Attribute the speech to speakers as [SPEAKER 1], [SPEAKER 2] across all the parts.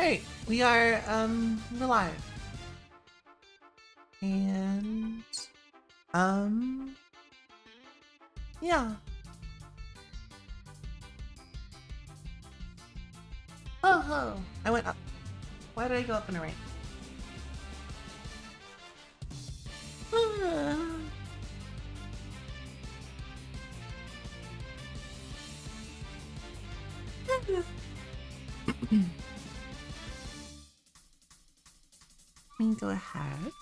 [SPEAKER 1] Hey, we are we're live. And yeah. Oh, I went up. Why did I go up in a rank? Let me go ahead.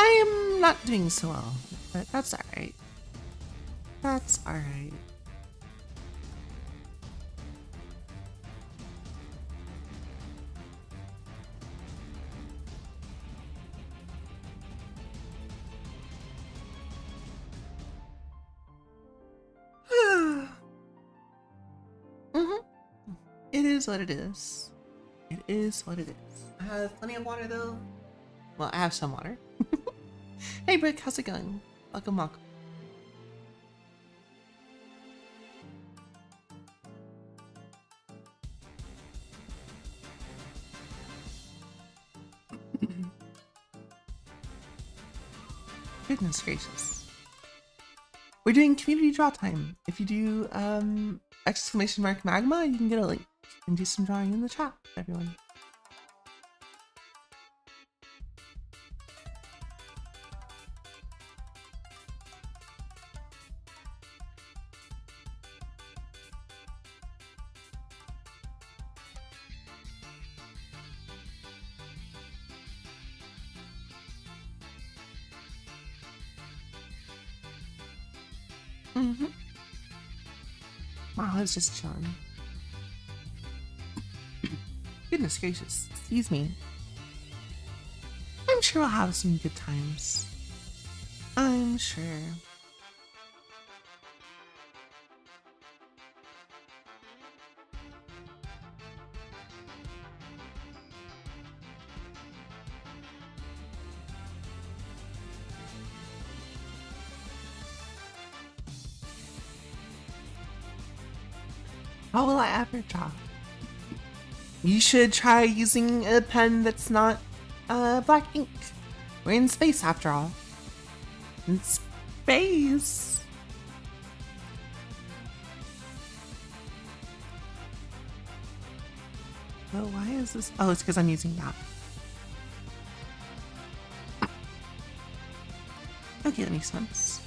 [SPEAKER 1] I am not doing so well, but that's alright. That's alright. It is what it is. It is what it is. I have plenty of water though. Well, I have some water. Hey Brick, how's it going? Welcome, welcome. Goodness gracious. We're doing community draw time. If you do exclamation mark magma, you can get a link and do some drawing in the chat, everyone. Wow, I was just chilling. Goodness gracious, excuse me. I'm sure we'll have some good times. I'm sure. How will I ever draw? You should try using a pen that's not black ink. We're in space after all. In space. Oh, why is this? Oh, it's because I'm using that. Okay, that makes sense.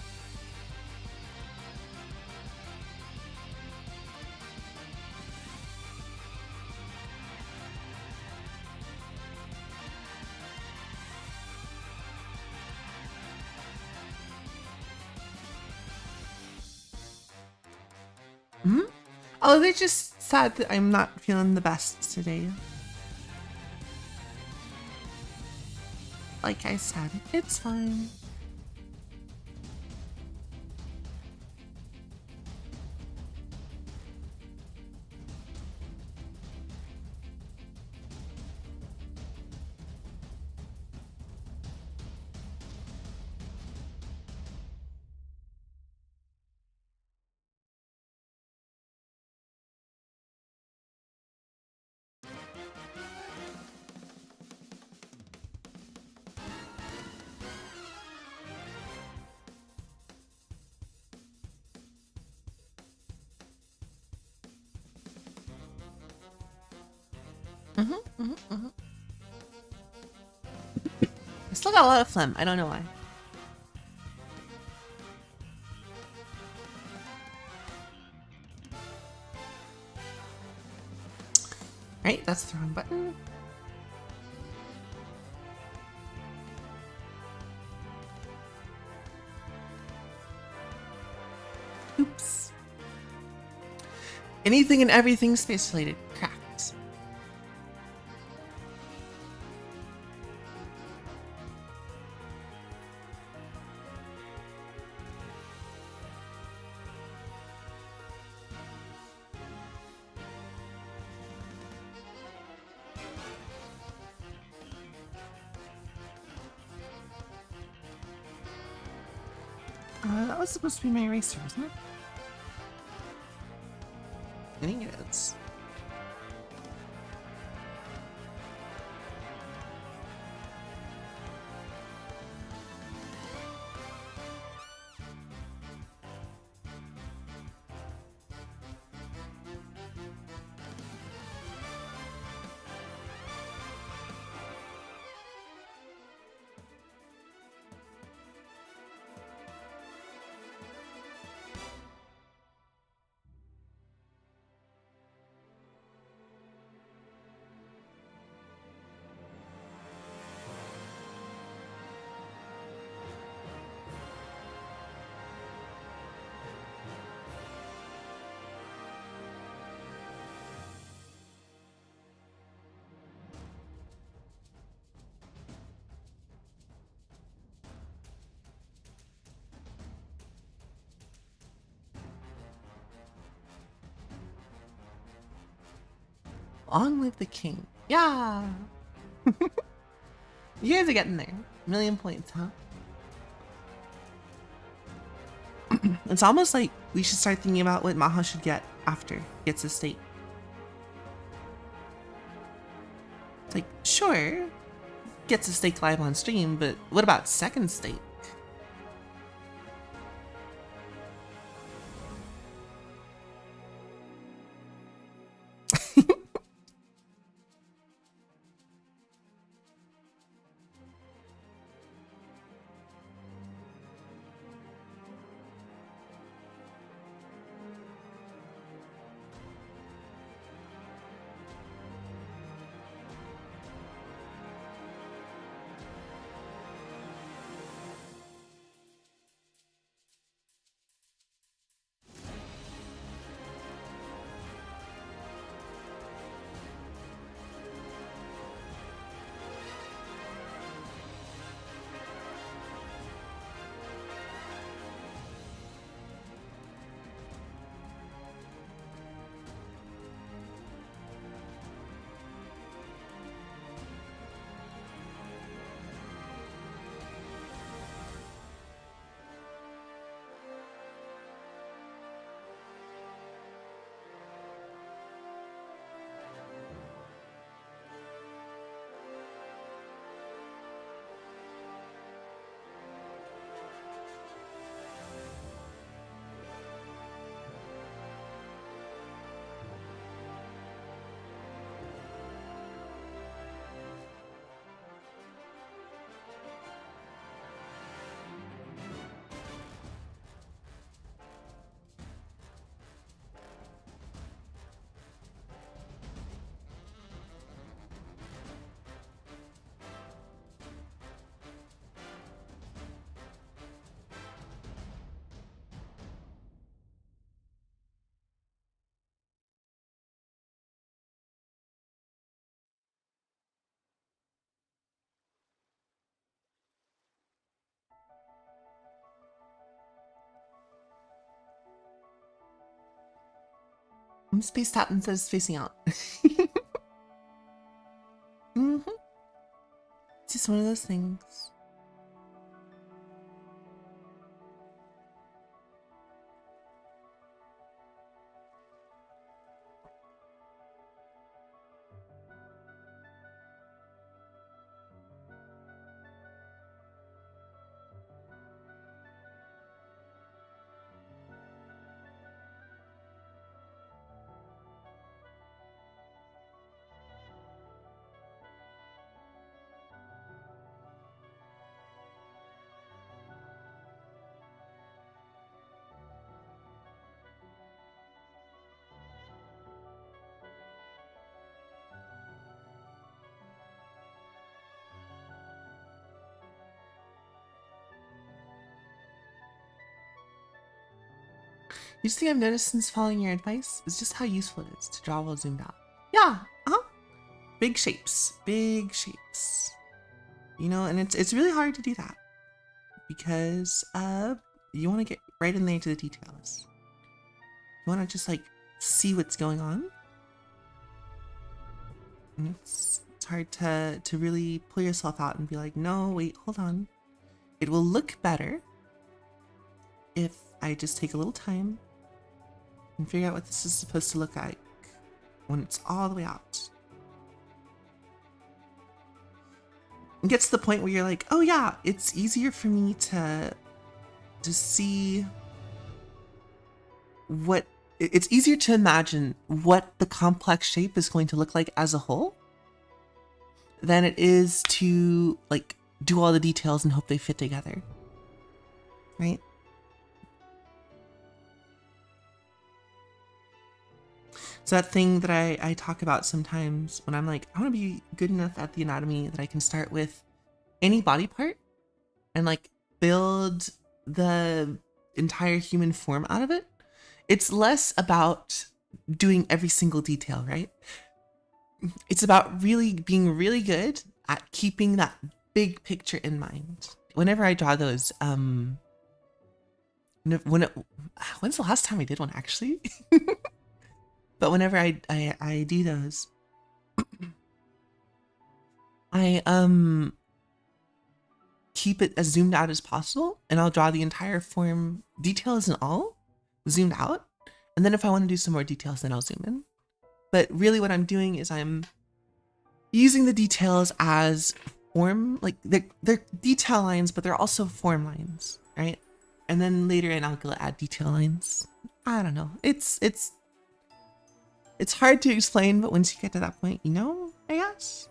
[SPEAKER 1] Oh, they're just sad that I'm not feeling the best today. Like I said, it's fine. I still got a lot of phlegm. I don't know why. Right, that's the wrong button. Oops. Anything and everything space related. Correct. That was supposed to be my eraser, wasn't it? I think it is. Long live the king. Yeah. You guys are getting there. 1,000,000 points, huh? It's almost like we should start thinking about what Maha should get after he gets his state. It's like, sure, gets his stake live on stream, but what about second stake? Space Captain says facing out. Mm-hmm. It's just one of those things. Each thing I've noticed since following your advice is just how useful it is to draw while zoomed out. Yeah, big shapes, big shapes. You know, and it's really hard to do that because you want to get right in there to the details. You want to just like see what's going on. And it's hard to really pull yourself out and be like, no, wait, hold on. It will look better if I just take a little time and figure out what this is supposed to look like when it's all the way out. It gets to the point where you're like, oh yeah, it's easier for me to see what, it's easier to imagine what the complex shape is going to look like as a whole than it is to like do all the details and hope they fit together, right? So that thing that I talk about sometimes when I'm like, I want to be good enough at the anatomy that I can start with any body part and like build the entire human form out of it. It's less about doing every single detail, right? It's about really being really good at keeping that big picture in mind. Whenever I draw those, when's the last time I did one actually? But whenever I do those, I keep it as zoomed out as possible, and I'll draw the entire form, details and all, zoomed out. And then if I want to do some more details, then I'll zoom in. But really what I'm doing is I'm using the details as form, like they're detail lines, but they're also form lines, right? And then later in I'll go add detail lines. I don't know. It's hard to explain, but once you get to that point, you know, I guess.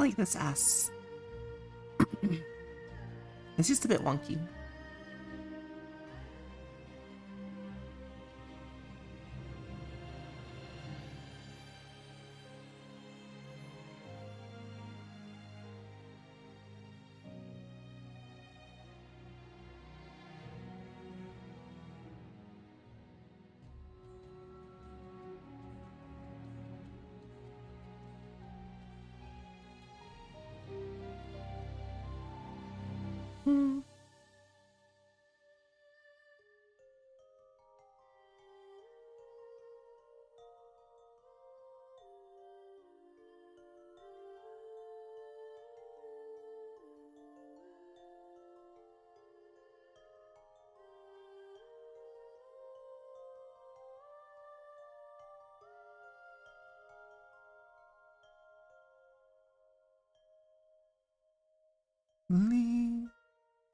[SPEAKER 1] like this S. It's just a bit wonky.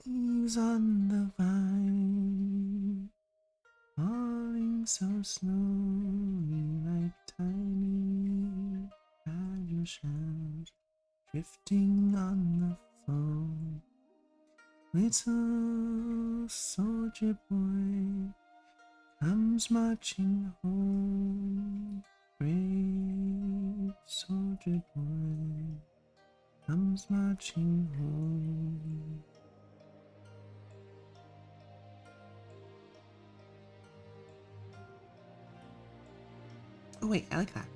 [SPEAKER 1] Leaves on the vine, falling so slowly like tiny fragile shells, drifting on the foam. Little soldier boy comes marching home. Brave soldier boy comes marching home. Oh wait, I like that.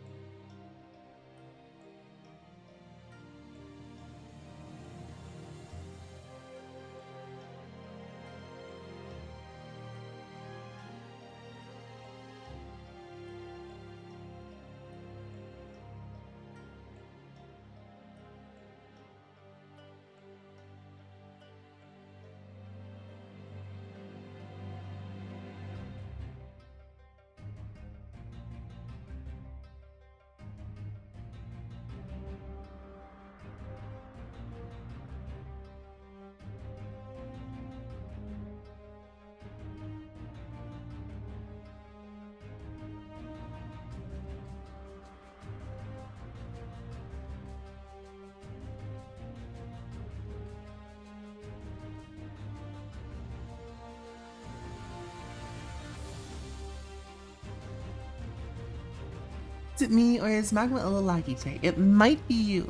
[SPEAKER 1] Is it me or is Magma a little laggy today? It might be you.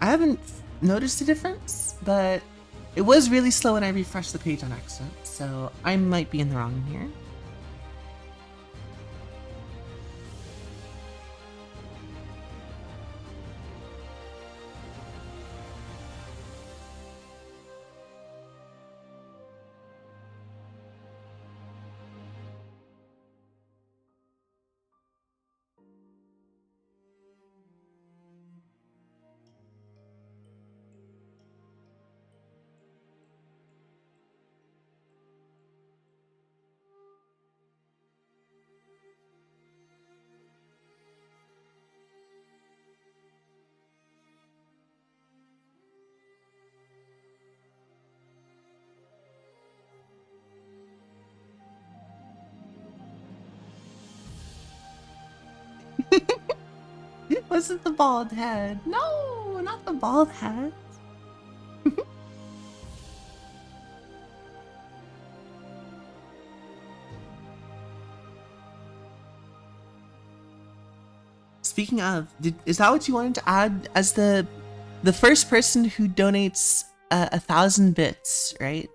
[SPEAKER 1] I haven't noticed a difference, but it was really slow when I refreshed the page on accident, so I might be in the wrong here. Was it the bald head? No, not the bald head. Speaking of, is that what you wanted to add as the first person who donates 1,000 bits, right?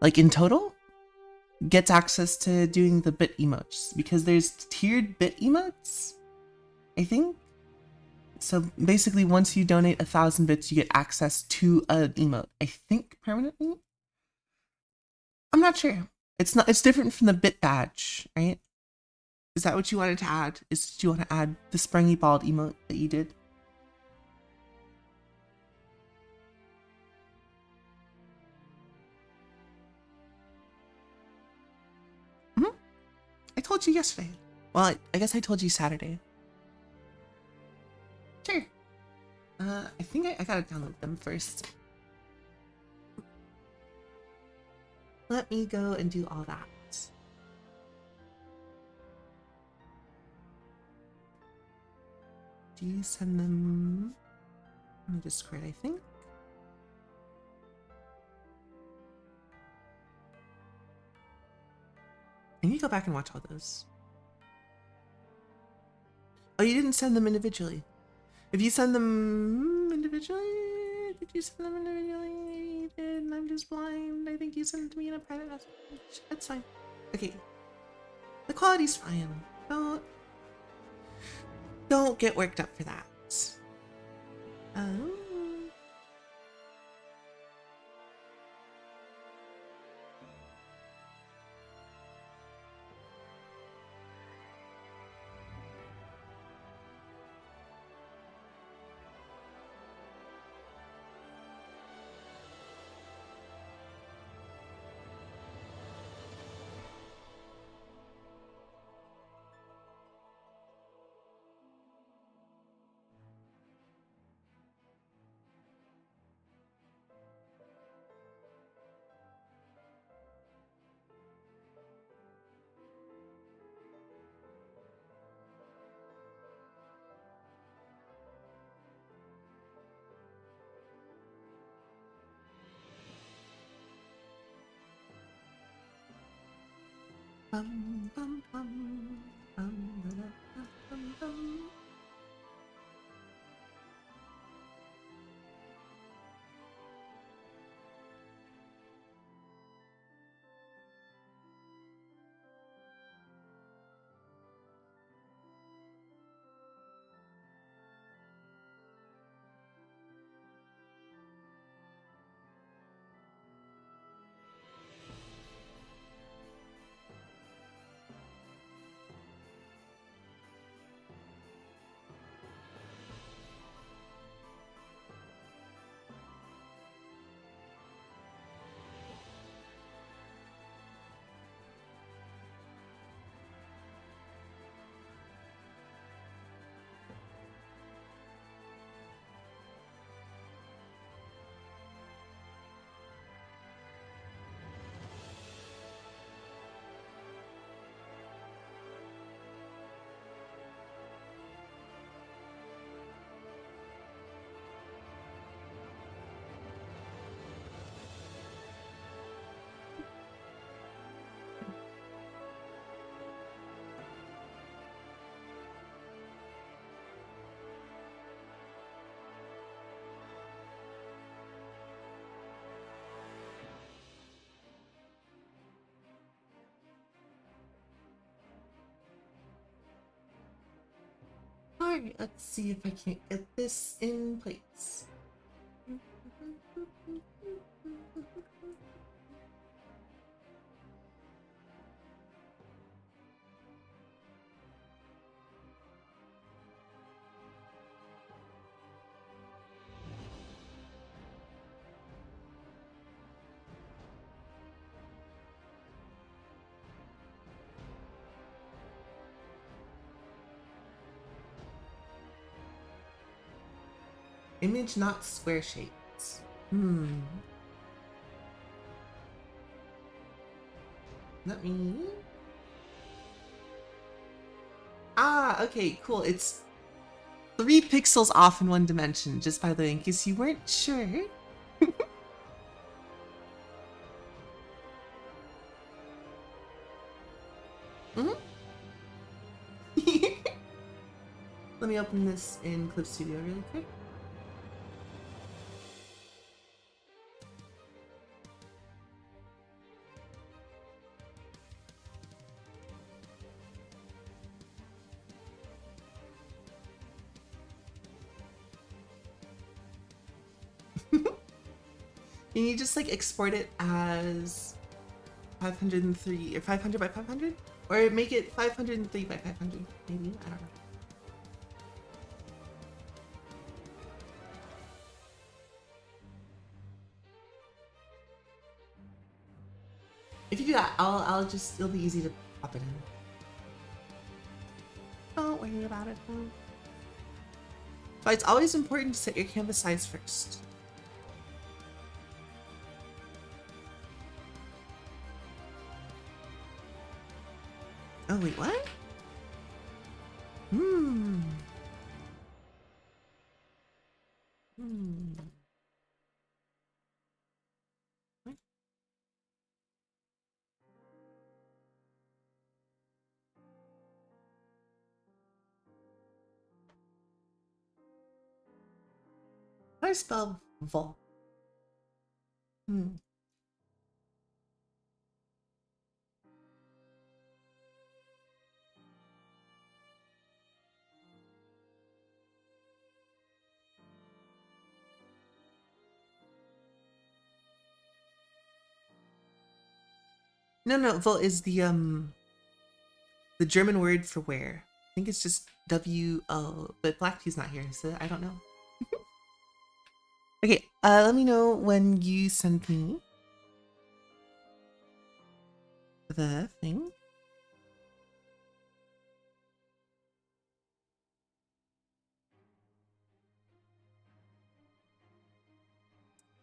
[SPEAKER 1] Like in total, gets access to doing the bit emotes because there's tiered bit emotes, I think. So basically, once you donate 1,000 bits, you get access to an emote. I think permanently. I'm not sure. It's not. It's different from the bit badge, right? Is that what you wanted to add? Did you want to add the springy bald emote that you did? I told you yesterday. Well, I guess I told you Saturday. Sure. I think I gotta download them first. Let me go and do all that. Do you send them? on Discord, I think. I need to go back and watch all those. Oh, you didn't send them individually. If you send them individually, did you send them individually? Maybe you did, and I'm just blind. I think you sent it to me in a private message. That's fine. Okay. The quality's fine. Don't get worked up for that. Oh. Bum, bum, bum, bum, ba, da, bum, bum. Alright, let's see if I can't get this in place. Image not square shapes. Let me... Ah, okay, cool. It's 3 pixels off in one dimension, just by the way, in case you weren't sure. Let me open this in Clip Studio really quick. Can you just like export it as 503 or 500 by 500? Or make it 503 by 500, maybe? I don't know. If you do that, I'll just, it'll be easy to pop it in. Don't worry about it though. But it's always important to set your canvas size first. Oh wait, what? How do I spell vol? No, vol is the German word for where. I think it's just W-O, but Black Tea's not here, so I don't know. Okay, let me know when you send me the thing.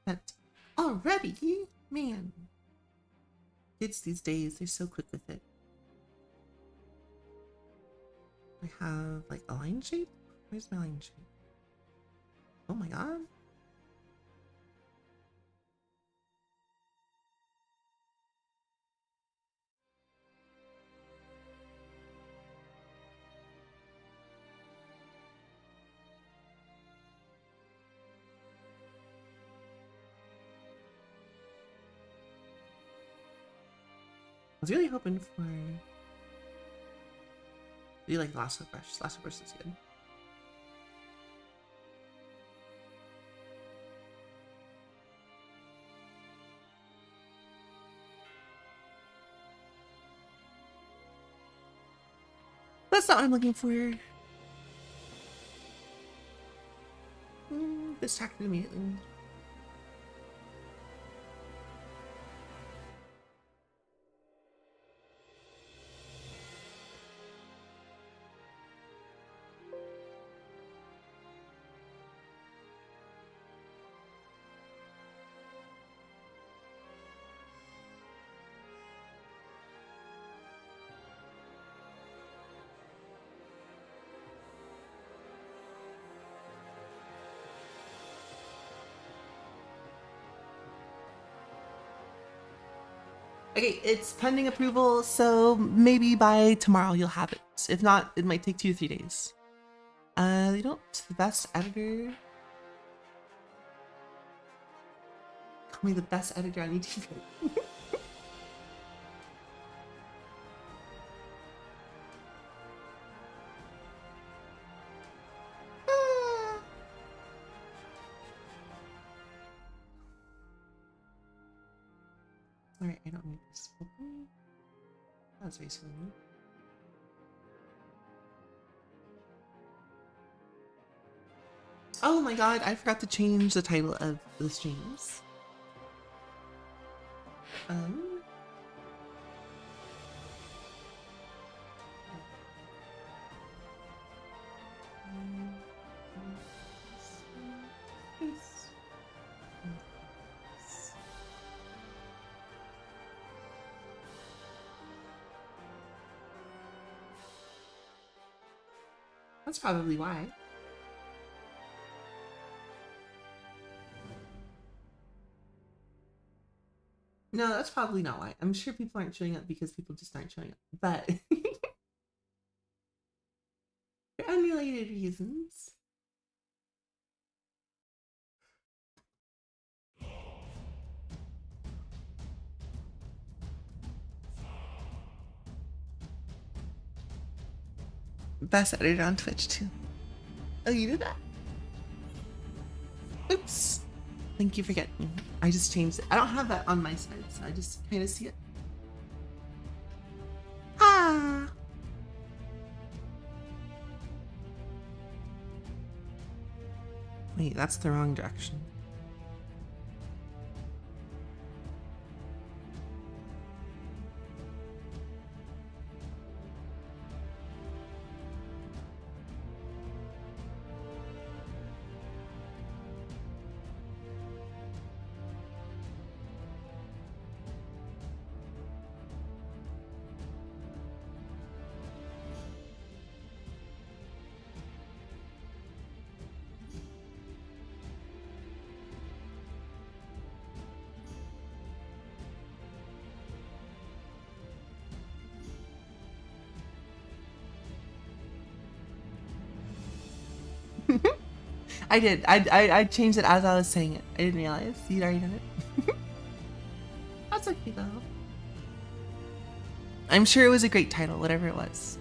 [SPEAKER 1] But already, man. Kids these days, they're so quick with it. I have like a line shape? Where's my line shape? Oh my god. I was really hoping for... Do you like Lasso Brush? Lasso Brush is good. That's not what I'm looking for. Distracted immediately. Okay, it's pending approval, so maybe by tomorrow you'll have it. If not, it might take 2 to 3 days. They don't. The best editor. Call me the best editor on YouTube. Alright, I don't need this open. That's very silly. Oh my god, I forgot to change the title of the streams. That's probably why. No, that's probably not why. I'm sure people aren't showing up because people just aren't showing up. But for unrelated reasons. Best editor on Twitch too. Oh, you did that? Oops. Thank you for getting me. I just changed it. I don't have that on my side, so I just kind of see it. Ah. Wait, that's the wrong direction. I did. I changed it as I was saying it. I didn't realize you'd already done it. That's okay though. I'm sure it was a great title, whatever it was.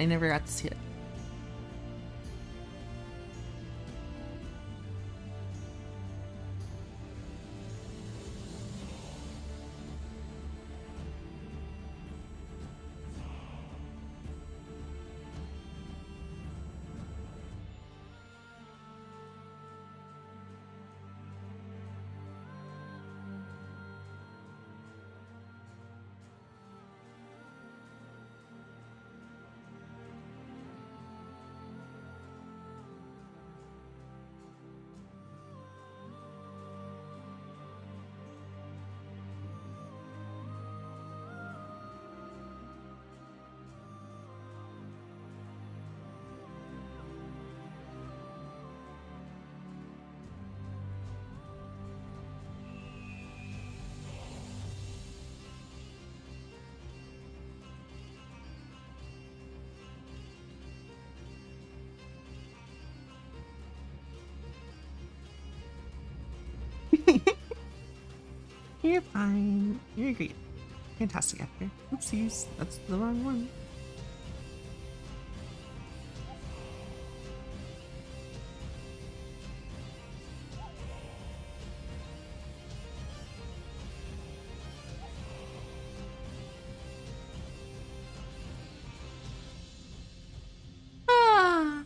[SPEAKER 1] I never got to see it. You're fine. You're great. Fantastic actor. Oopsies. That's the wrong one. Ah.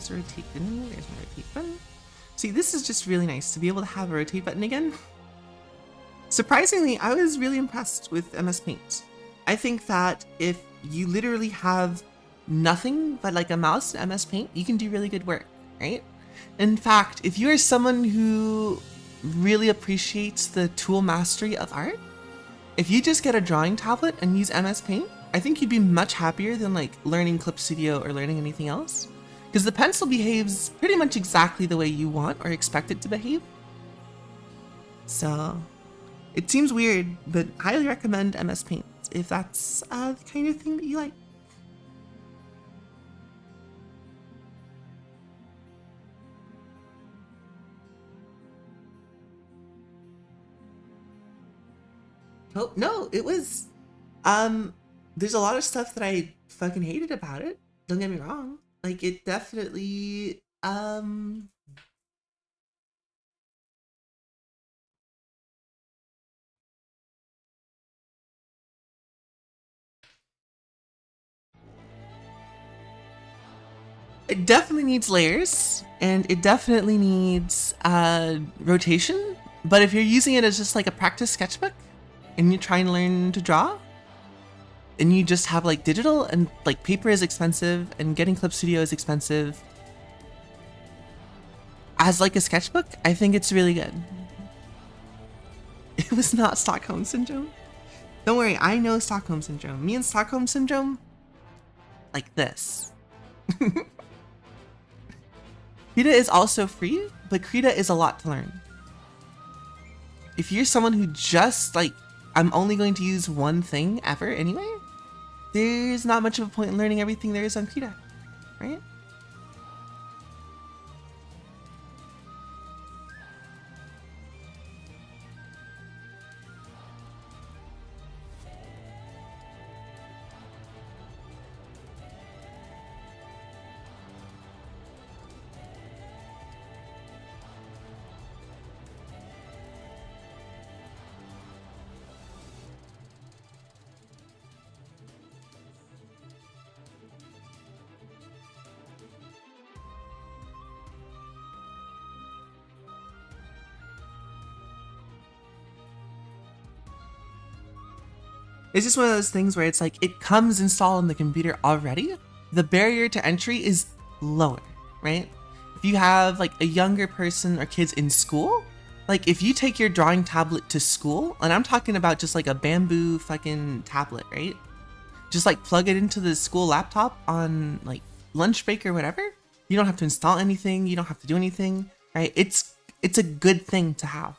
[SPEAKER 1] Rotate button. There's my rotate button. See, this is just really nice to be able to have a rotate button again. Surprisingly, I was really impressed with MS Paint. I think that if you literally have nothing but like a mouse and MS Paint, you can do really good work, right? In fact, if you are someone who really appreciates the tool mastery of art, if you just get a drawing tablet and use MS Paint, I think you'd be much happier than like learning Clip Studio or learning anything else. Because the pencil behaves pretty much exactly the way you want or expect it to behave. So it seems weird, but I highly recommend MS Paint if that's the kind of thing that you like. Oh, no, it was, there's a lot of stuff that I fucking hated about it. Don't get me wrong. Like, it definitely, it definitely needs layers, and it definitely needs rotation. But if you're using it as just like a practice sketchbook, and you're trying to learn to draw, and you just have like digital, and like paper is expensive, and getting Clip Studio is expensive, as like a sketchbook, I think it's really good. It was not Stockholm Syndrome. Don't worry, I know Stockholm Syndrome. Me and Stockholm Syndrome, like this. Krita is also free, but Krita is a lot to learn. If you're someone who just like, I'm only going to use one thing ever anyway, there's not much of a point in learning everything there is on Krita, right? It's just one of those things where it's like it comes installed on the computer already. The barrier to entry is lower, right? If you have like a younger person or kids in school, like if you take your drawing tablet to school, and I'm talking about just like a bamboo fucking tablet, right? Just like plug it into the school laptop on like lunch break or whatever. You don't have to install anything. You don't have to do anything, right? It's a good thing to have.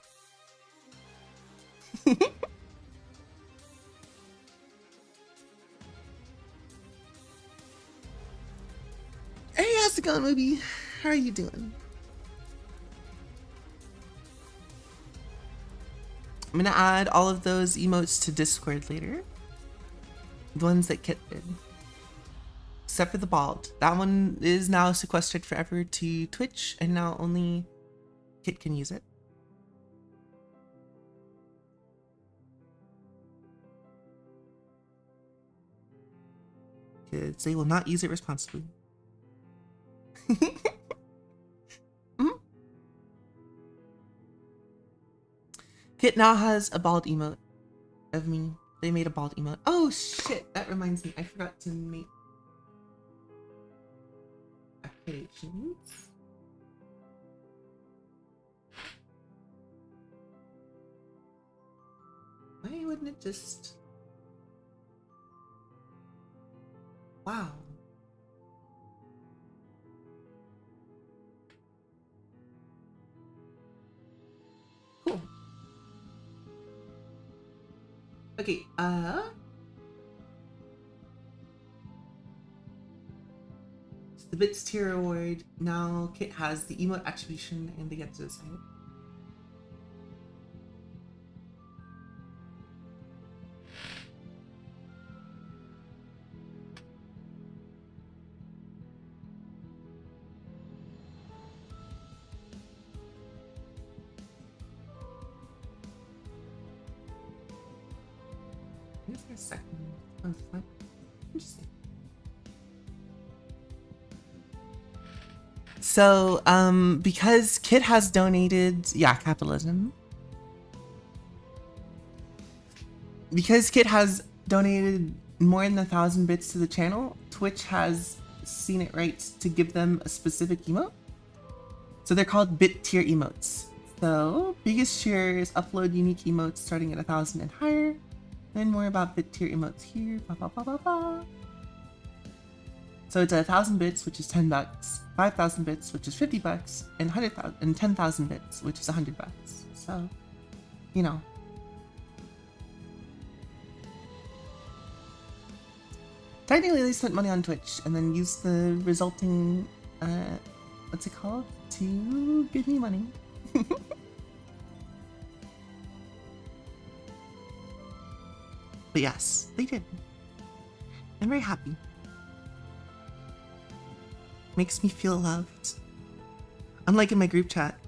[SPEAKER 1] Hey, how's it going, Movie? How are you doing? I'm gonna add all of those emotes to Discord later. The ones that Kit did. Except for the bald. That one is now sequestered forever to Twitch, and now only Kit can use it. Kids, they will not use it responsibly. Kit now has a bald emote of me. They made a bald emote. Oh shit, that reminds me. I forgot to make accreditations. Why wouldn't it just... Wow. Cool. Okay, so the Bits tier award. Now Kit has the emote attribution and they get to decide. Is there a second? Oh, fine. Interesting. So, because Kit has donated, yeah, capitalism. Because Kit has donated more than 1,000 bits to the channel, Twitch has seen it right to give them a specific emote. So they're called bit tier emotes. So, biggest tiers upload unique emotes starting at 1,000 and higher. Then more about bit tier emotes here. Blah, blah, blah, blah, blah. So it's 1,000 bits, which is $10, 5,000 bits, which is $50, and 100,000 and 10,000 bits, which is $100. So, you know. Technically, they spent money on Twitch and then used the resulting, what's it called, to give me money. But yes, they did. I'm very happy. Makes me feel loved. Unlike in my group chat.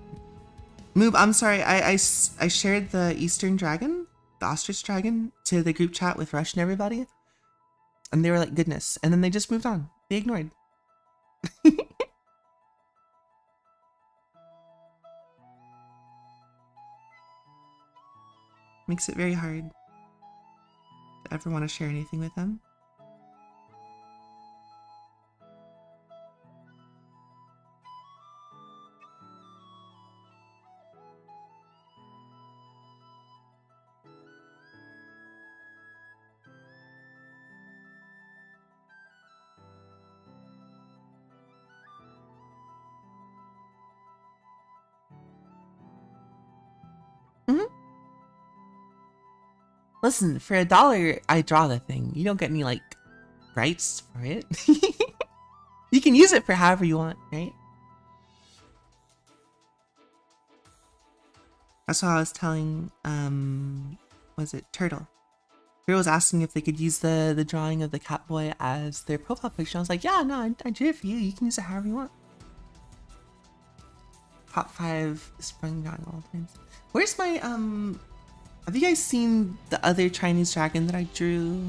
[SPEAKER 1] Moob, I'm sorry, I shared the Eastern Dragon, the Ostrich Dragon, to the group chat with Rush and everybody. And they were like, goodness. And then they just moved on. They ignored. Makes it very hard to ever want to share anything with them. Listen, for $1, I draw the thing. You don't get any, like, rights for it. You can use it for however you want, right? That's what I was telling, was it Turtle? Turtle was asking if they could use the drawing of the Catboy as their profile picture. I was like, yeah, no, I did it for you. You can use it however you want. Top 5 spring drawing all times. Where's my, have you guys seen the other Chinese dragon that I drew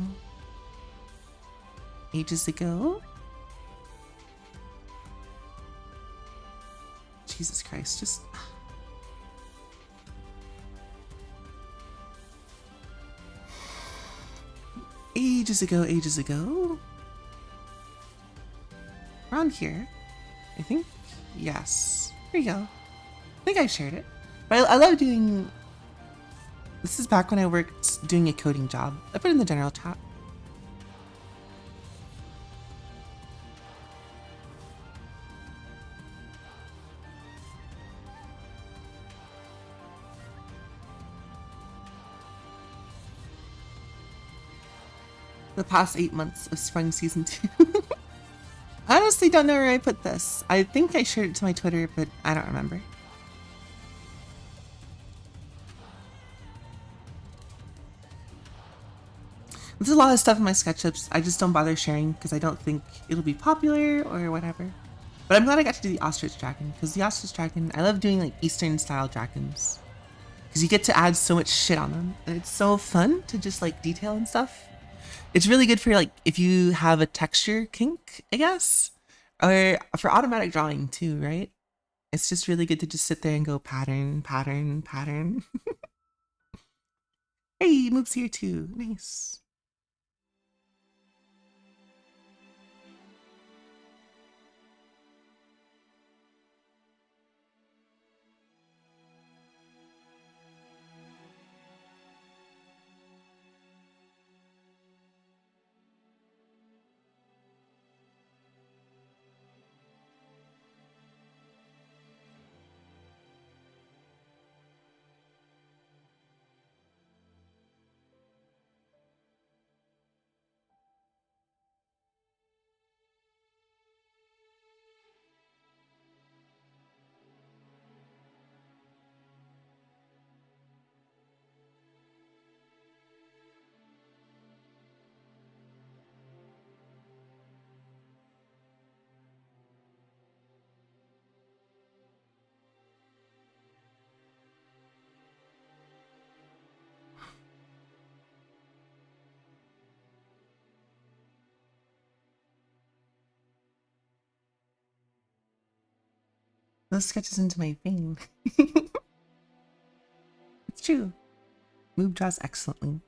[SPEAKER 1] ages ago? Jesus Christ, just... ages ago, ages ago. Around here, I think. Yes. Here you go. I think I shared it. But I love doing... This is back when I worked doing a coding job. I put it in the general chat. The past 8 months of Spring Season 2. I honestly don't know where I put this. I think I shared it to my Twitter, but I don't remember. There's a lot of stuff in my SketchUps I just don't bother sharing because I don't think it'll be popular or whatever. But I'm glad I got to do the Ostrich Dragon, because the Ostrich Dragon, I love doing like Eastern style dragons. Because you get to add so much shit on them. And it's so fun to just like detail and stuff. It's really good for like if you have a texture kink, I guess. Or for automatic drawing too, right? It's just really good to just sit there and go pattern, pattern, pattern. Hey, Moop's here too. Nice. Those sketches into my vein. It's true. Moob draws excellently.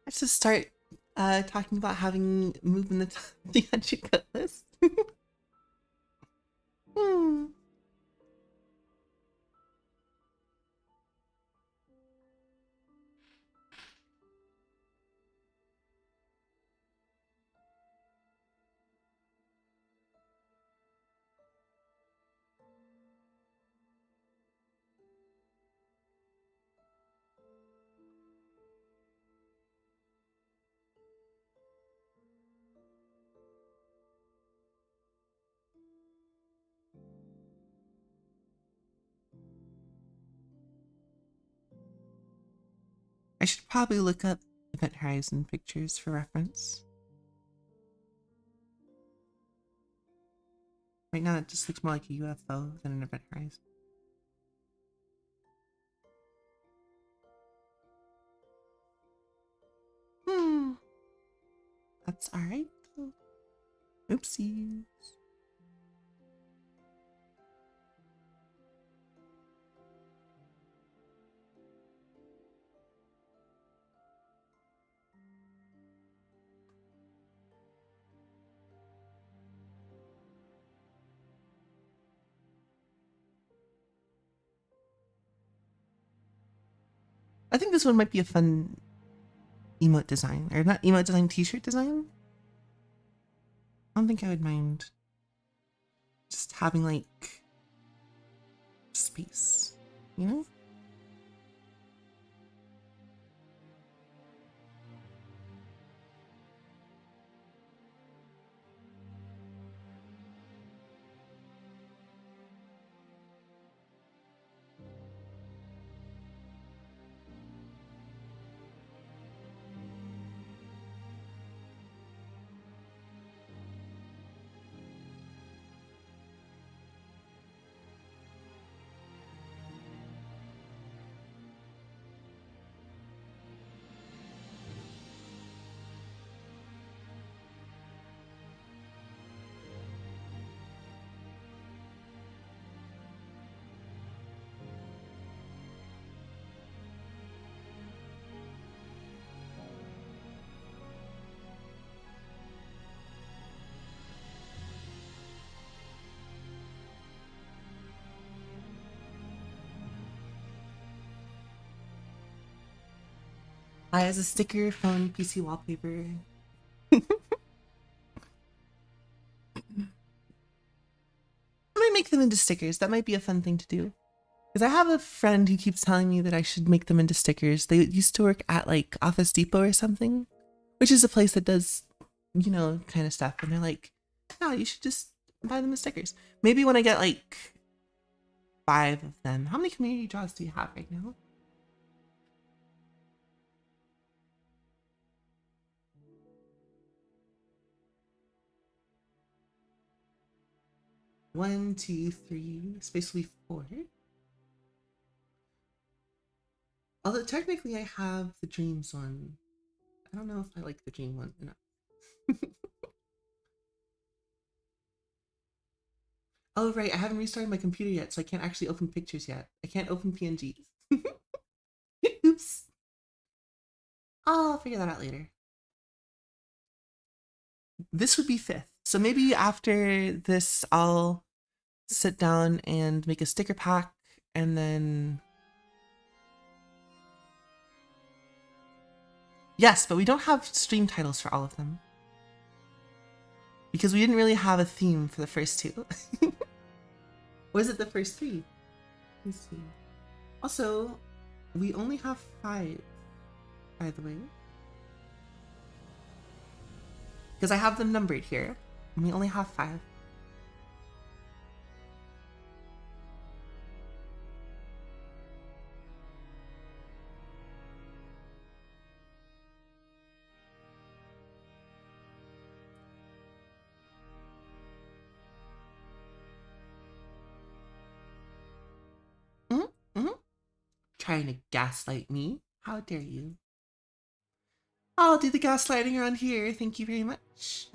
[SPEAKER 1] Let's just start talking about having moved in the entry cut list. Hmm. I should probably look up Event Horizon pictures for reference. Right now it just looks more like a UFO than an Event Horizon. That's alright. Oopsies. I think this one might be a fun emote design. Or not emote design, t-shirt design? I don't think I would mind just having like space, you know? I as a sticker, phone, PC wallpaper. I might make them into stickers. That might be a fun thing to do. Because I have a friend who keeps telling me that I should make them into stickers. They used to work at like Office Depot or something, which is a place that does, you know, kind of stuff. And they're like, no, you should just buy them as stickers. Maybe when I get like 5 of them. How many community draws do you have right now? One, two, three, it's basically 4. Although technically I have the dreams one. I don't know if I like the dream one enough. Oh right, I haven't restarted my computer yet, so I can't actually open pictures yet. I can't open PNGs. Oops. I'll figure that out later. This would be 5th. So maybe after this I'll sit down and make a sticker pack and then... Yes, but we don't have stream titles for all of them. Because we didn't really have a theme for the first 2. Was it the first 3? Let's see. Also, we only have 5, by the way. Because I have them numbered here, and we only have 5. Trying to gaslight me? How dare you? I'll do the gaslighting around here, thank you very much.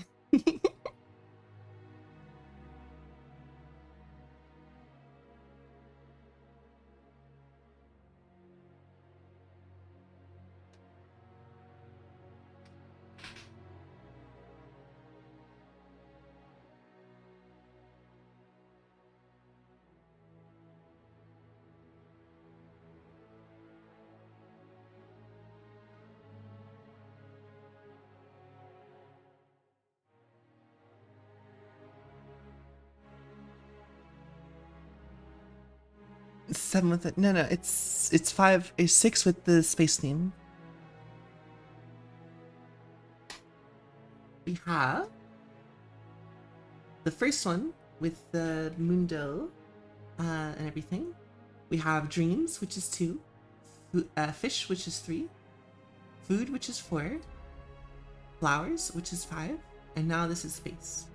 [SPEAKER 1] Seven with it. No, it's 5. It's 6 with the space theme. We have the first one with the Mundo and everything. We have Dreams, which is 2. Fish, which is 3. food, which is 4, flowers, which is 5, and now this is space.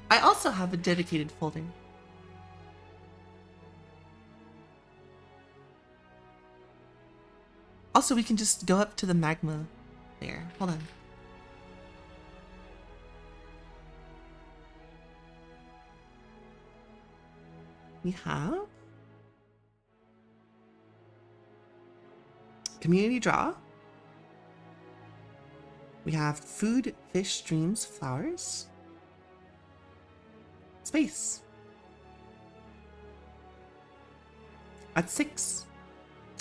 [SPEAKER 1] I also have a dedicated folder. Also, we can just go up to the magma there. Hold on. We have community draw. We have food, fish, streams, flowers, space. At 6.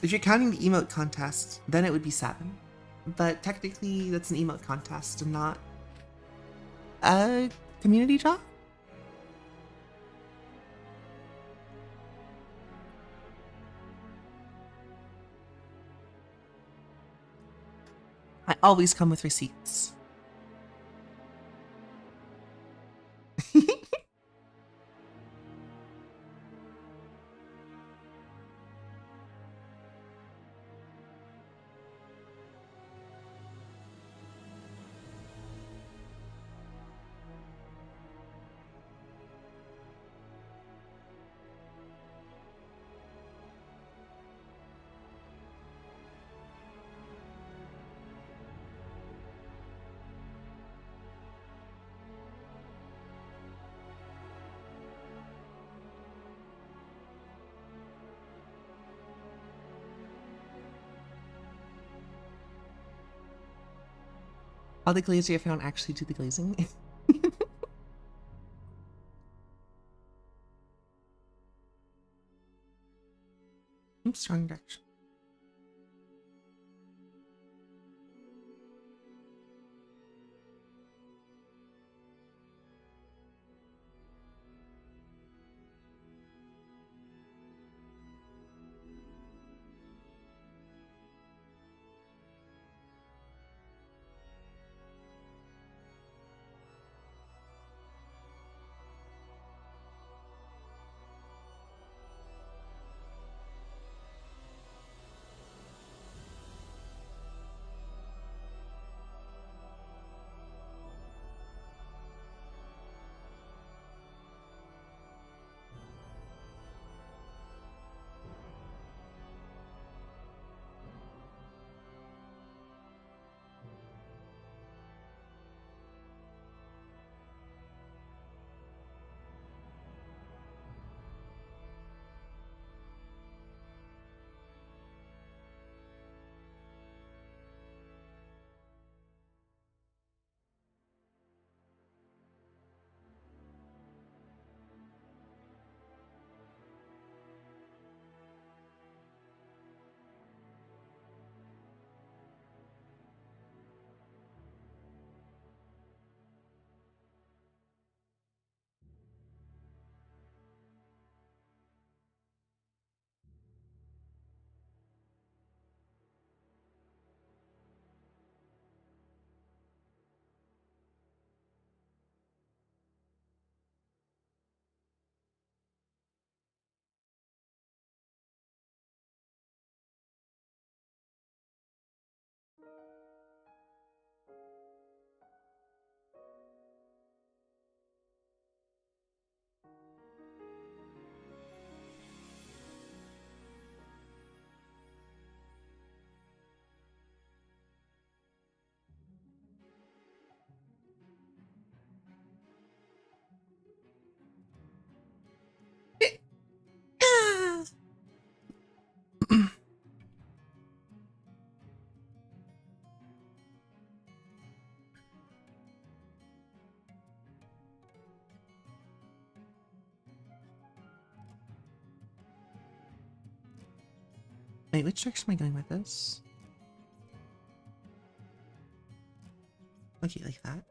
[SPEAKER 1] If you're counting the emote contest, then it would be 7. But technically, that's an emote contest and not a community draw. I always come with receipts. I'll the glaze you if I don't actually do the glazing. Strong direction. Wait, which direction am I going with this? Okay, like that.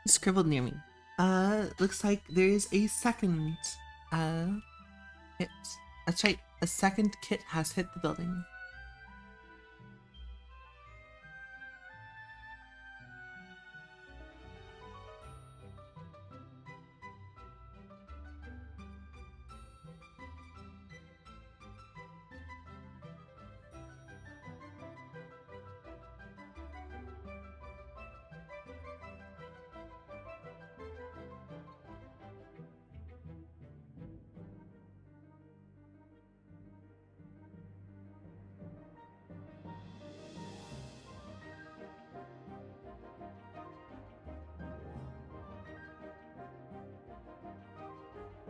[SPEAKER 1] scribbled near me. Looks like there's a second hit. That's right, a second kit has hit the building.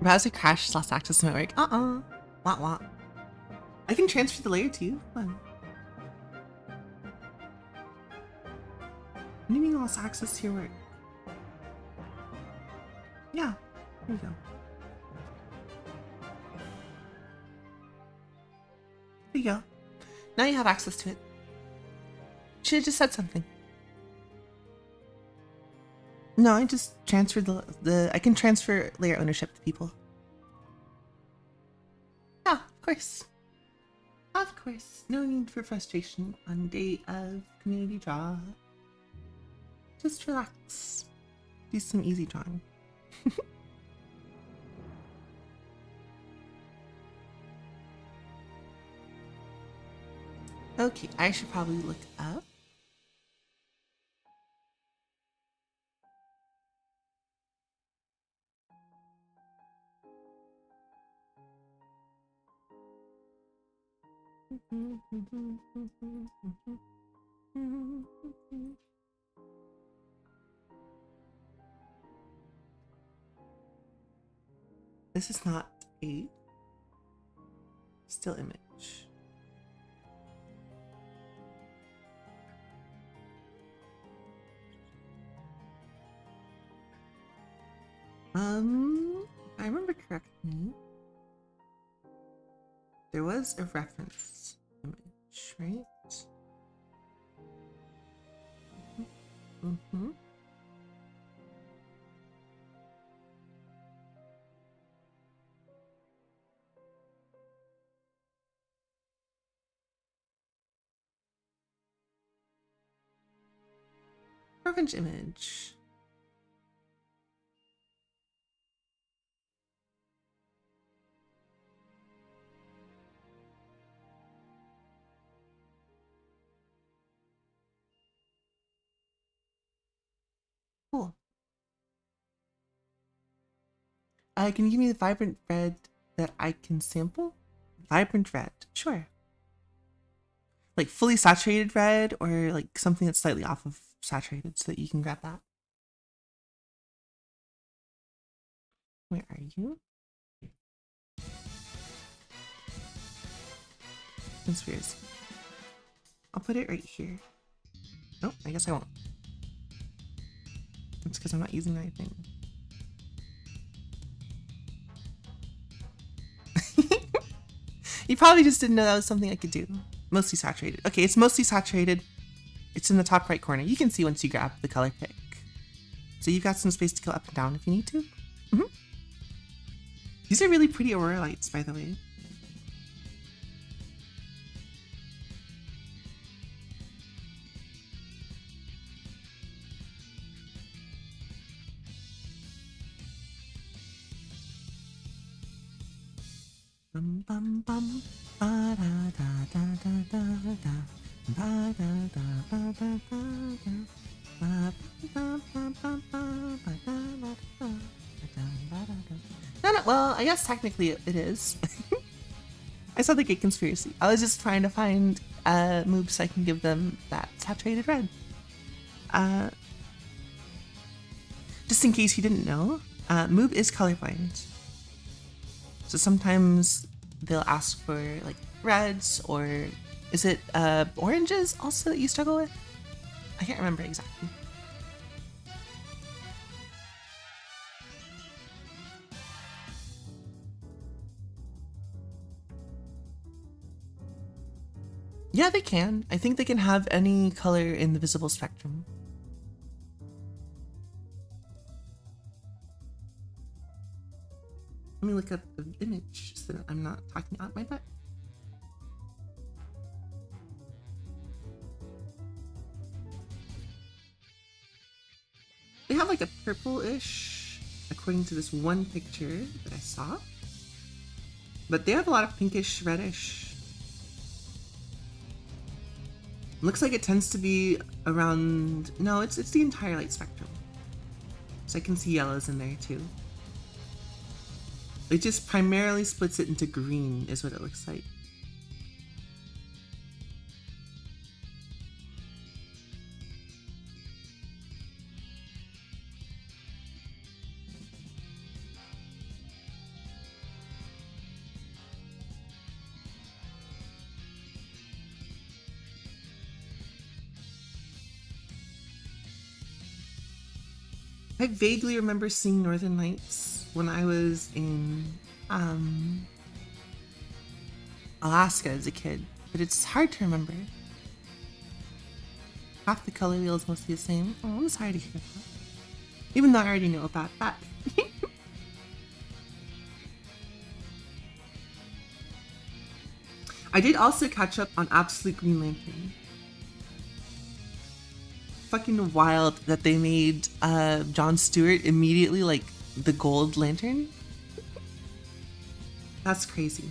[SPEAKER 1] Browser crashed, lost access to my work. Wah wah. I can transfer the layer to you. Fun. What do you mean lost access to your work? Yeah, there you go. There you go. Now you have access to it. Should have just said something. No, I just transferred the I can transfer layer ownership to people. Yeah, of course. Of course. No need for frustration on day of community draw. Just relax. Do some easy drawing. Okay, I should probably look up. This is not a still image. If I remember correctly, there was a reference image, right? Mm-hmm. Reference image. Cool. Can you give me the vibrant red that I can sample? Vibrant red, sure. Like fully saturated red, or like something that's slightly off of saturated so that you can grab that. Where are you? Conspiracy. I'll put it right here. Nope, I guess I won't. It's because I'm not using anything. You probably just didn't know that was something I could do. Mostly saturated. Okay, it's mostly saturated. It's in the top right corner. You can see once you grab the color pick. So you've got some space to go up and down if you need to. Mm-hmm. These are really pretty aurora lights, by the way. Bum bum bum ba da da da da da da ba da da ba da da da ba ba ba ba ba ba da da da ba da da. No, well, I guess technically it is. I saw the Gate Conspiracy. I was just trying to find moves so I can give them that saturated red. Just in case you didn't know, Moob is colorblind. So sometimes they'll ask for like reds, or is it oranges also that you struggle with? I can't remember exactly. Yeah, they can. I think they can have any color in the visible spectrum. Let me look up the image so that I'm not talking out my butt. They have like a purple-ish, according to this one picture that I saw. But they have a lot of pinkish, reddish. Looks like it tends to be around, no, it's the entire light spectrum. So I can see yellows in there too. It just primarily splits it into green is what it looks like. I vaguely remember seeing Northern Lights when I was in Alaska as a kid, but it's hard to remember. Half the color wheel is mostly the same. Oh, I'm sorry to hear that. Even though I already know about that. I did also catch up on Absolute Green Lantern. Fucking wild that they made Jon Stewart immediately like the Gold Lantern. That's crazy.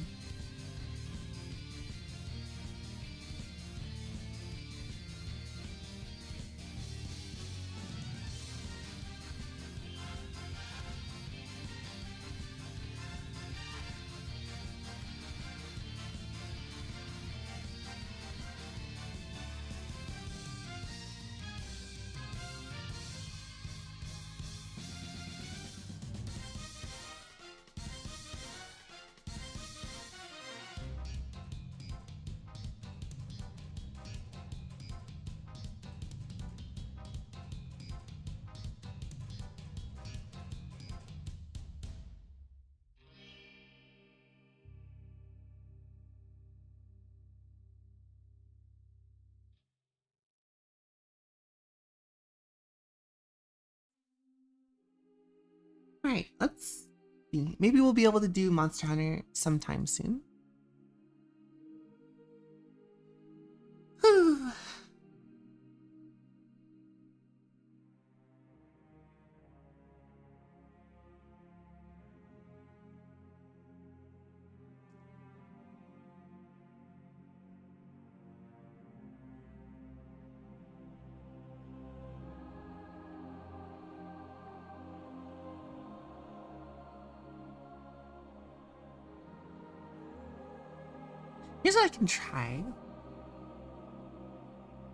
[SPEAKER 1] All right, let's see. Maybe we'll be able to do Monster Hunter sometime soon. Whew. Here's what I can try.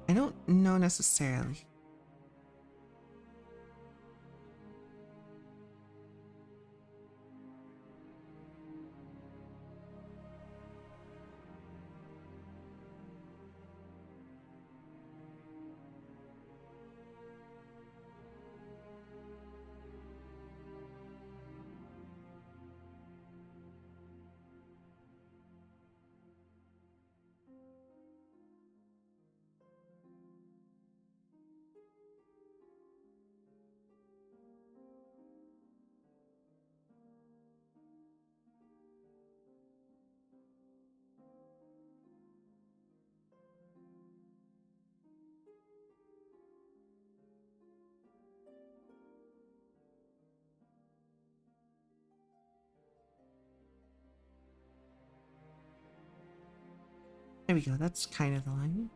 [SPEAKER 1] I don't know necessarily. There we go. That's kind of the line.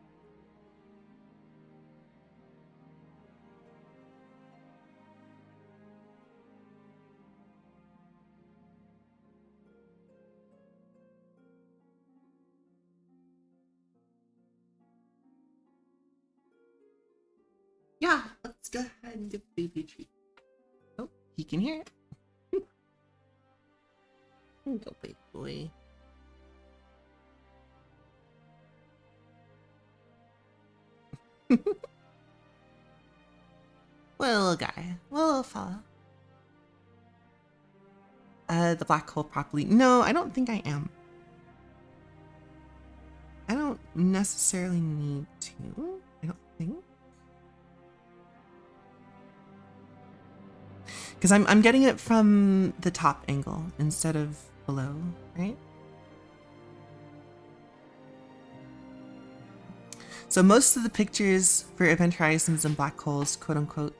[SPEAKER 1] Yeah, let's go ahead and give baby a treat. Oh, he can hear it. Go, big boy. Little guy, little fella. The black hole properly. No, I don't think I am. I don't necessarily need to. I don't think. Because I'm getting it from the top angle instead of below, right? So most of the pictures for Event Horizons and black holes, quote unquote,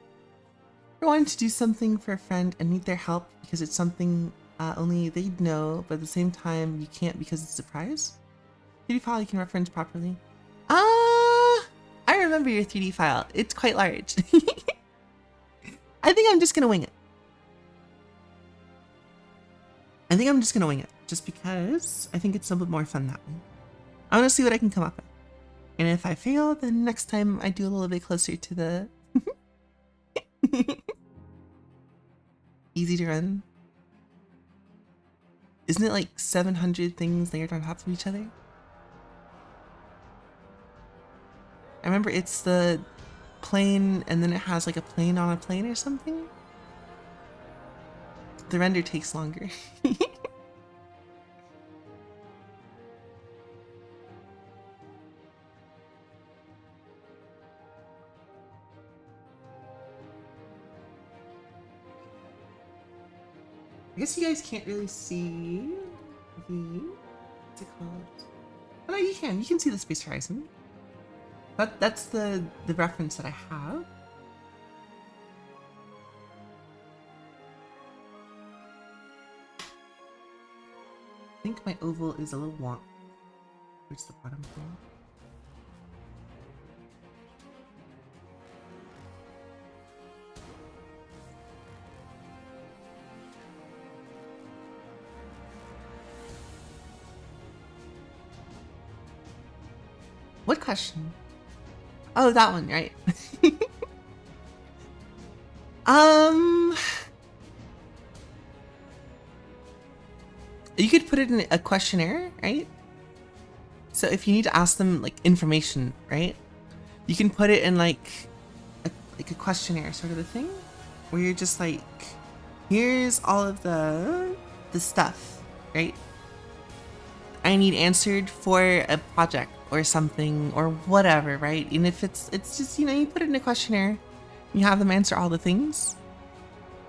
[SPEAKER 1] are wanting to do something for a friend and need their help because it's something only they'd know, but at the same time you can't because it's a surprise. 3D file you can reference properly. I remember your 3D file. It's quite large. I think I'm just gonna wing it. Just because I think it's a little bit more fun that way. I want to see what I can come up with. And if I fail, then next time I do a little bit closer to the easy to run. Isn't it like 700 things layered on top of each other? I remember it's the plane and then it has like a plane on a plane or something. The render takes longer. I guess you guys can't really see the, what's it called? Oh no, you can see the Space Horizon. That's the reference that I have. I think my oval is a little wonk towards the bottom here. What question? Oh, that one, right? You could put it in a questionnaire, right? So if you need to ask them like information, right? You can put it in like a questionnaire sort of a thing, where you're just like, here's all of the stuff, right? I need answered for a project or something or whatever, right? And if it's just, you know, you put it in a questionnaire, you have them answer all the things,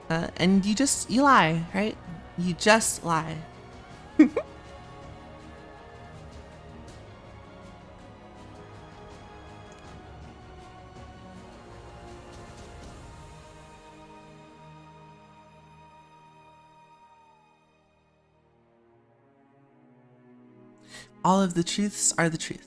[SPEAKER 1] and you lie, right? You just lie. All of the truths are the truth.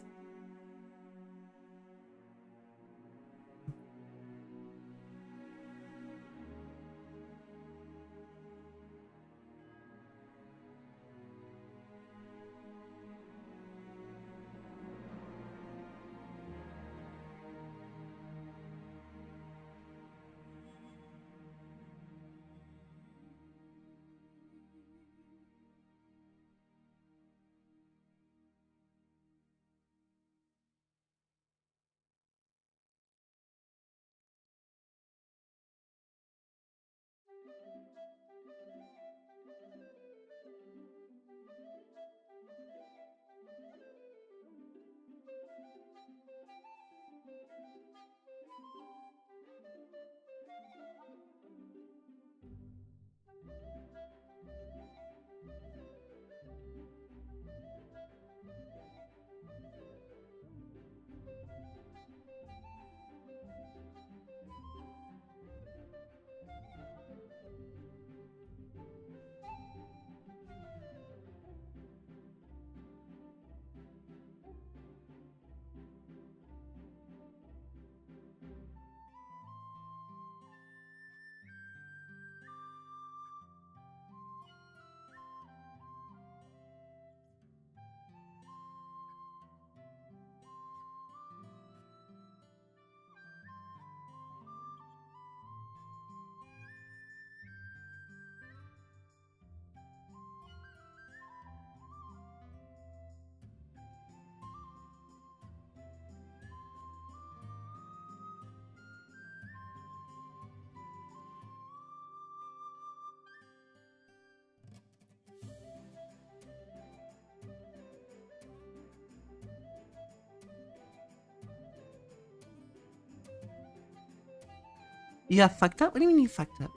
[SPEAKER 1] You got fucked up? What do you mean you fucked up?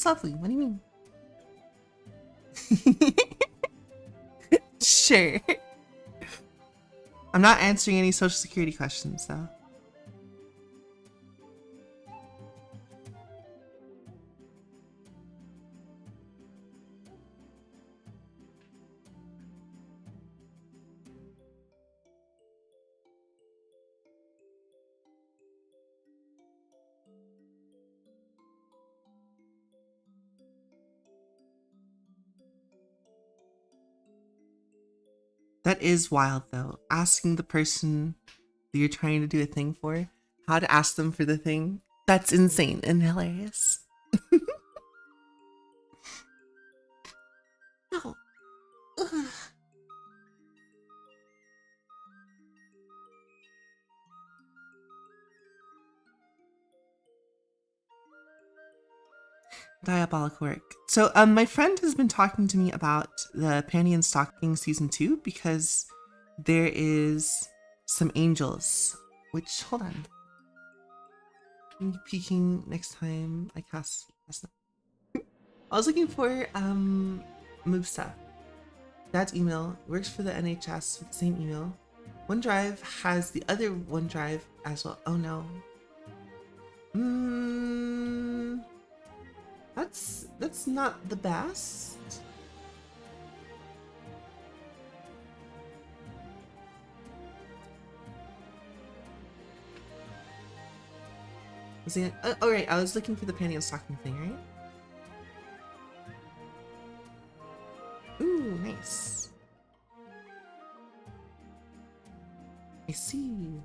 [SPEAKER 1] lovely. What do you mean? Sure. I'm not answering any social security questions though. That is wild though. Asking the person that you're trying to do a thing for how to ask them for the thing. That's insane and hilarious. No. Ugh. Diabolical work. So my friend has been talking to me about the Panty and Stocking season 2 because there is some angels. Which, hold on. I'm peeking next time I cast. I was looking for move stuff. Dad's email works for the NHS with the same email. OneDrive has the other OneDrive as well. Oh no. That's not the best. Oh right, I was looking for the panty and stocking thing, right? Ooh, nice. I see.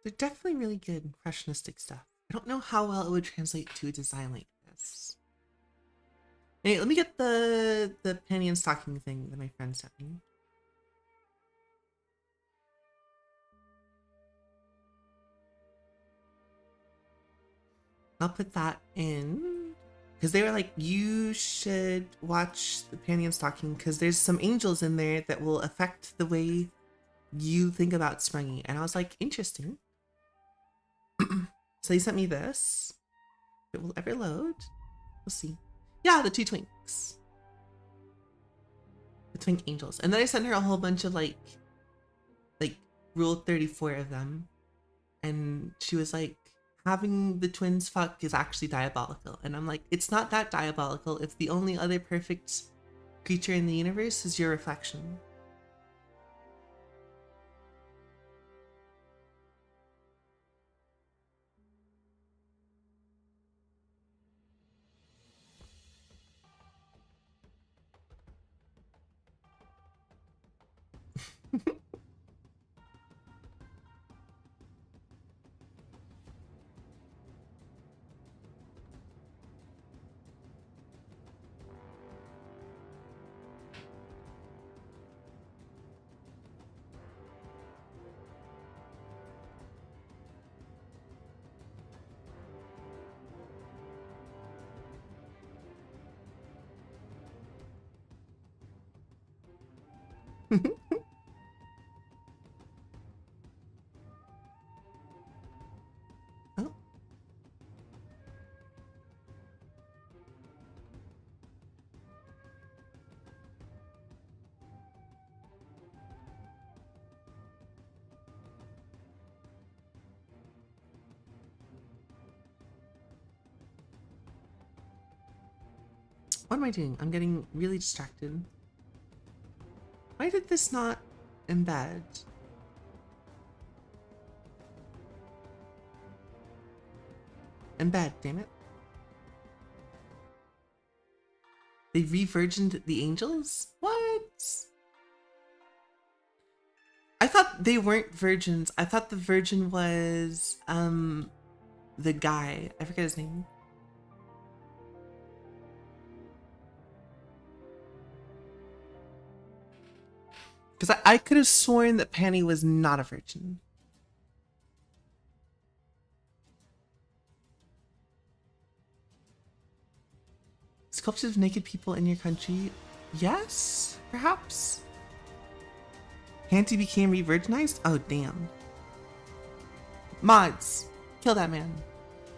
[SPEAKER 1] They're definitely really good impressionistic stuff. I don't know how well it would translate to a design like this. Hey, let me get the panty and stocking thing that my friend sent me. I'll put that in because they were like, you should watch the panty and stocking because there's some angels in there that will affect the way you think about Sprungy. And I was like, interesting. So they sent me this. If it will ever load. We'll see. Yeah, the 2 twinks. The twink angels. And then I sent her a whole bunch of like rule 34 of them. And she was like, having the twins fuck is actually diabolical. And I'm like, it's not that diabolical if the only other perfect creature in the universe is your reflection. Oh. What am I doing? I'm getting really distracted. Why did this not embed? Embed, damn it. They re-virgined the angels? What? I thought they weren't virgins. I thought the virgin was the guy. I forget his name. Because I could have sworn that Panny was not a virgin. Sculptures of naked people in your country? Yes, perhaps. Hanty became re-virginized? Oh, damn. Mods, kill that man.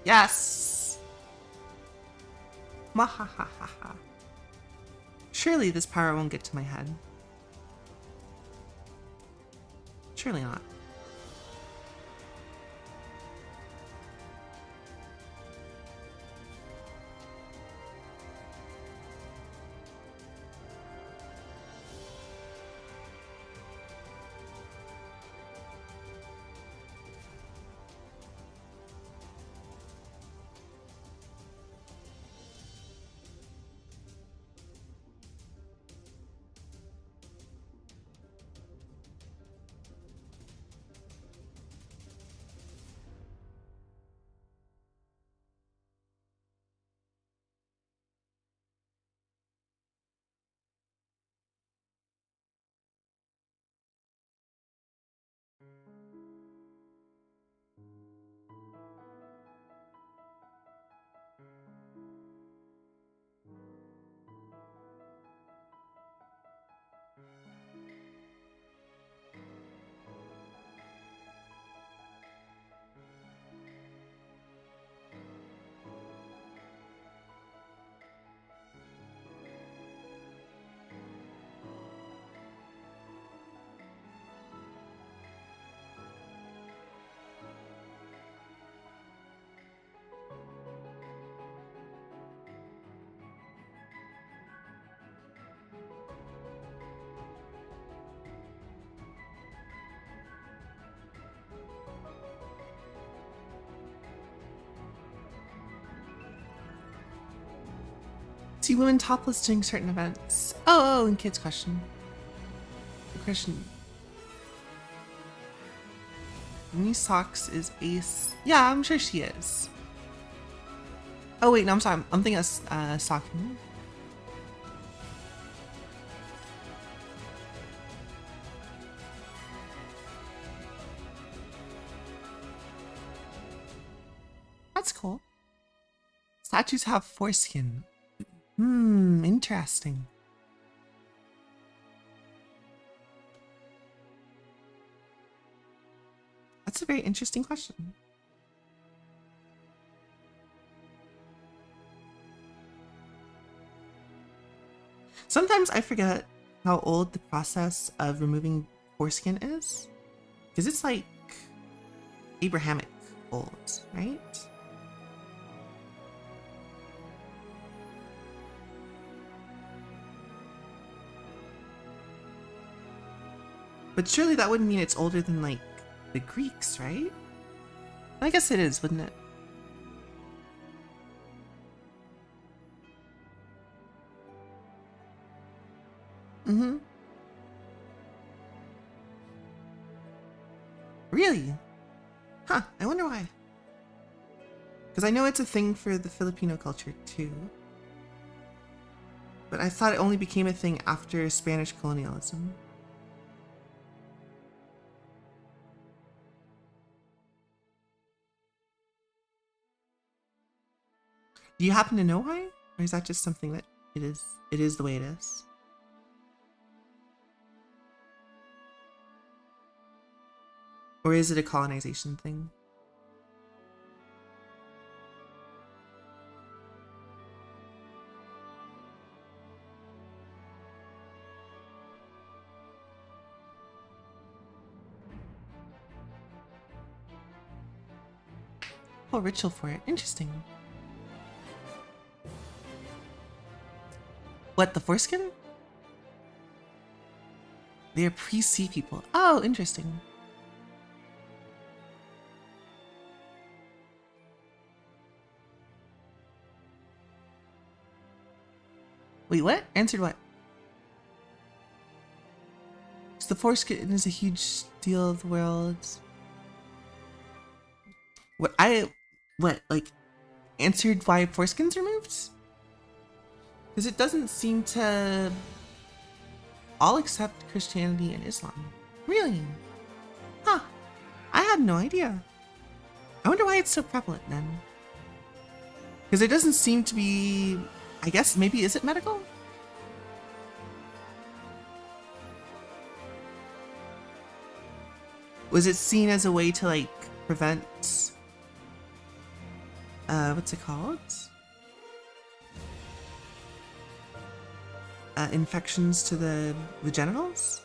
[SPEAKER 1] Yes! Mahahaha. Surely this power won't get to my head. Surely not. See women topless during certain events. Oh, and kids question. The question. Mini Socks is Ace. Yeah, I'm sure she is. Oh wait, no, I'm sorry. I'm thinking of Sokkin. That's cool. Statues have foreskin. Interesting. That's a very interesting question. Sometimes I forget how old the process of removing foreskin is, because it's like Abrahamic old, right? But surely that wouldn't mean it's older than, like, the Greeks, right? I guess it is, wouldn't it? Mm-hmm. Really? Huh, I wonder why. Because I know it's a thing for the Filipino culture, too. But I thought it only became a thing after Spanish colonialism. Do you happen to know why? Or is that just something that it is the way it is? Or is it a colonization thing? Oh, ritual for it. Interesting. What, the foreskin? They're pre-sea people. Oh, interesting. Wait, what? Answered what? So the foreskin is a huge deal of the world. What, like, answered why foreskins removed? Because it doesn't seem to all accept Christianity and Islam. Really? Huh. I had no idea. I wonder why it's so prevalent then. Because there doesn't seem to be I guess maybe is it medical? Was it seen as a way to like prevent what's it called? Infections to the genitals?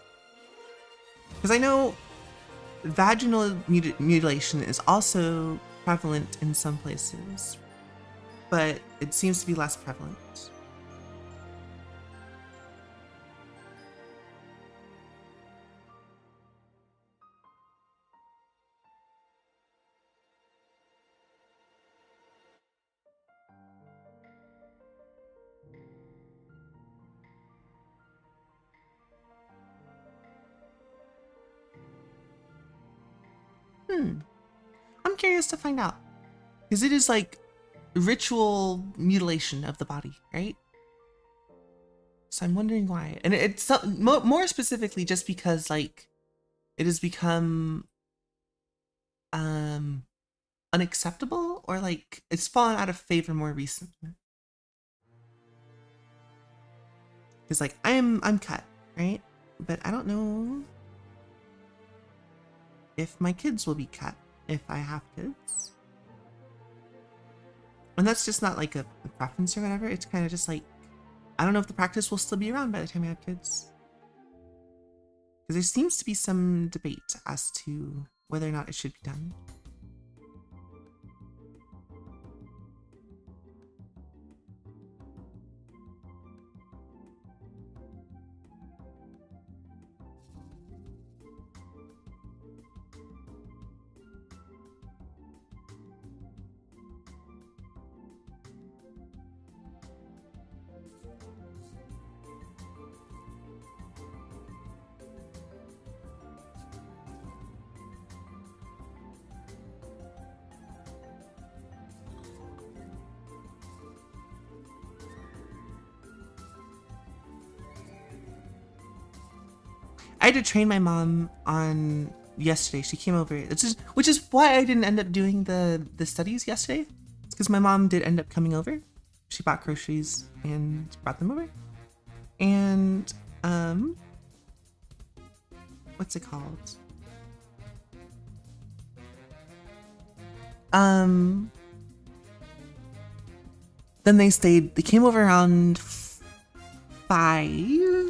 [SPEAKER 1] Because I know vaginal mutilation is also prevalent in some places, but it seems to be less prevalent. I'm curious to find out. Because it is like ritual mutilation of the body, right? So I'm wondering why. And it's more specifically just because like it has become unacceptable, or like it's fallen out of favor more recently. Because like I'm cut, right? But I don't know if my kids will be cut if I have kids. And that's just not like a preference or whatever. It's kind of just like, I don't know if the practice will still be around by the time I have kids. Because there seems to be some debate as to whether or not it should be done. I had to train my mom on yesterday. She came over, which is why I didn't end up doing the studies yesterday. It's because my mom did end up coming over. She bought groceries and brought them over. And what's it called? Then they came over around 5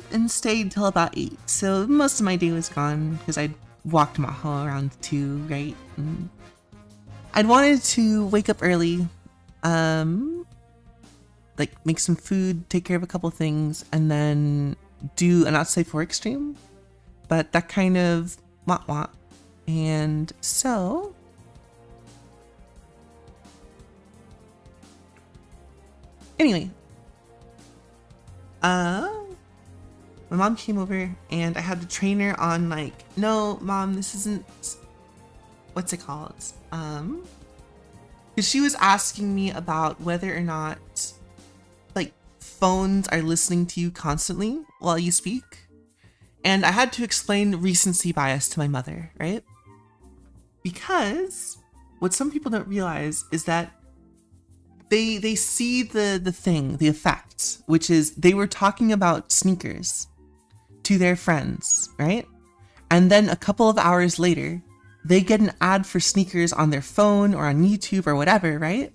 [SPEAKER 1] and stayed till about 8. So most of my day was gone because I'd walked Maho around 2, right? And I'd wanted to wake up early, like make some food, take care of a couple things, and then do an outside work stream. But that kind of wah. And so anyway, my mom came over and I had to train her on like, no, mom, this isn't, what's it called? Because she was asking me about whether or not like phones are listening to you constantly while you speak. And I had to explain recency bias to my mother, right? Because what some people don't realize is that they see the effect, which is they were talking about sneakers to their friends, right? And then a couple of hours later, they get an ad for sneakers on their phone or on YouTube or whatever, right?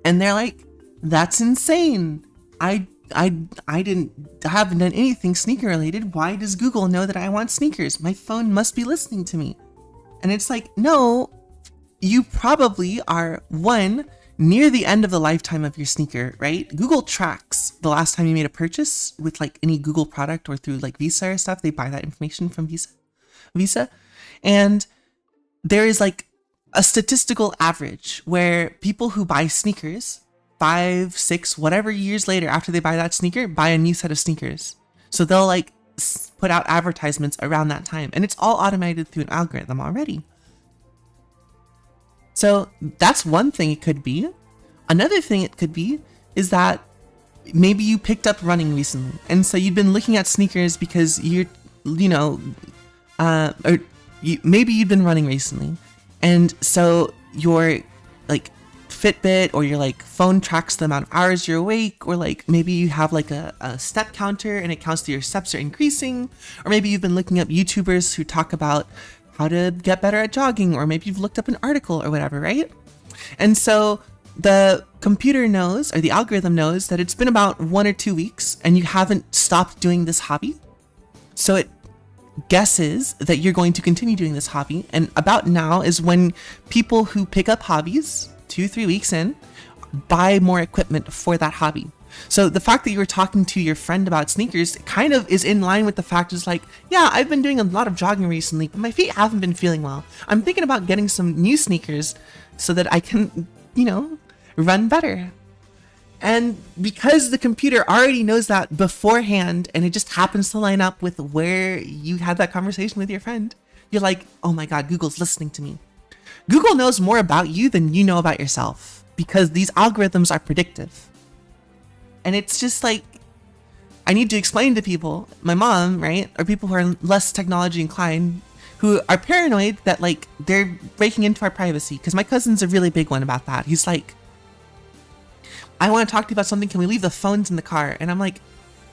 [SPEAKER 1] And they're like, that's insane. I haven't done anything sneaker related. Why does Google know that I want sneakers? My phone must be listening to me. And it's like, no, you probably are, one, near the end of the lifetime of your sneaker, right? Google tracks the last time you made a purchase with like any Google product or through like Visa or stuff. They buy that information from Visa. And there is like a statistical average where people who buy sneakers 5, 6, whatever years later after they buy that sneaker, buy a new set of sneakers. So they'll like put out advertisements around that time, and it's all automated through an algorithm already. So that's one thing it could be. Another thing it could be is that maybe you picked up running recently, and so you've been looking at sneakers because maybe you've been running recently, and so your like Fitbit or your like phone tracks the amount of hours you're awake, or like maybe you have like a step counter and it counts that your steps are increasing, or maybe you've been looking up YouTubers who talk about how to get better at jogging, or maybe you've looked up an article or whatever, right? And so the computer knows, or the algorithm knows, that it's been about 1 or 2 weeks and you haven't stopped doing this hobby. So it guesses that you're going to continue doing this hobby. And about now is when people who pick up hobbies 2-3 weeks in buy more equipment for that hobby. So the fact that you were talking to your friend about sneakers kind of is in line with the fact is like, yeah, I've been doing a lot of jogging recently, but my feet haven't been feeling well. I'm thinking about getting some new sneakers so that I can, run better. And because the computer already knows that beforehand, and it just happens to line up with where you had that conversation with your friend, you're like, oh my God, Google's listening to me. Google knows more about you than you know about yourself, because these algorithms are predictive. And it's just like, I need to explain to people, my mom, right, or people who are less technology inclined, who are paranoid that like they're breaking into our privacy. Because my cousin's a really big one about that. He's like, I want to talk to you about something. Can we leave the phones in the car? And I'm like,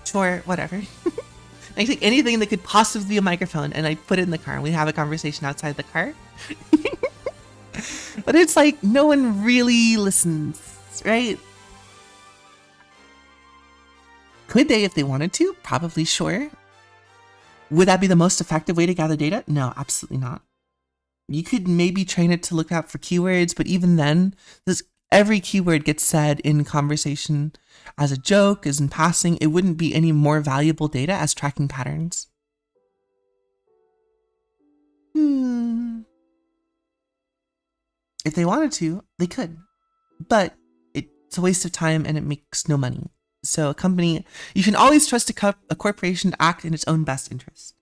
[SPEAKER 1] sure, whatever. I take anything that could possibly be a microphone and I put it in the car and we have a conversation outside the car. But it's like, no one really listens, right? Could they if they wanted to? Probably, sure. Would that be the most effective way to gather data? No, absolutely not. You could maybe train it to look out for keywords, but even then, every keyword gets said in conversation as a joke, as in passing. It wouldn't be any more valuable data as tracking patterns. If they wanted to, they could. But it's a waste of time and it makes no money. So a company, you can always trust a corporation to act in its own best interest.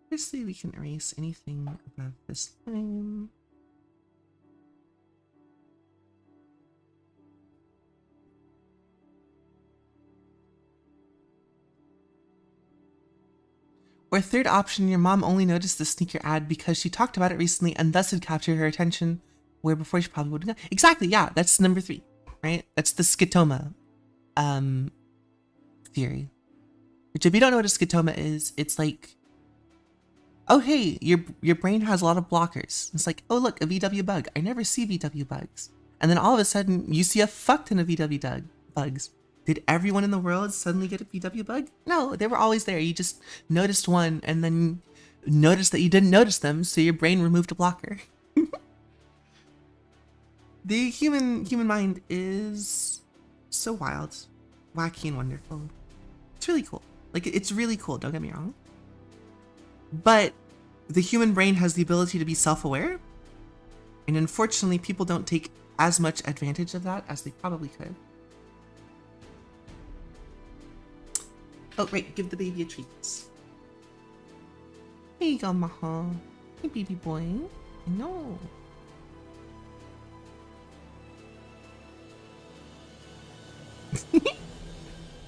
[SPEAKER 1] Obviously, we can erase anything above this time. Or third option, your mom only noticed the sneaker ad because she talked about it recently and thus had captured her attention, where before she probably wouldn't have. Exactly, yeah, that's number 3, right? That's the scotoma theory. Which, if you don't know what a scotoma is, it's like, oh hey, your brain has a lot of blockers. It's like, oh look, a VW bug. I never see VW bugs. And then all of a sudden, you see a fuck ton of VW bugs. Did everyone in the world suddenly get a VW bug? No, they were always there. You just noticed one and then noticed that you didn't notice them, so your brain removed a blocker. The human mind is so wild, wacky, and wonderful. It's really cool. Like, it's really cool, don't get me wrong. But the human brain has the ability to be self-aware, and unfortunately, people don't take as much advantage of that as they probably could. Oh, right, give the baby a treat. Here you go, Maha. Hey, baby boy. I know.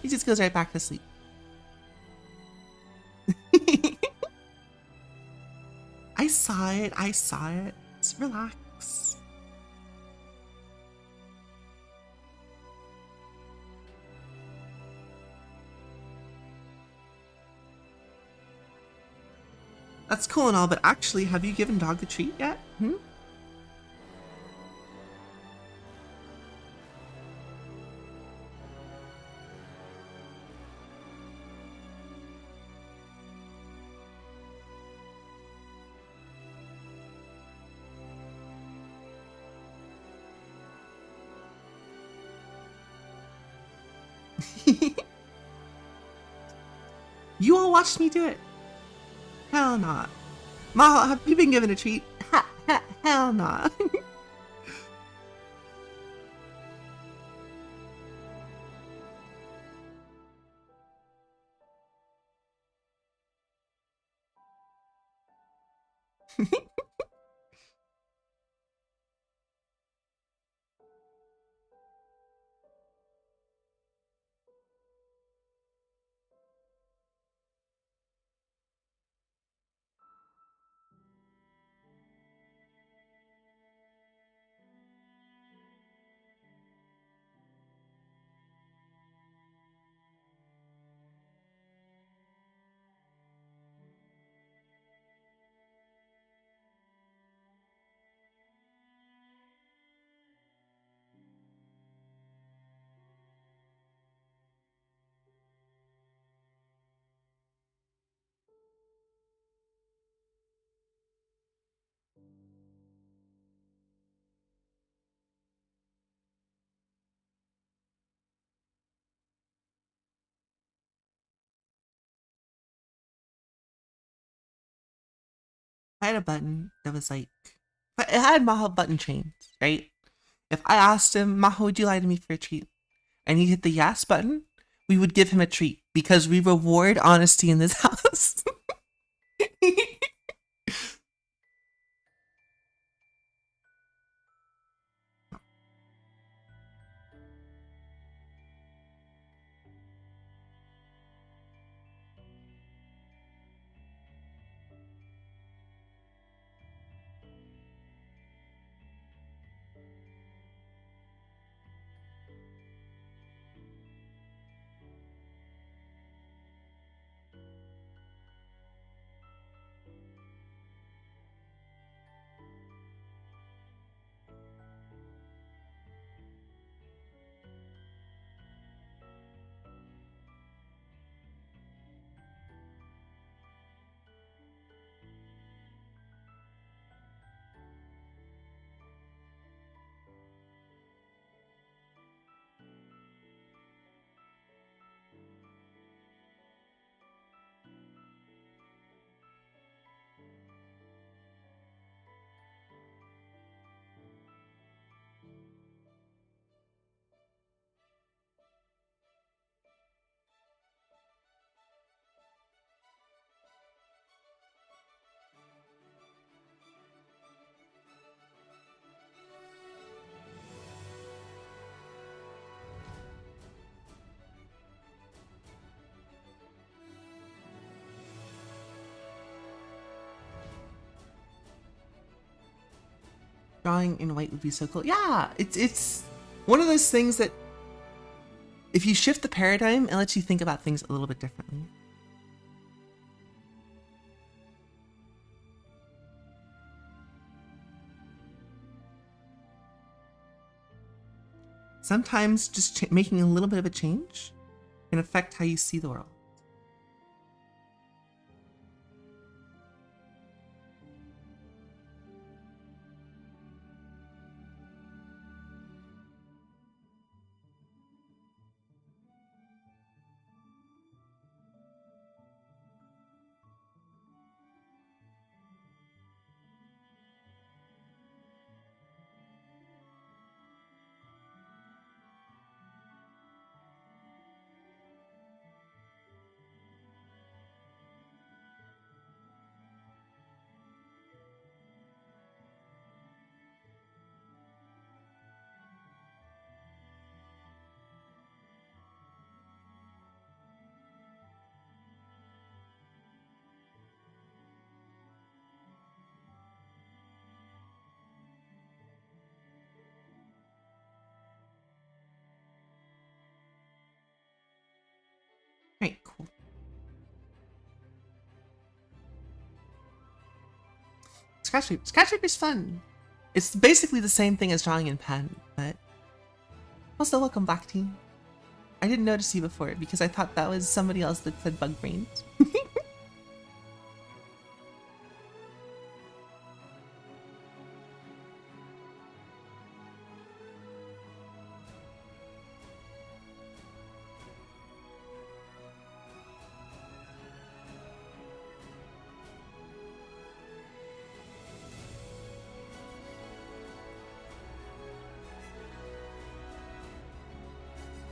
[SPEAKER 1] He just goes right back to sleep. I saw it. Just relax. That's cool and all, but actually, have you given dog the treat yet? You all watched me do it. Hell not. Ma, have you been given a treat? Hell not. I had a button that was like, it had Maho button chains, right? If I asked him, Maho, would you lie to me for a treat? And he hit the yes button, we would give him a treat because we reward honesty in this house. Drawing in white would be so cool. Yeah, it's one of those things that if you shift the paradigm, it lets you think about things a little bit differently. Sometimes just making a little bit of a change can affect how you see the world. Right, cool. Scratch paper. Scratch paper is fun. It's basically the same thing as drawing in pen, but also welcome Black Team. I didn't notice you before because I thought that was somebody else that said bug brains.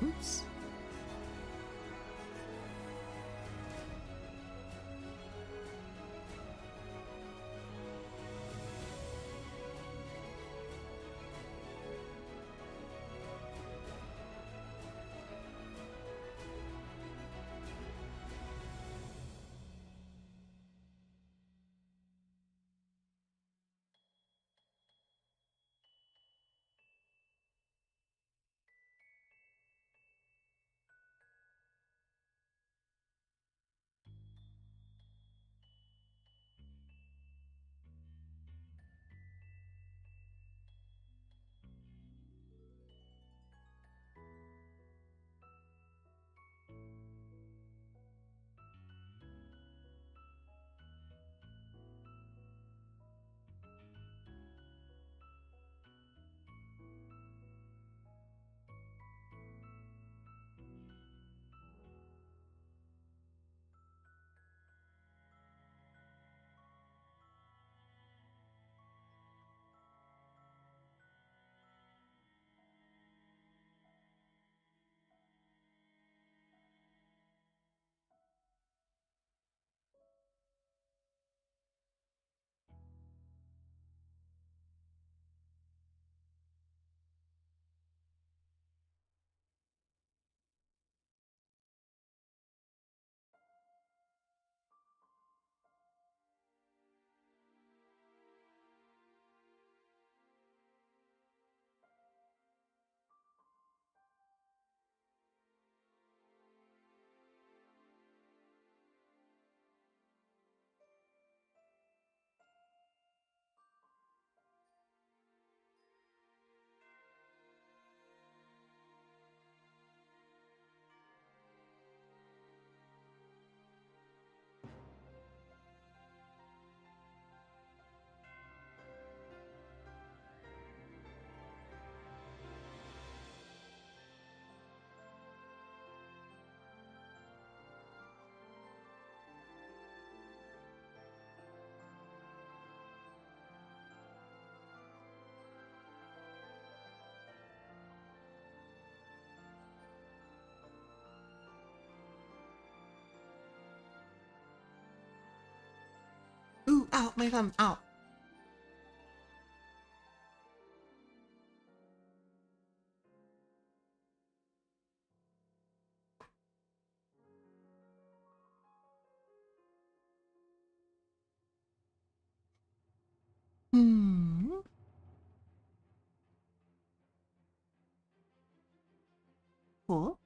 [SPEAKER 1] Oops. Ow, my thumb. Ow. Hmm. Cool.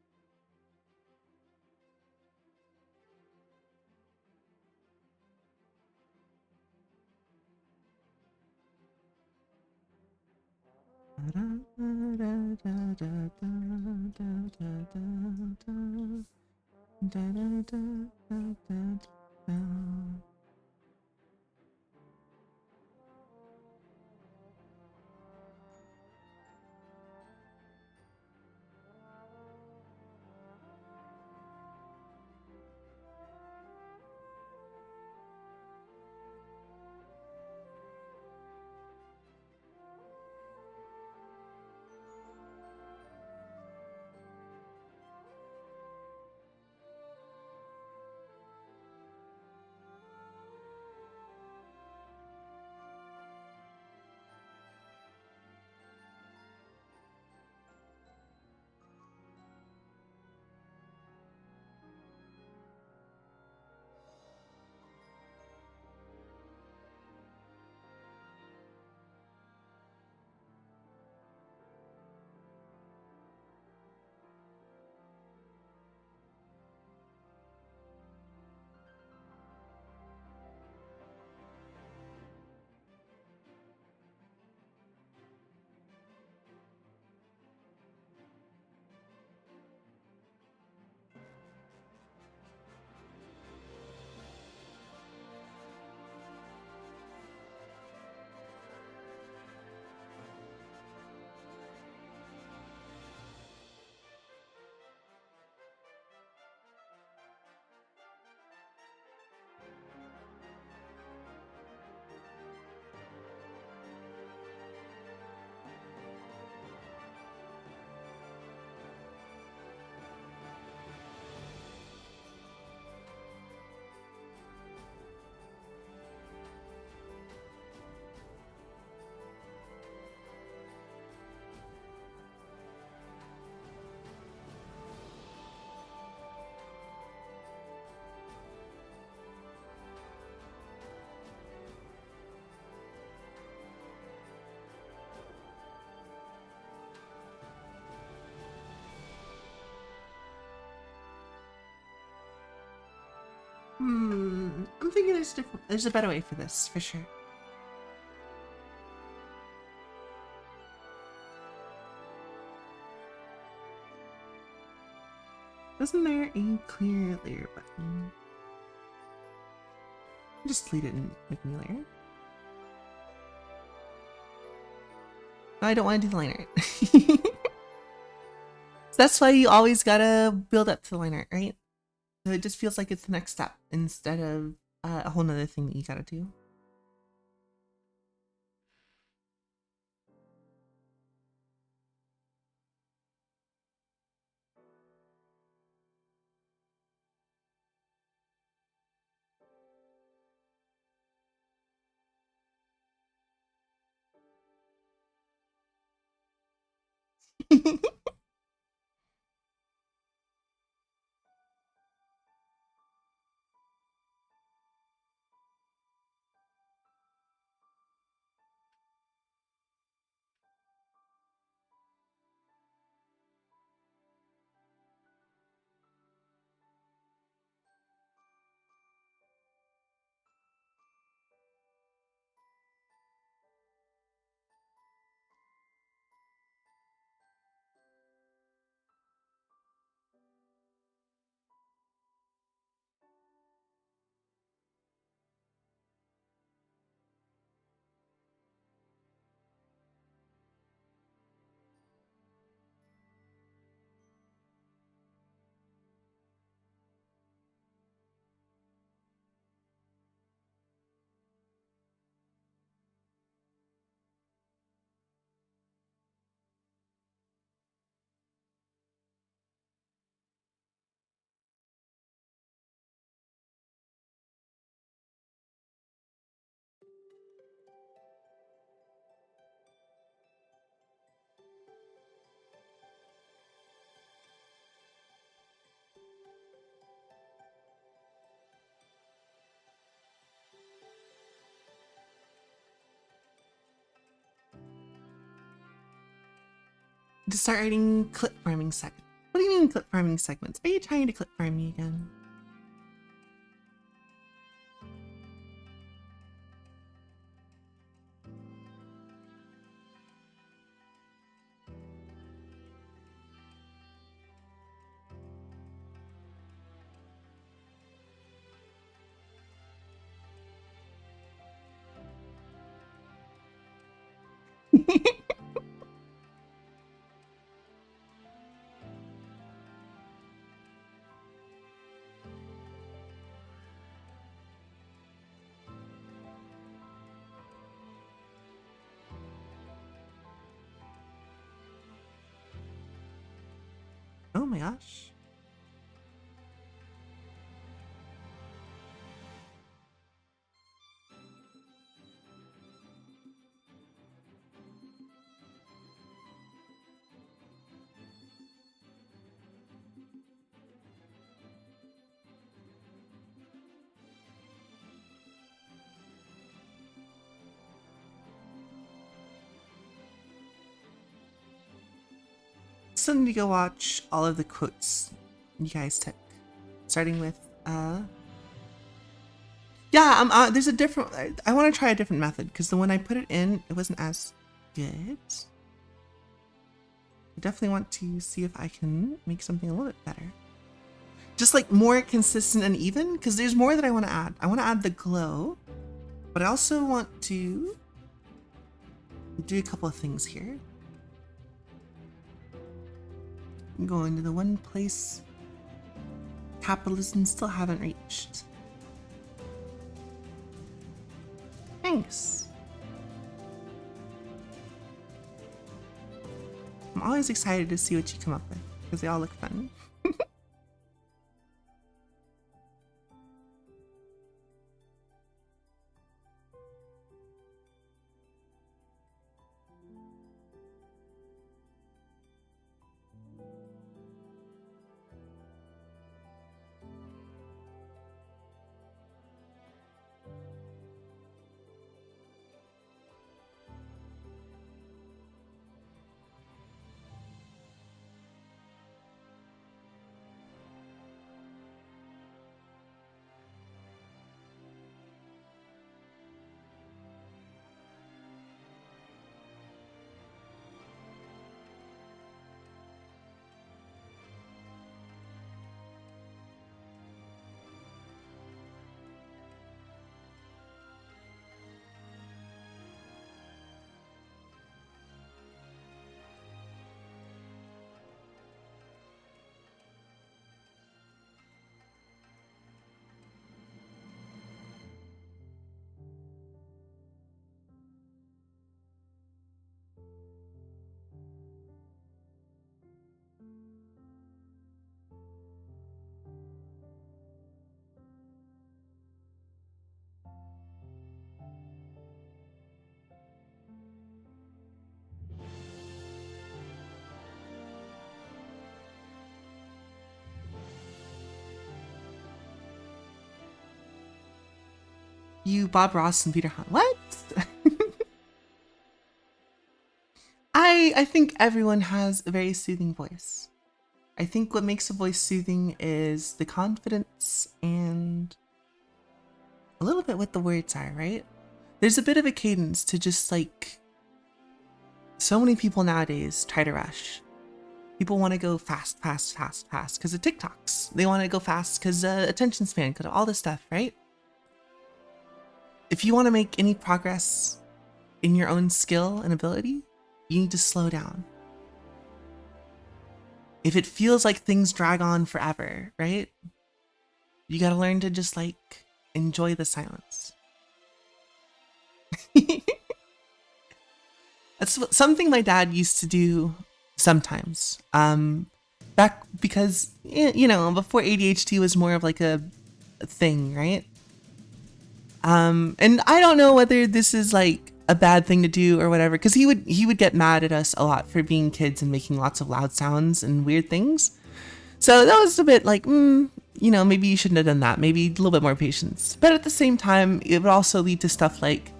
[SPEAKER 1] I'm thinking there's a better way for this, for sure. Wasn't there a clear layer button? Just delete it and make a new layer. I don't want to do the liner. That's why you always gotta build up to the liner, right? So it just feels like it's the next step instead of a whole nother thing that you gotta do. to start writing clip farming segments. What do you mean clip farming segments? Are you trying to clip farm me again? Oh my gosh. Still need to go watch all of the quotes you guys took. Starting with, yeah, there's a different, I want to try a different method because the one I put it in, it wasn't as good. I definitely want to see if I can make something a little bit better. Just like more consistent and even, because there's more that I want to add. I want to add the glow, but I also want to do a couple of things here. Go into the one place capitalism still haven't reached. Thanks. I'm always excited to see what you come up with because they all look fun. You, Bob Ross, and Peter Hunt. What? I think everyone has a very soothing voice. I think what makes a voice soothing is the confidence and a little bit what the words are, right? There's a bit of a cadence to just like so many people nowadays try to rush. People want to go fast, fast, fast, fast because of TikToks. They want to go fast because attention span, because of all this stuff, right? If you want to make any progress in your own skill and ability, you need to slow down. If it feels like things drag on forever, right? You got to learn to just like enjoy the silence. That's something my dad used to do sometimes. Back because, you know, before ADHD was more of like a thing, right? And I don't know whether this is like a bad thing to do or whatever, because he would get mad at us a lot for being kids and making lots of loud sounds and weird things. So that was a bit like, you know, maybe you shouldn't have done that. Maybe a little bit more patience. But at the same time, it would also lead to stuff like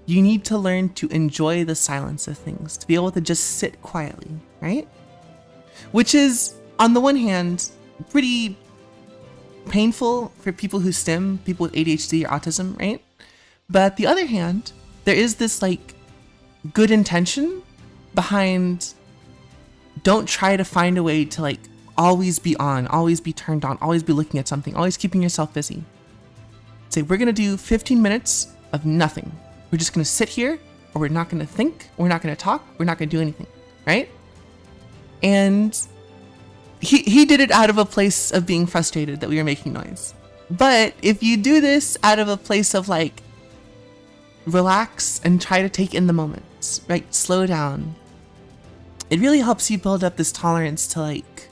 [SPEAKER 1] you need to learn to enjoy the silence of things, to be able to just sit quietly, right? which is, on the one hand, pretty painful for people who STEM, people with ADHD or autism, right? But the other hand, there is this like good intention behind, don't try to find a way to like always be on, always be turned on, always be looking at something, always keeping yourself busy. Say, we're gonna do 15 minutes of nothing. We're just gonna sit here, or we're not gonna think, we're not gonna talk, we're not gonna do anything, right? And he did it out of a place of being frustrated that we were making noise. But if you do this out of a place of like, relax and try to take in the moments, right? Slow down. It really helps you build up this tolerance to like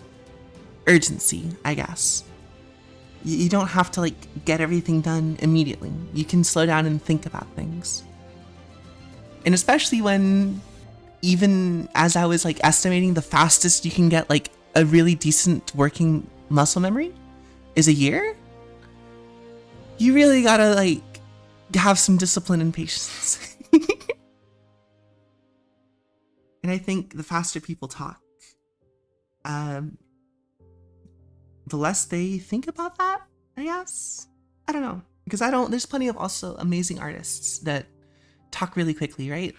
[SPEAKER 1] urgency, I guess. You don't have to like get everything done immediately. You can slow down and think about things. And especially when, even as I was like estimating, the fastest you can get like a really decent working muscle memory is a year. You really gotta like have some discipline and patience. And I think the faster people talk, the less they think about that, I guess. I don't know. Because there's plenty of also amazing artists that talk really quickly, right?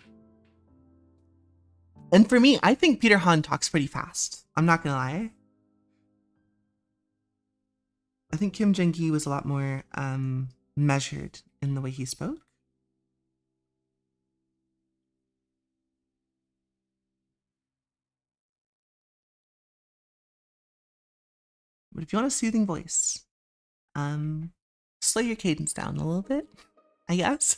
[SPEAKER 1] And for me, I think Peter Han talks pretty fast. I'm not gonna lie. I think Kim Jong-gi was a lot more measured in the way he spoke. But if you want a soothing voice, slow your cadence down a little bit, I guess.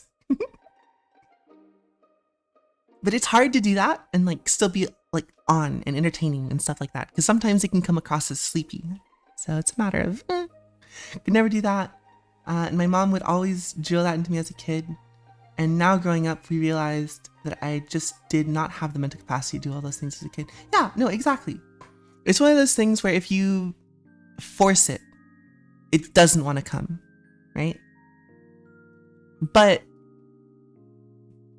[SPEAKER 1] But it's hard to do that and like still be like on and entertaining and stuff like that, because sometimes it can come across as sleepy. So it's a matter of, could never do that. And my mom would always drill that into me as a kid. And now growing up, we realized that I just did not have the mental capacity to do all those things as a kid. Yeah, no, exactly. It's one of those things where if you force it, it doesn't want to come, right? But,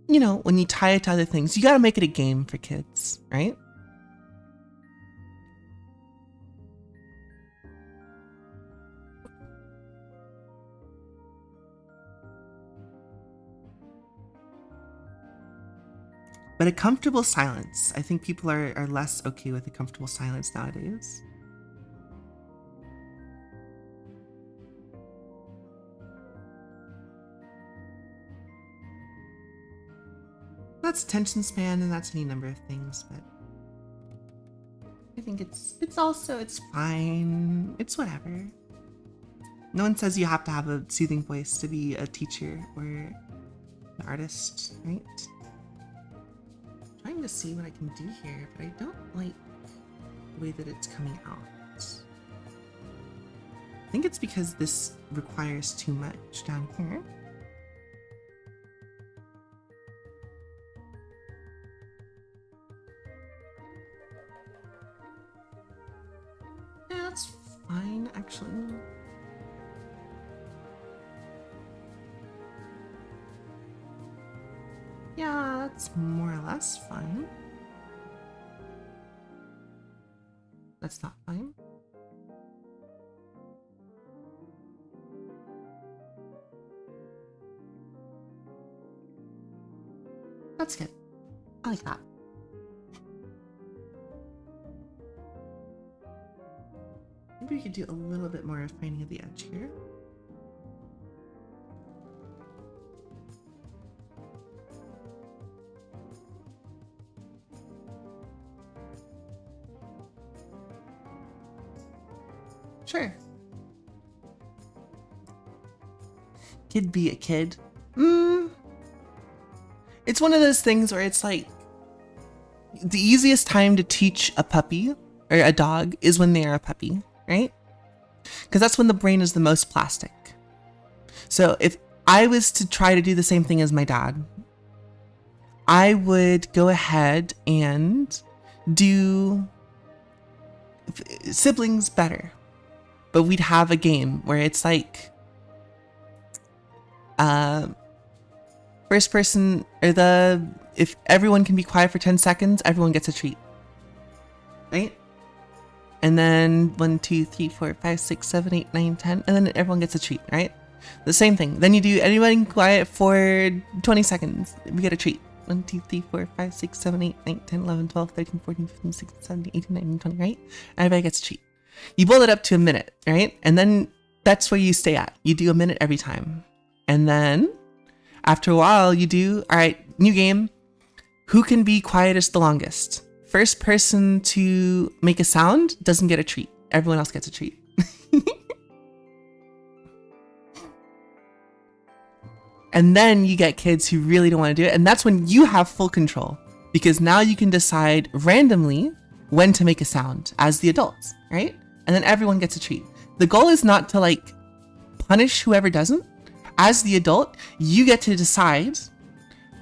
[SPEAKER 1] you know, when you tie it to other things, you got to make it a game for kids, right? But a comfortable silence. I think people are less okay with a comfortable silence nowadays. That's attention span, and that's any number of things, but I think it's fine. It's whatever. No one says you have to have a soothing voice to be a teacher or an artist, right? I'm trying to see what I can do here, but I don't like the way that it's coming out. I think it's because this requires too much down here. Yeah, that's fine, actually. Yeah, that's more or less fine. That's not fine. That's good. I like that. Maybe we could do a little bit more refining of the edge here. Sure. Kid be a kid. It's one of those things where it's like the easiest time to teach a puppy or a dog is when they are a puppy, right? Because that's when the brain is the most plastic. So if I was to try to do the same thing as my dad, I would go ahead and do siblings better. But we'd have a game where it's like first person, or if everyone can be quiet for 10 seconds, everyone gets a treat. Right? And then 1, 2, 3, 4, 5, 6, 7, 8, 9, 10, and then everyone gets a treat, right? The same thing. Then you do everybody quiet for 20 seconds. We get a treat. 1, 2, 3, 4, 5, 6, 7, 8, 9, 10, 11, 12, 13, 14, 15, 16, 17, 18, 19, 20, right? Everybody gets a treat. You build it up to a minute, right? And then that's where you stay at. You do a minute every time. And then after a while, you do, all right, new game. Who can be quietest the longest? First person to make a sound doesn't get a treat. Everyone else gets a treat. And then you get kids who really don't want to do it. And that's when you have full control, because now you can decide randomly when to make a sound as the adults, right? And then everyone gets a treat. The goal is not to like punish whoever doesn't. As the adult, you get to decide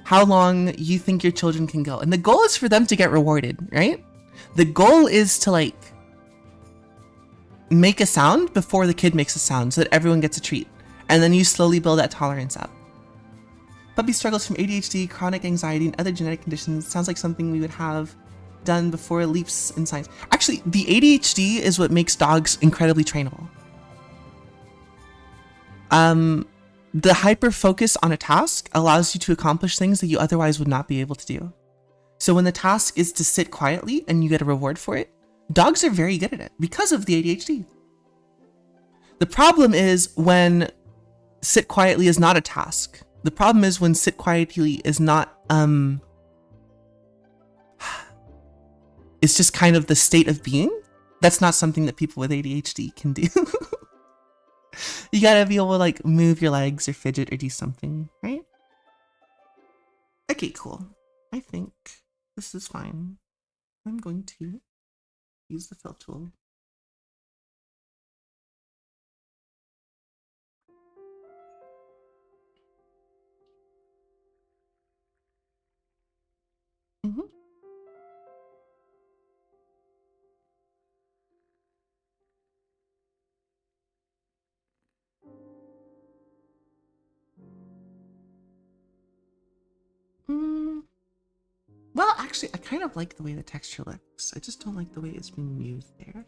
[SPEAKER 1] how long you think your children can go. And the goal is for them to get rewarded, right? The goal is to like make a sound before the kid makes a sound so that everyone gets a treat. And then you slowly build that tolerance up. Puppy struggles from ADHD, chronic anxiety, and other genetic conditions. Sounds like something we would have done before leaps in science. Actually, the ADHD is what makes dogs incredibly trainable. The hyper focus on a task allows you to accomplish things that you otherwise would not be able to do. So when the task is to sit quietly and you get a reward for it, dogs are very good at it because of the ADHD. The problem is when sit quietly is not a task. The problem is when sit quietly is not, it's just kind of the state of being. That's not something that people with ADHD can do. You gotta be able to like move your legs or fidget or do something, right? Okay, cool. I think this is fine. I'm going to use the fill tool. Mm-hmm. Well, actually, I kind of like the way the texture looks. I just don't like the way it's being used there.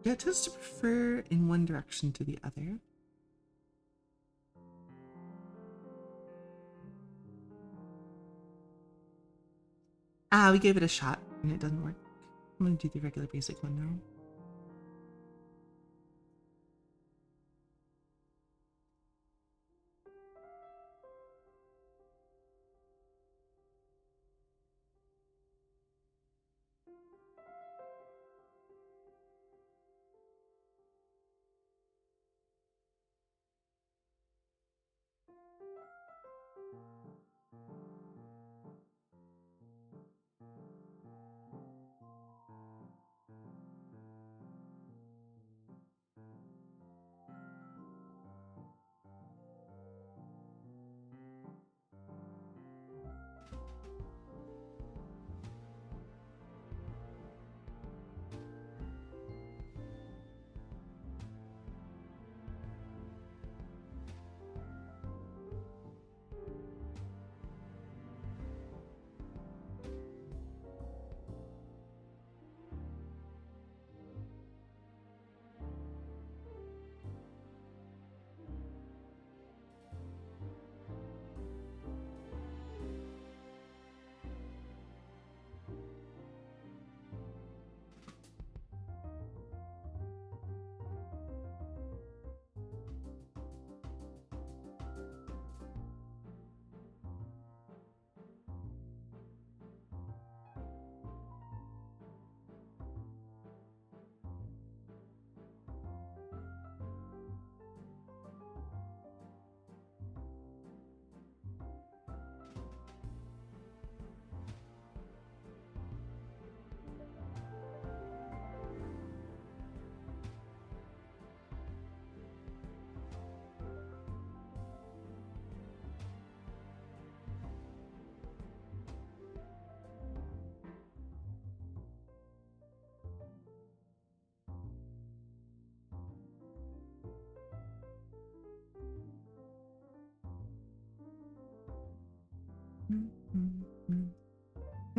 [SPEAKER 1] Yeah, it tends to prefer in one direction to the other. We gave it a shot and it doesn't work. I'm gonna do the regular basic one now.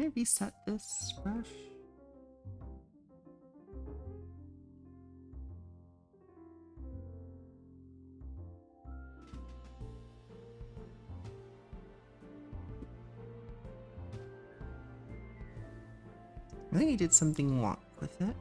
[SPEAKER 1] I reset this brush? I think I did something wrong with it.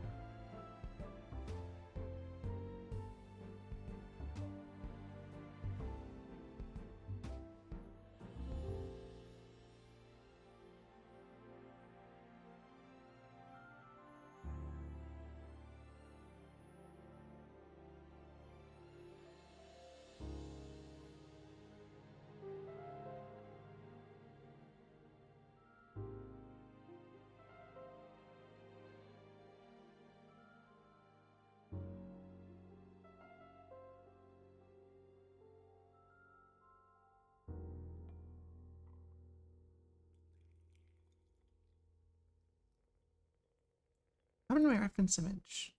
[SPEAKER 1] What happened to my reference image?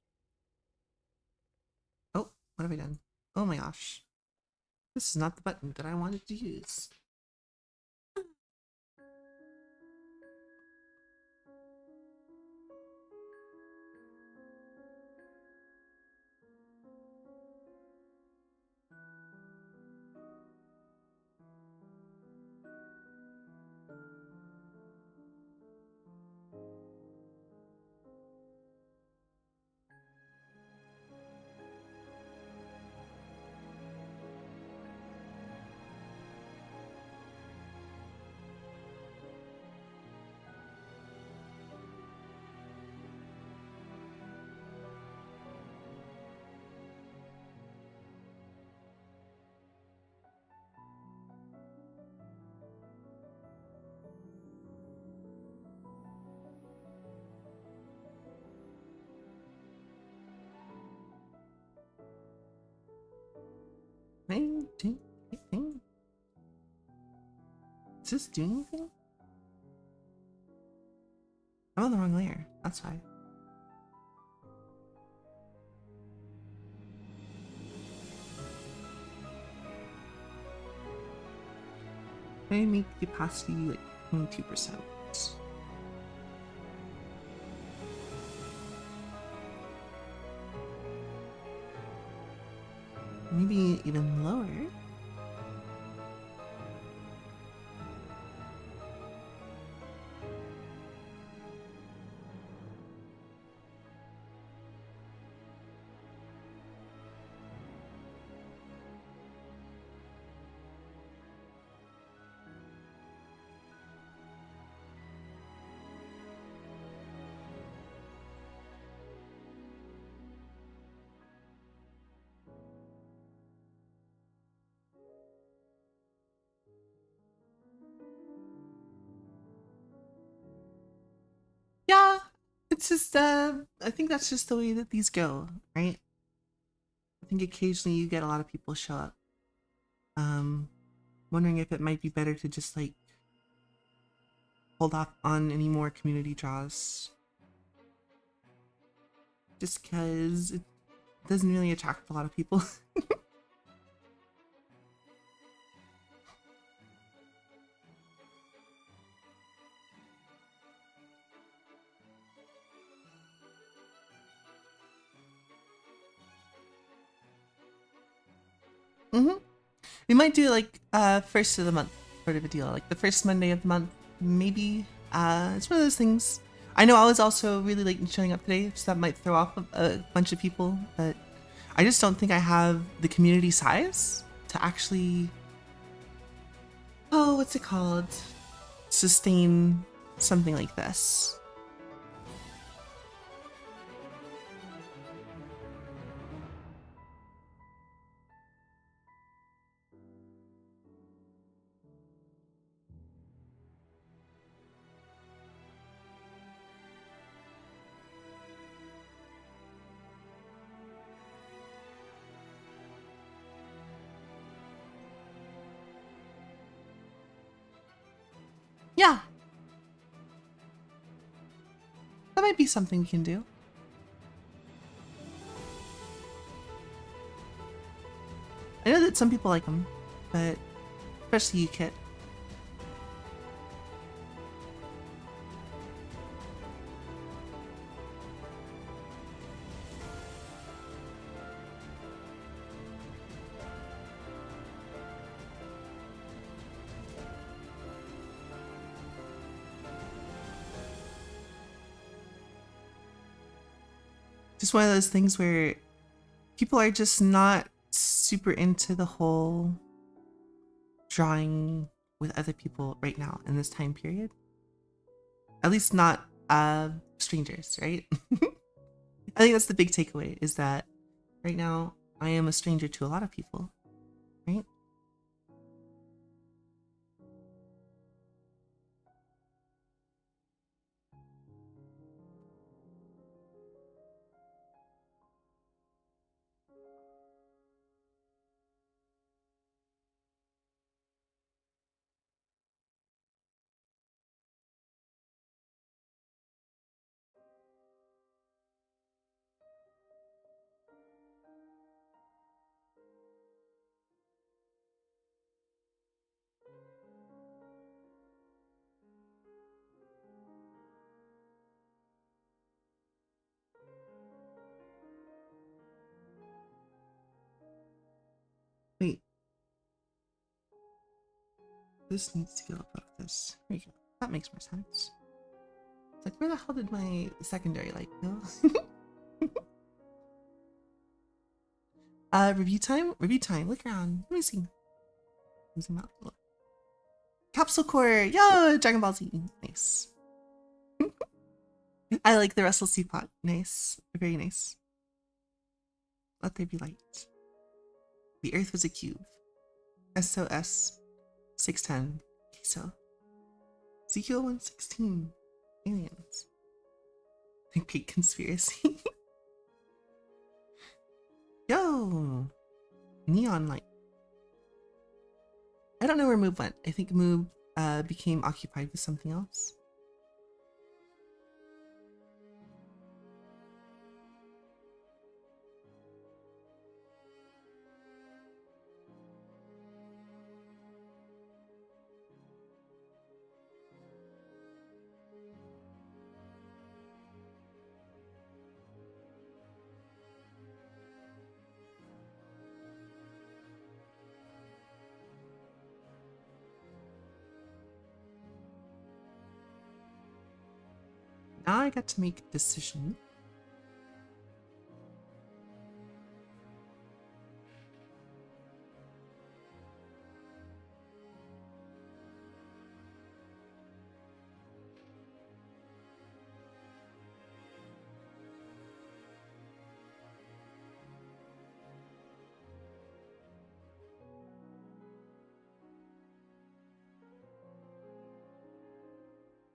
[SPEAKER 1] Oh, what have I done? Oh my gosh. This is not the button that I wanted to use. Is this doing anything? I'm on the wrong layer. That's why. I make the opacity like 22%. Maybe even lower. Yeah, it's just I think that's just the way that these go, right? I think occasionally you get a lot of people show up. Wondering if it might be better to just like hold off on any more community draws. Just because it doesn't really attract a lot of people. We might do like first of the month sort of a deal, like the first Monday of the month, maybe. It's one of those things. I know I was also really late in showing up today, so that might throw off a bunch of people, but I just don't think I have the community size to actually, oh, what's it called? Sustain something like this. Yeah. That might be something we can do. I know that some people like them, but especially you, Kit. just one of those things where people are just not super into the whole drawing with other people right now in this time period. At least not strangers, right? I think that's the big takeaway, is that right now I am a stranger to a lot of people, right? Wait, this needs to go above this. There you go. That makes more sense. It's like, where the hell did my secondary light go? Review time? Review time. Look around. Let me see. Zoom out. Look. Capsule Core! Yo! Dragon Ball Z. Nice. I like the Russell Teapot. Nice. Very nice. Let there be light. The Earth was a cube. SOS 610. Queso. Ezekiel 116. Aliens. The Great Conspiracy. Yo! Neon light. I don't know where Moob went. I think Moob became occupied with something else. Now I got to make a decision.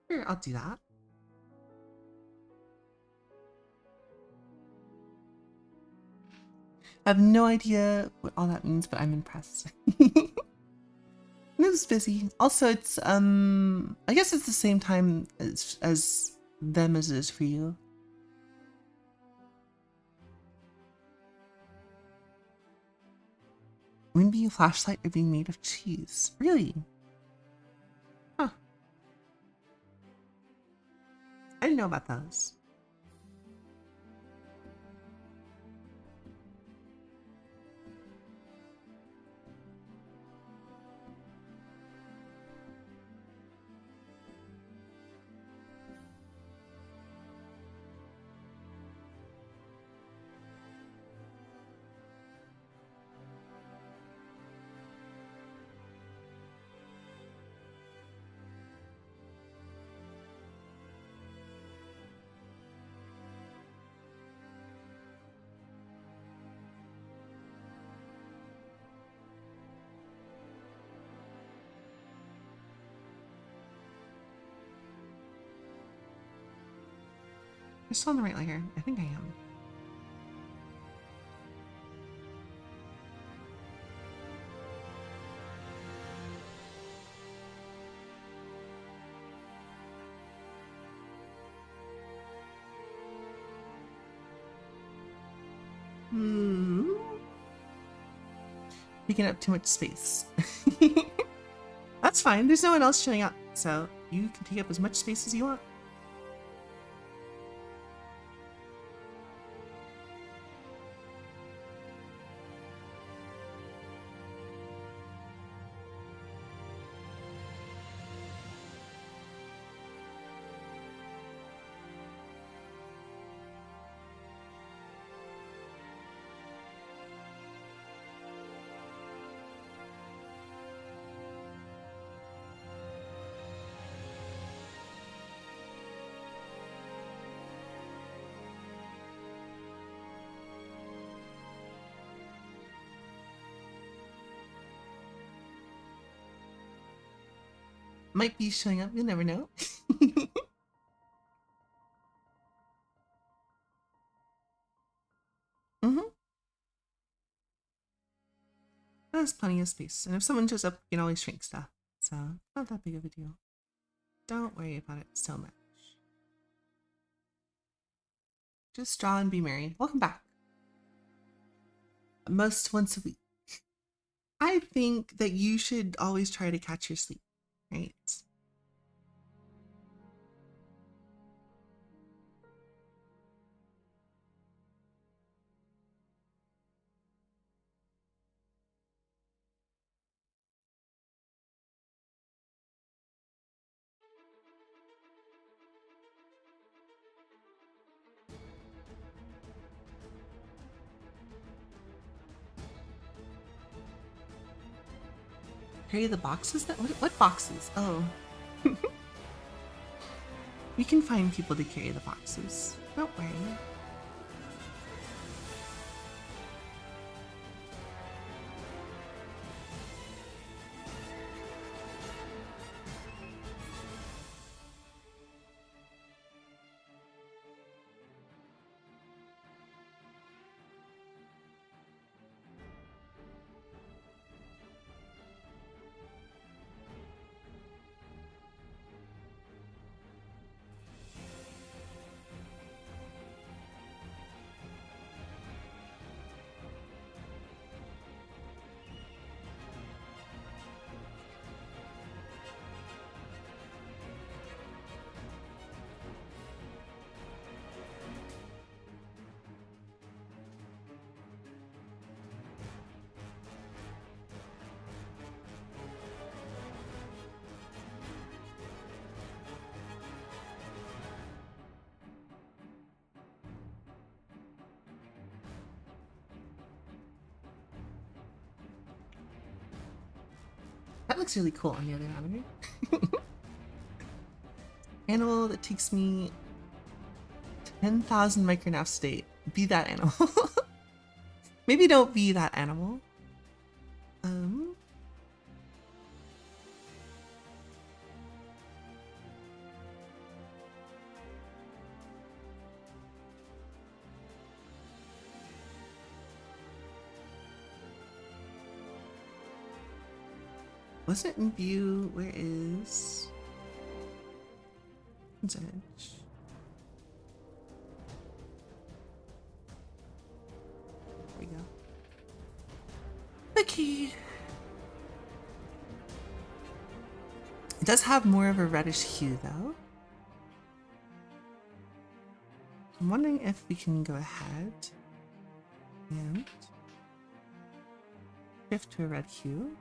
[SPEAKER 1] Sure, I'll do that. I have no idea what all that means, but I'm impressed. Move's busy. Also, it's I guess it's the same time as them as it is for you. Wind-beam flashlight are being made of cheese. Really? Huh. I didn't know about those. I'm still on the right layer. I think I am. Taking up too much space. That's fine. There's no one else showing up, so you can take up as much space as you want. Might be showing up, you never know. Mm-hmm. There's plenty of space. And if someone shows up, you can always shrink stuff. So, not that big of a deal. Don't worry about it so much. Just draw and be merry. Welcome back. Most once a week. I think that you should always try to catch your sleep, right? Carry the boxes? What boxes? Oh. We can find people to carry the boxes. Don't worry. That looks really cool on the other hand. Animal that takes me 10,000 micronavs a day. Be that animal. Maybe don't be that animal. Was it in view? Where is Edge? There we go. Okay. It does have more of a reddish hue though. I'm wondering if we can go ahead and shift to a red hue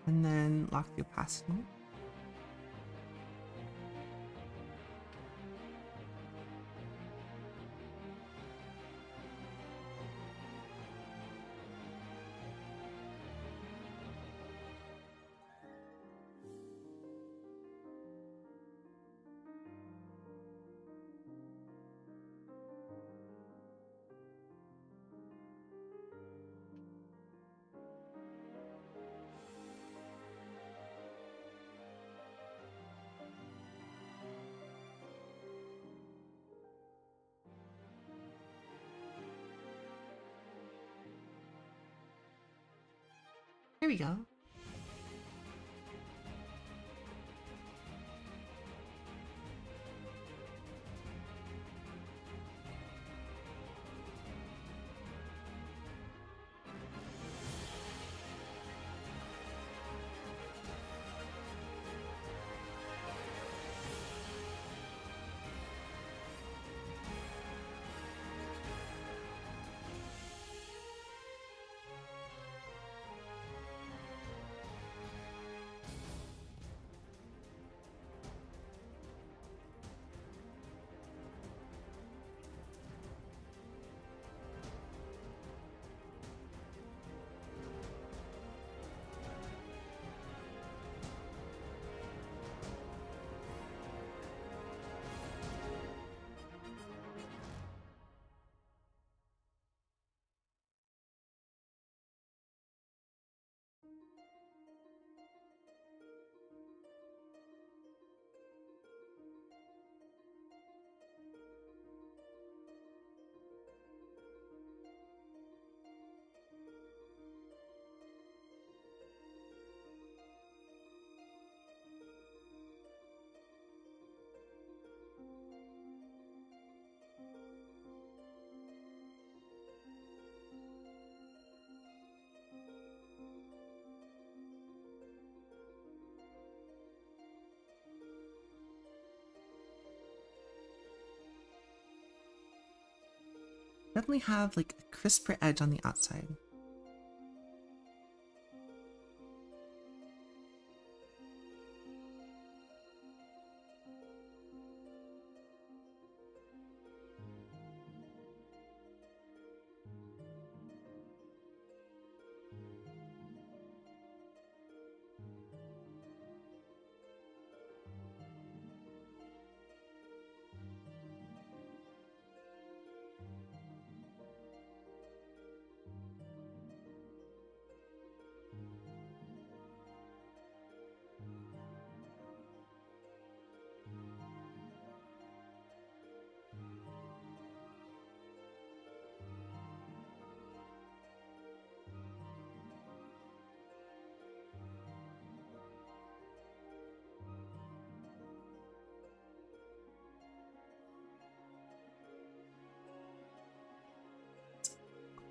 [SPEAKER 1] and then lock the opacity. Here we go. Definitely have like a crisper edge on the outside.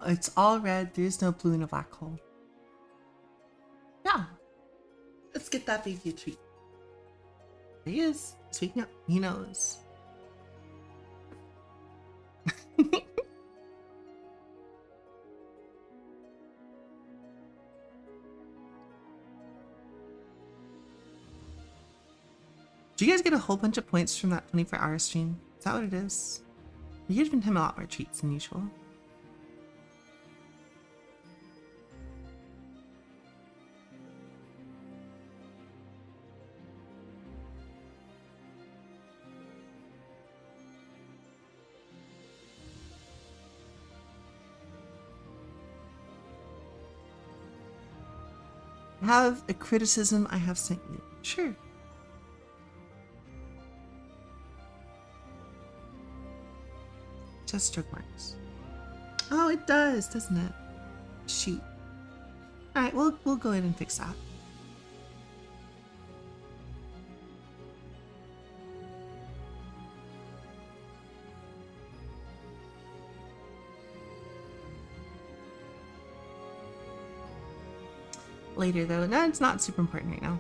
[SPEAKER 1] It's all red. There's no blue in a black hole. Yeah. Let's get that baby a treat. There he is. He's waking up. He knows. Do you guys get a whole bunch of points from that 24-hour stream? Is that what it is? You're giving him a lot more treats than usual. Have a criticism I have sent you. Sure. Just stroke marks. Oh, it does, doesn't it? Shoot. All right, we'll go in and fix that. Later though. No, it's not super important right now.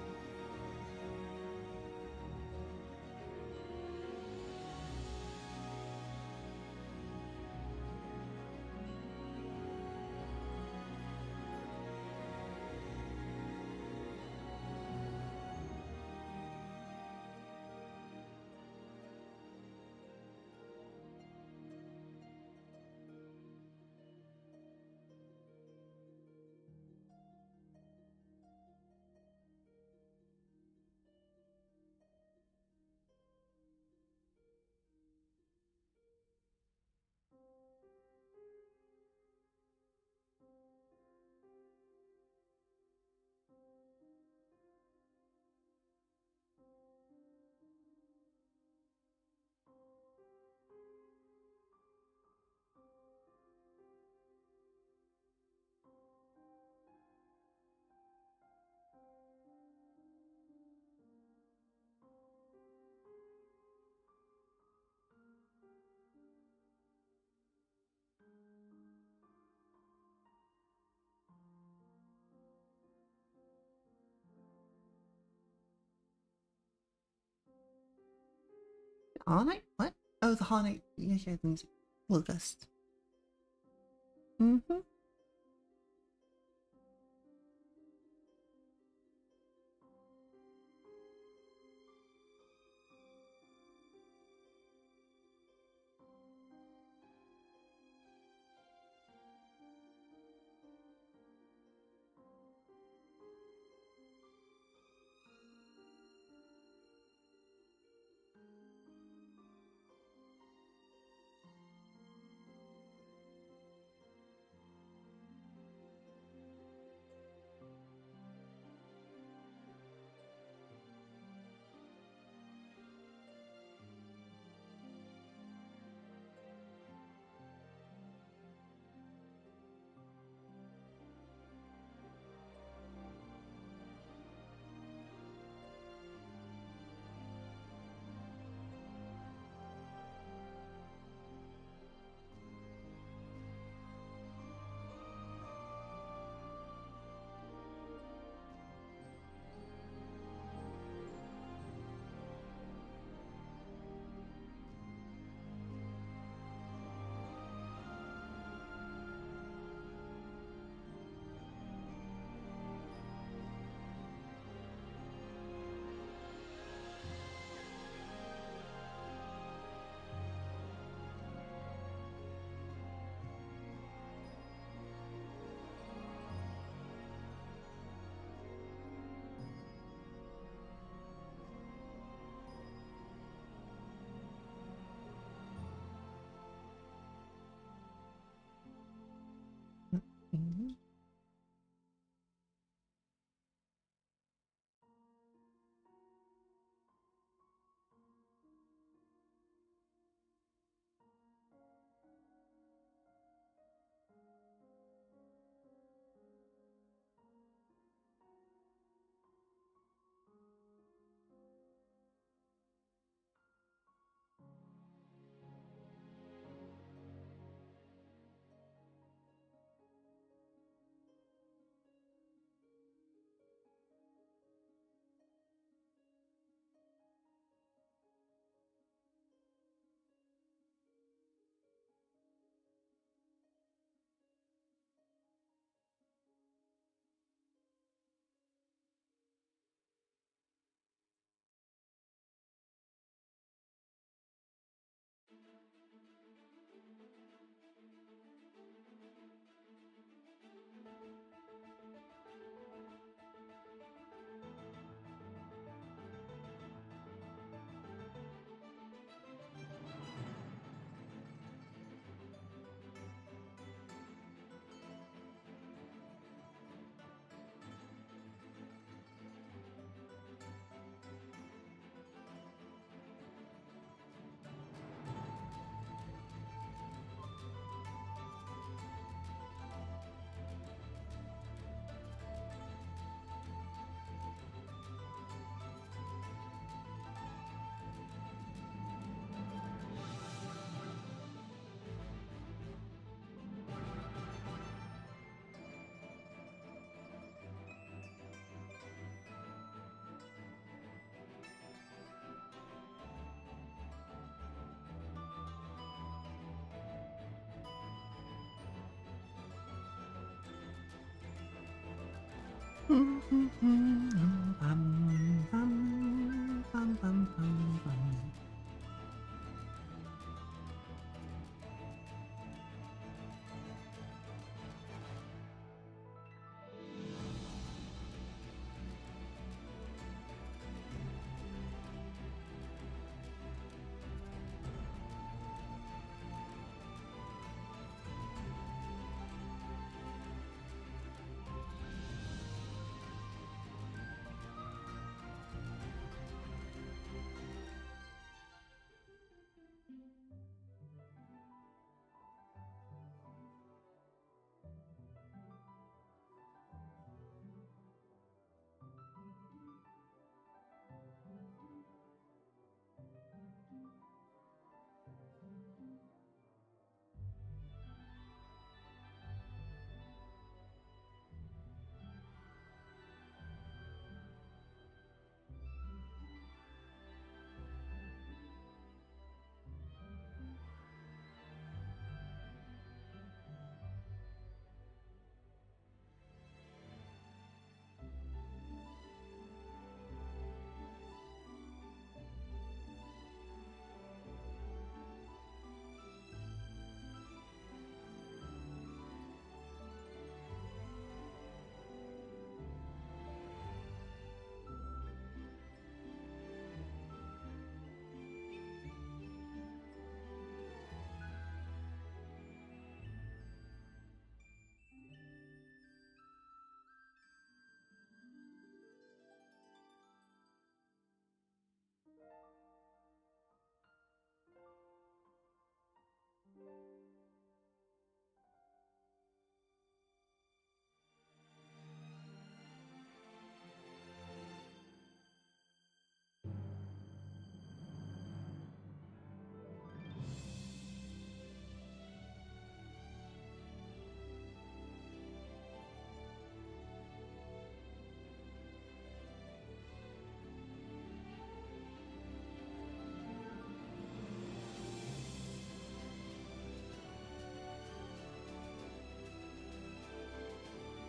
[SPEAKER 1] All night? What? Oh, the Hollow Knight. Yeah, yeah, the music. Locust. Mm-hmm.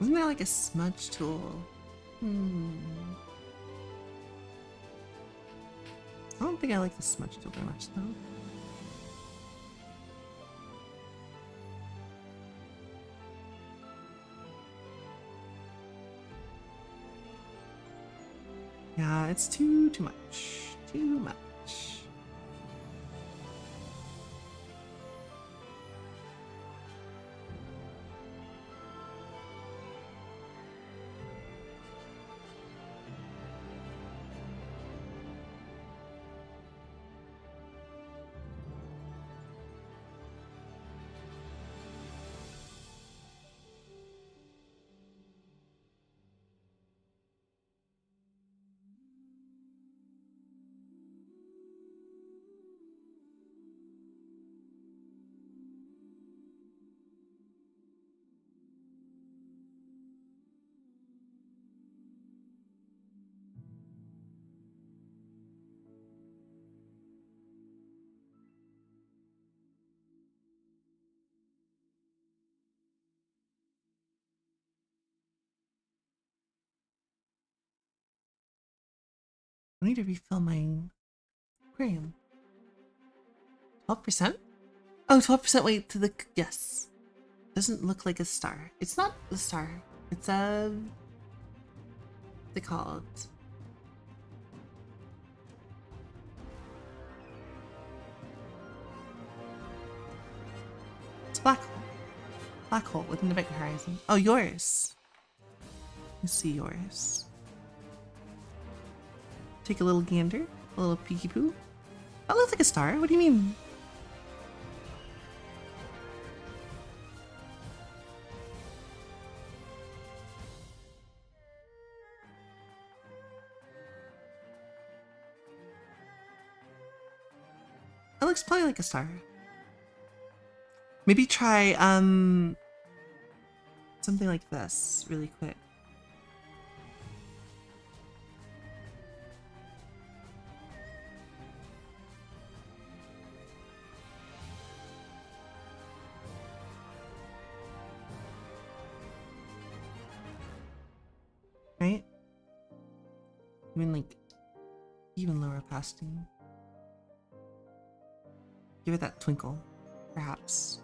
[SPEAKER 1] Isn't there like a smudge tool? I don't think I like the smudge tool very much though. Yeah, it's too much. Too much. I need to refill my aquarium. 12%? Oh, 12% weight to the... Yes. Doesn't look like a star. It's not a star. It's a... What's it called? It's a black hole. Black hole within the event horizon. Oh, yours. You see yours. Take a little gander. A little peeky poo. That looks like a star. What do you mean? That looks probably like a star. Maybe try something like this really quick. Even like even lower casting. Give it that twinkle, perhaps.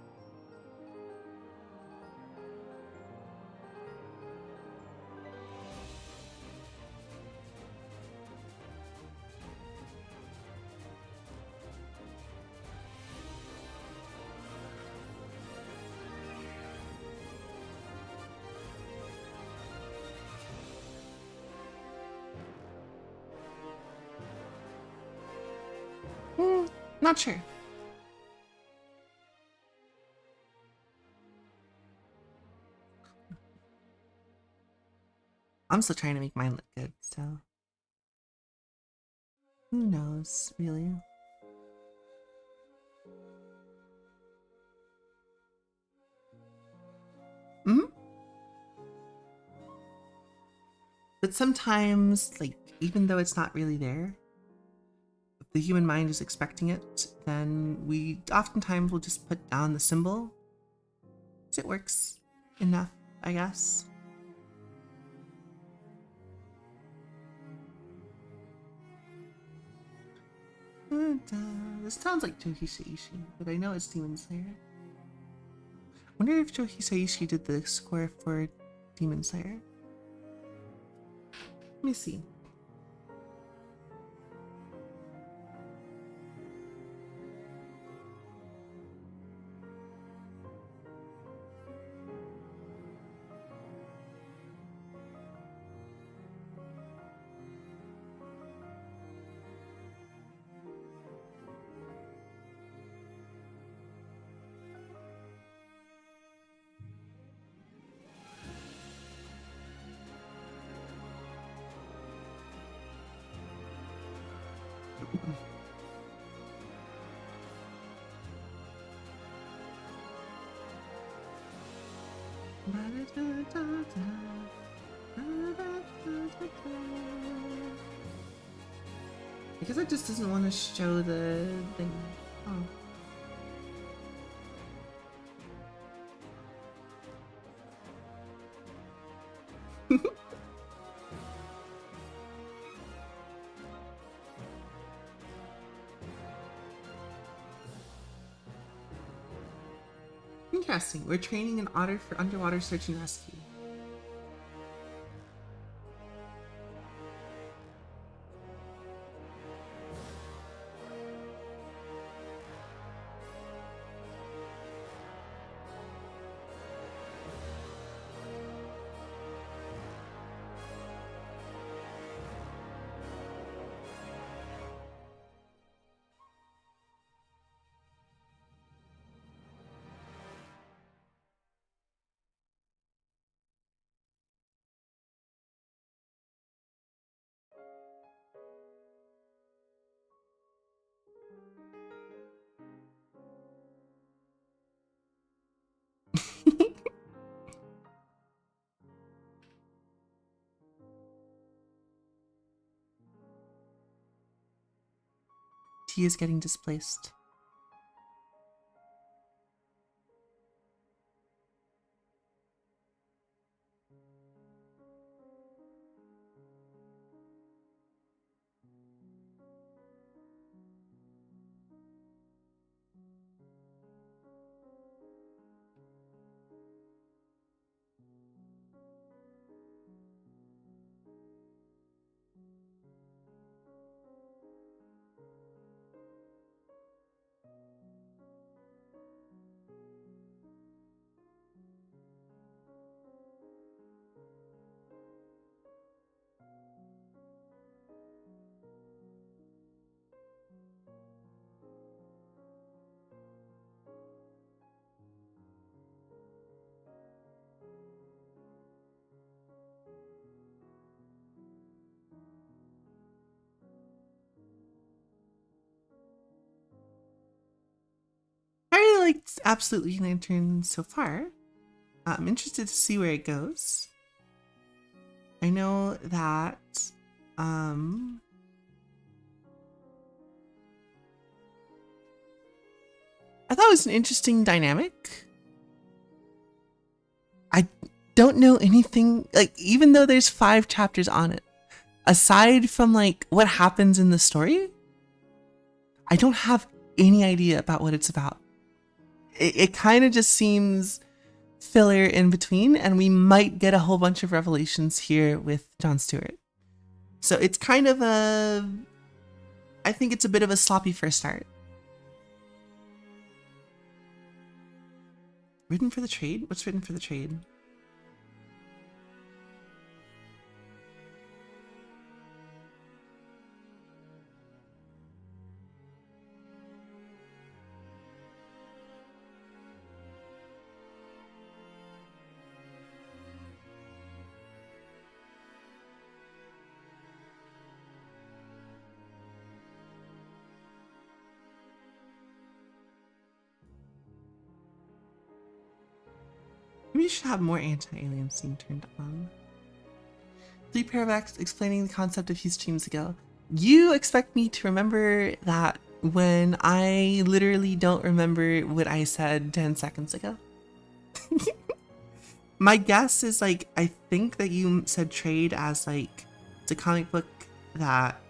[SPEAKER 1] Not sure. I'm still trying to make mine look good, so who knows, really? But sometimes, like, even though it's not really there, if the human mind is expecting it, then we oftentimes will just put down the symbol. So it works enough, I guess. This sounds like Tohiseishi, but I know it's Demon Slayer. Wonder if Tohiseishi did the score for Demon Slayer. Let me see. I guess it just doesn't want to show the thing. Oh. Interesting. We're training an otter for underwater search and rescue. T is getting displaced. I really liked Absolute Lantern so far. I'm interested to see where it goes. I know that I thought it was an interesting dynamic. I don't know anything, like, even though there's 5 chapters on it, aside from like what happens in the story, I don't have any idea about what it's about. It kind of just seems filler in between, and we might get a whole bunch of revelations here with Jon Stewart. So it's kind of I think it's a bit of a sloppy first start. Written for the trade? What's written for the trade? We should have more anti-alien scene turned on. 3 paragraphs explaining the concept a few streams ago. You expect me to remember that when I literally don't remember what I said 10 seconds ago? My guess is like, I think that you said trade as like, it's a comic book that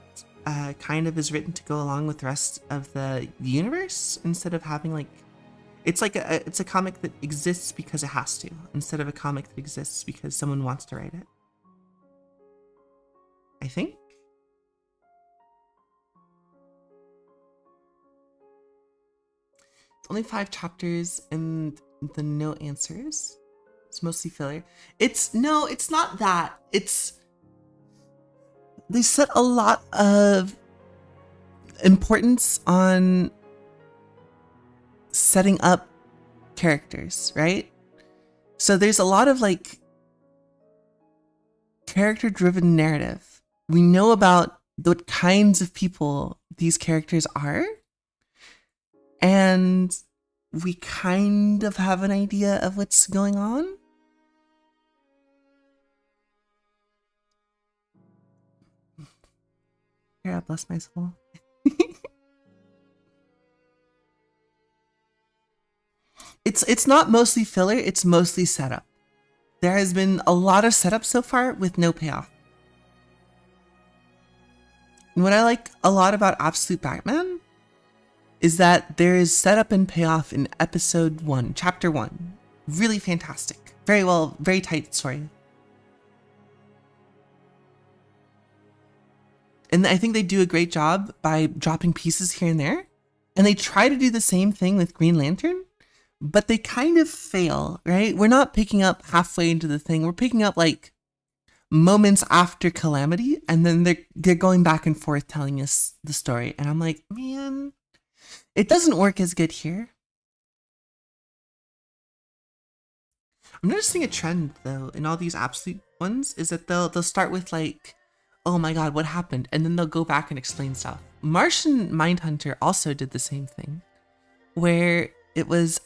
[SPEAKER 1] kind of is written to go along with the rest of the universe instead of having like, it's like it's a comic that exists because it has to, instead of a comic that exists because someone wants to write it. I think. It's only 5 chapters and the no answers. It's mostly filler. It's not that. It's, they set a lot of importance on setting up characters, right? So there's a lot of like character driven narrative. We know about what kinds of people these characters are, and we kind of have an idea of what's going on. Here, bless my soul. It's not mostly filler, it's mostly setup. There has been a lot of setup so far with no payoff. And what I like a lot about Absolute Batman is that there is setup and payoff in episode 1, chapter 1. Really fantastic. Very well, very tight story. And I think they do a great job by dropping pieces here and there. And they try to do the same thing with Green Lantern, but they kind of fail, right? We're not picking up halfway into the thing. We're picking up like moments after Calamity, and then they're going back and forth telling us the story. And I'm like, man, it doesn't work as good here. I'm noticing a trend though in all these Absolute ones is that they'll start with like, oh my god, what happened? And then they'll go back and explain stuff. Martian Mindhunter also did the same thing, where it was,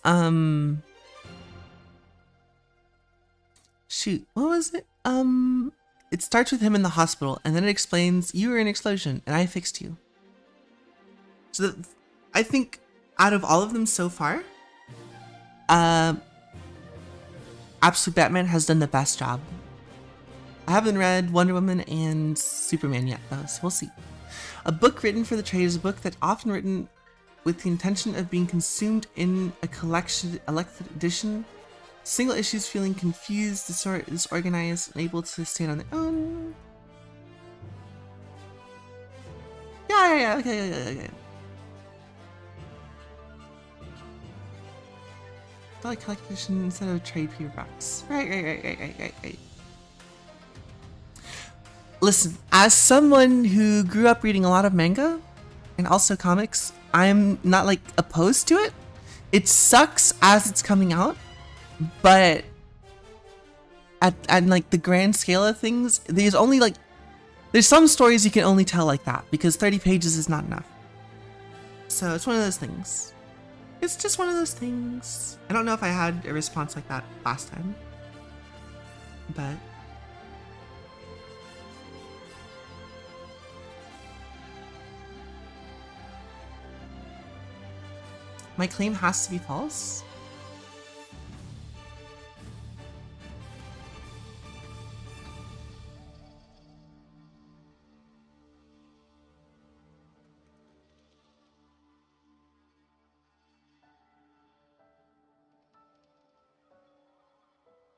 [SPEAKER 1] shoot, what was it? It starts with him in the hospital, and then it explains, you were in an explosion, and I fixed you. So I think out of all of them so far, Absolute Batman has done the best job. I haven't read Wonder Woman and Superman yet, though, so we'll see. A book written for the trade is a book that's often written with the intention of being consumed in a collection, elected edition. Single issues feeling confused, disorganized, unable to stand on their own. Yeah, okay. I like collection instead of trade paperbacks. Right. Listen, as someone who grew up reading a lot of manga and also comics, I'm not like opposed to it. It sucks as it's coming out, but at like the grand scale of things, there's some stories you can only tell like that because 30 pages is not enough. So it's one of those things. It's just one of those things. I don't know if I had a response like that last time, but my claim has to be false.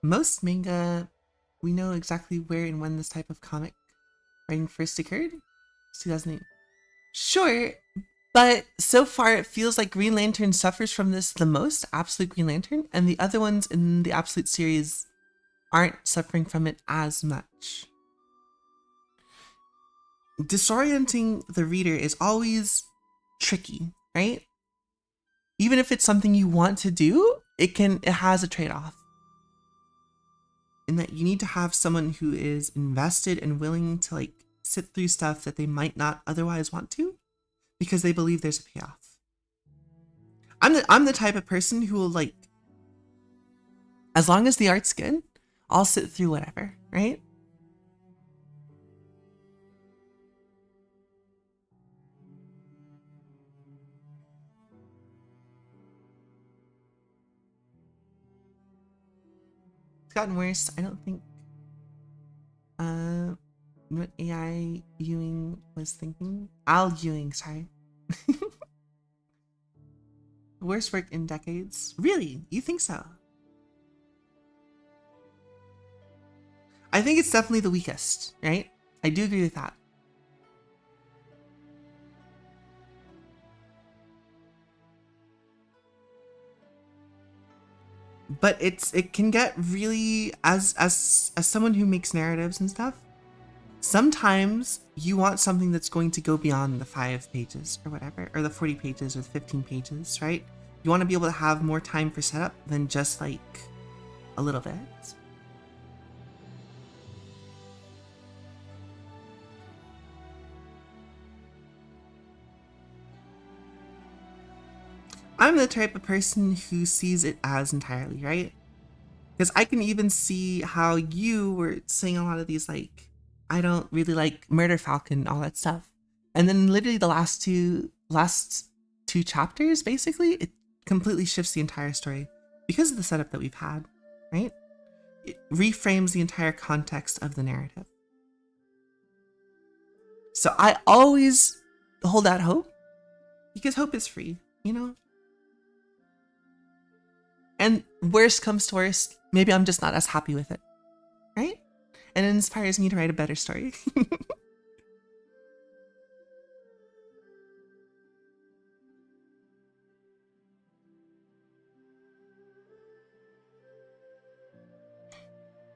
[SPEAKER 1] most manga, we know exactly where and when this type of comic writing first occurred. It's 2008. Sure, but so far it feels like Green Lantern suffers from this the most, Absolute Green Lantern, and the other ones in the Absolute series aren't suffering from it as much. Disorienting the reader is always tricky, right? Even if it's something you want to do, it has a trade-off. In that you need to have someone who is invested and willing to like sit through stuff that they might not otherwise want to because they believe there's a payoff. I'm the type of person who will like, as long as the art's good, I'll sit through whatever, right? It's gotten worse. I don't think what AI Ewing was thinking. Al Ewing, sorry. Worst work in decades. Really? You think so? I think it's definitely the weakest, right? I do agree with that. But it can get really, as someone who makes narratives and stuff, sometimes you want something that's going to go beyond the 5 pages or whatever, or the 40 pages or the 15 pages, right? You want to be able to have more time for setup than just like a little bit. I'm the type of person who sees it as entirely, right? Because I can even see how you were saying a lot of these, like, I don't really like Murder Falcon, all that stuff. And then literally the last two chapters, basically, it completely shifts the entire story because of the setup that we've had, right? It reframes the entire context of the narrative. So I always hold out hope because hope is free, you know? And worst comes to worst, maybe I'm just not as happy with it, right? And it inspires me to write a better story.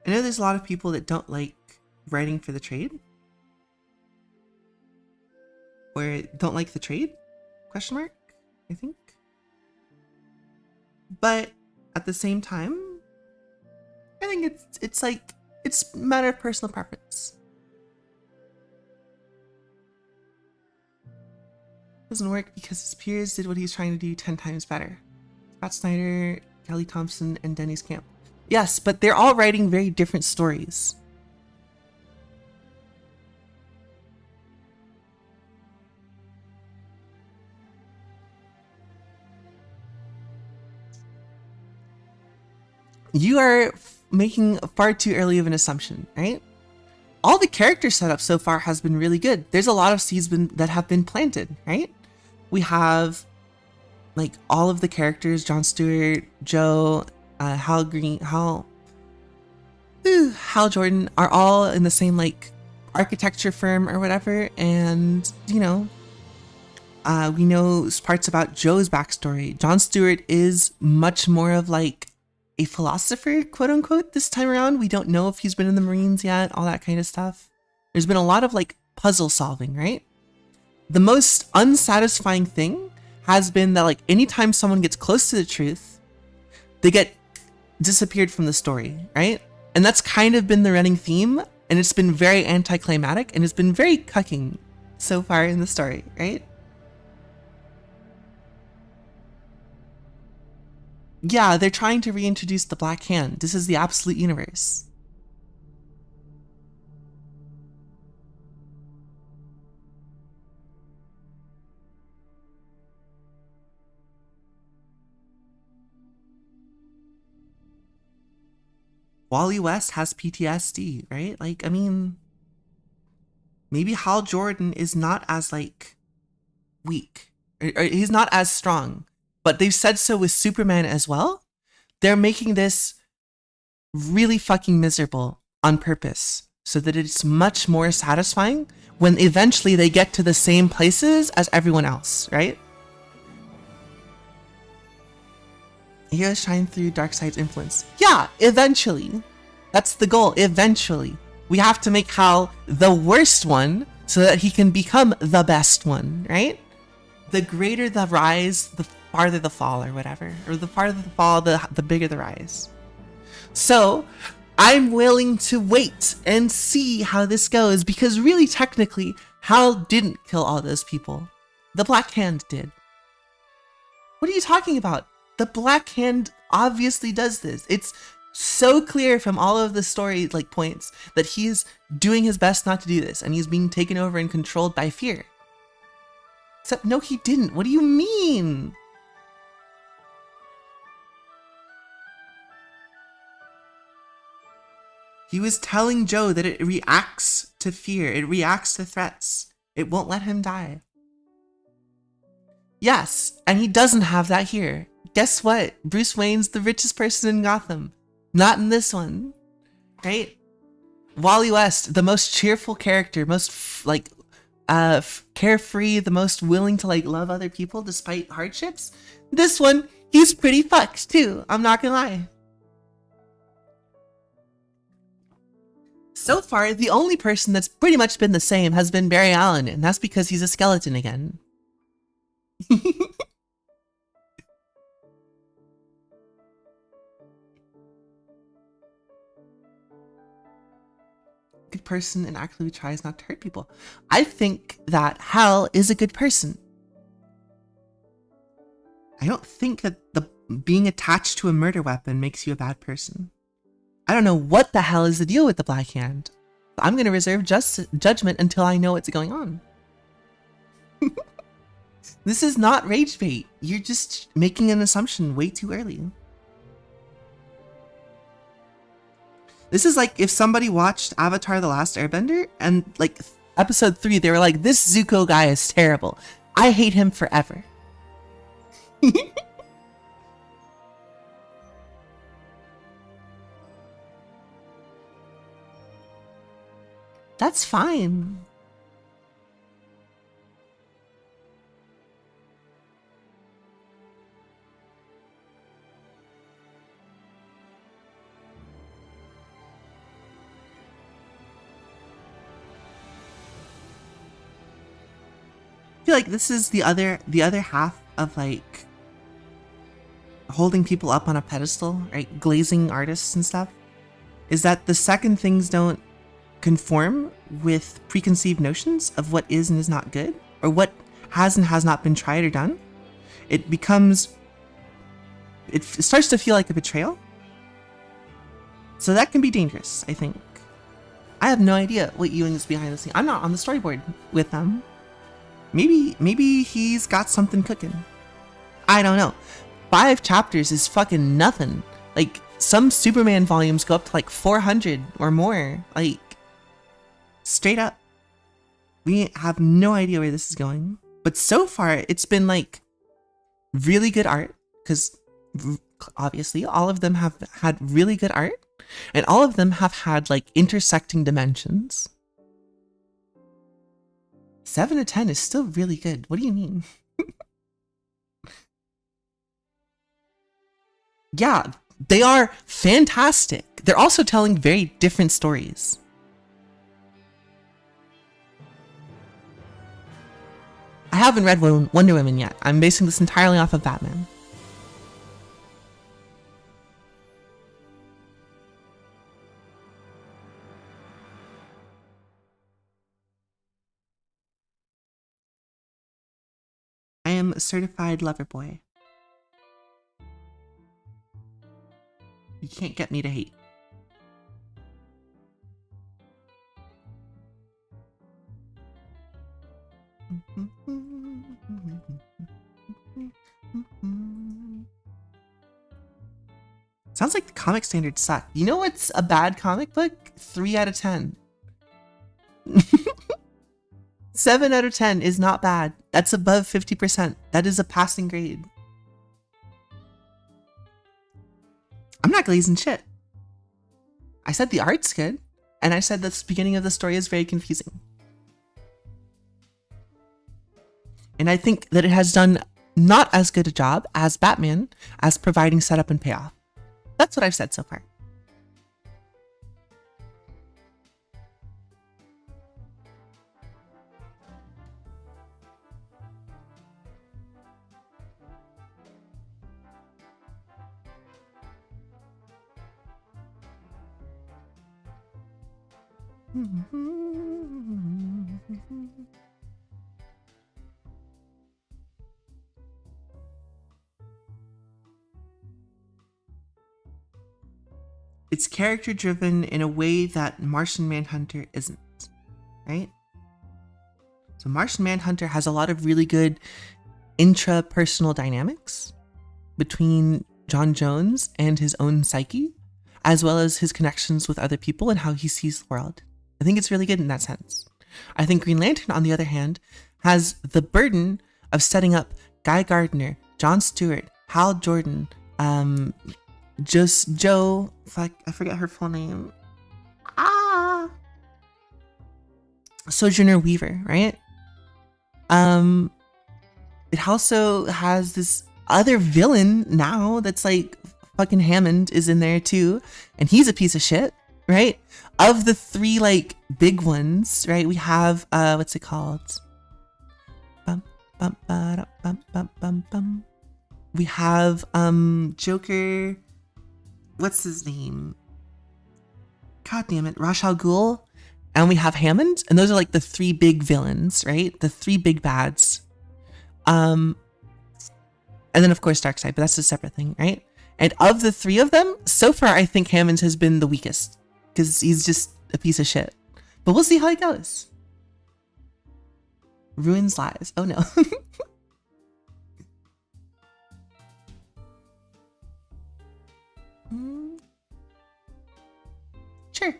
[SPEAKER 1] I know there's a lot of people that don't like writing for the trade. Or don't like the trade? Question mark, I think. But at the same time, I think it's like, it's a matter of personal preference. Doesn't work because his peers did what he's trying to do 10 times better. Scott Snyder, Kelly Thompson, and Dennis Camp. Yes, but they're all writing very different stories. You are making far too early of an assumption, right? All the character setup so far has been really good. There's a lot of seeds that have been planted, right? We have like all of the characters, Jon Stewart, Joe, Hal Jordan are all in the same like architecture firm or whatever. And, you know, we know parts about Joe's backstory. Jon Stewart is much more of like a philosopher, quote unquote, this time around. We don't know if he's been in the Marines yet, all that kind of stuff. There's been a lot of like puzzle solving, right? The most unsatisfying thing has been that like anytime someone gets close to the truth, they get disappeared from the story, right? And that's kind of been the running theme, and it's been very anticlimactic, and it's been very cucking so far in the story, right? Yeah, they're trying to reintroduce the Black Hand. This is the Absolute Universe. Wally West has PTSD, right? Like, I mean, maybe Hal Jordan is not as like weak, or he's not as strong, but they've said so with Superman as well. They're making this really fucking miserable on purpose so that it's much more satisfying when eventually they get to the same places as everyone else, right? Heroes shine through Darkseid's influence. Yeah, eventually. That's the goal, eventually. We have to make Hal the worst one so that he can become the best one, right? The greater the rise, the farther the fall, or whatever. Or the farther the fall, the bigger the rise. So, I'm willing to wait and see how this goes, because really, technically, Hal didn't kill all those people. The Black Hand did. What are you talking about? The Black Hand obviously does this. It's so clear from all of the story points that he's doing his best not to do this, and he's being taken over and controlled by fear. Except, no, he didn't. What do you mean? He was telling Joe that it reacts to fear. It reacts to threats. It won't let him die. Yes, and he doesn't have that here. Guess what? Bruce Wayne's the richest person in Gotham. Not in this one. Right? Wally West, the most cheerful character, most carefree, the most willing to love other people despite hardships. This one, he's pretty fucked too. I'm not gonna lie. So far, the only person that's pretty much been the same has been Barry Allen, and that's because he's a skeleton again. Good person and actively tries not to hurt people. I think that Hal is a good person. I don't think that being attached to a murder weapon makes you a bad person. I don't know what the hell is the deal with the Black Hand. I'm going to reserve judgment until I know what's going on. This is not rage bait. You're just making an assumption way too early. This is like if somebody watched Avatar: The Last Airbender and episode 3, they were like, this Zuko guy is terrible. I hate him forever. That's fine. I feel like this is the other half of holding people up on a pedestal, right? Glazing artists and stuff. Is that the second things don't conform with preconceived notions of what is and is not good, or what has and has not been tried or done, it starts to feel like a betrayal. So that can be dangerous, I think. I have no idea what Ewing is behind the scene. I'm not on the storyboard with them. Maybe he's got something cooking. I don't know. 5 chapters is fucking nothing. Some Superman volumes go up to 400 or more. Straight up. We have no idea where this is going. But so far, it's been really good art. Because obviously, all of them have had really good art. And all of them have had intersecting dimensions. 7 to 10 is still really good. What do you mean? Yeah, they are fantastic. They're also telling very different stories. I haven't read Wonder Woman yet. I'm basing this entirely off of Batman. I am a certified lover boy. You can't get me to hate. Sounds like the comic standards suck. You know what's a bad comic book? 3 out of 10. 7 out of 10 is not bad. That's above 50%. That is a passing grade. I'm not glazing shit. I said the art's good, and I said the beginning of the story is very confusing. And I think that it has done not as good a job as Batman as providing setup and payoff. That's what I've said so far. It's character driven in a way that Martian Manhunter isn't, right? So Martian Manhunter has a lot of really good intrapersonal dynamics between John Jones and his own psyche, as well as his connections with other people and how he sees the world. I think it's really good in that sense. I think Green Lantern, on the other hand, has the burden of setting up Guy Gardner, John Stewart, Hal Jordan, just Joe, I forget her full name. Sojourner Weaver, right? It also has this other villain now that's like fucking Hammond is in there too, and he's a piece of shit, right? Of the three like big ones, right? We have what's it called? We have Joker. What's his name? God damn it, Ra's al Ghul, and we have Hammond, and those are like the three big villains, right? The three big bads. And then of course Darkseid, but that's a separate thing, right? And of the three of them, so far I think Hammond has been the weakest because he's just a piece of shit. But we'll see how it goes. Ruins lives. Oh no. Sure.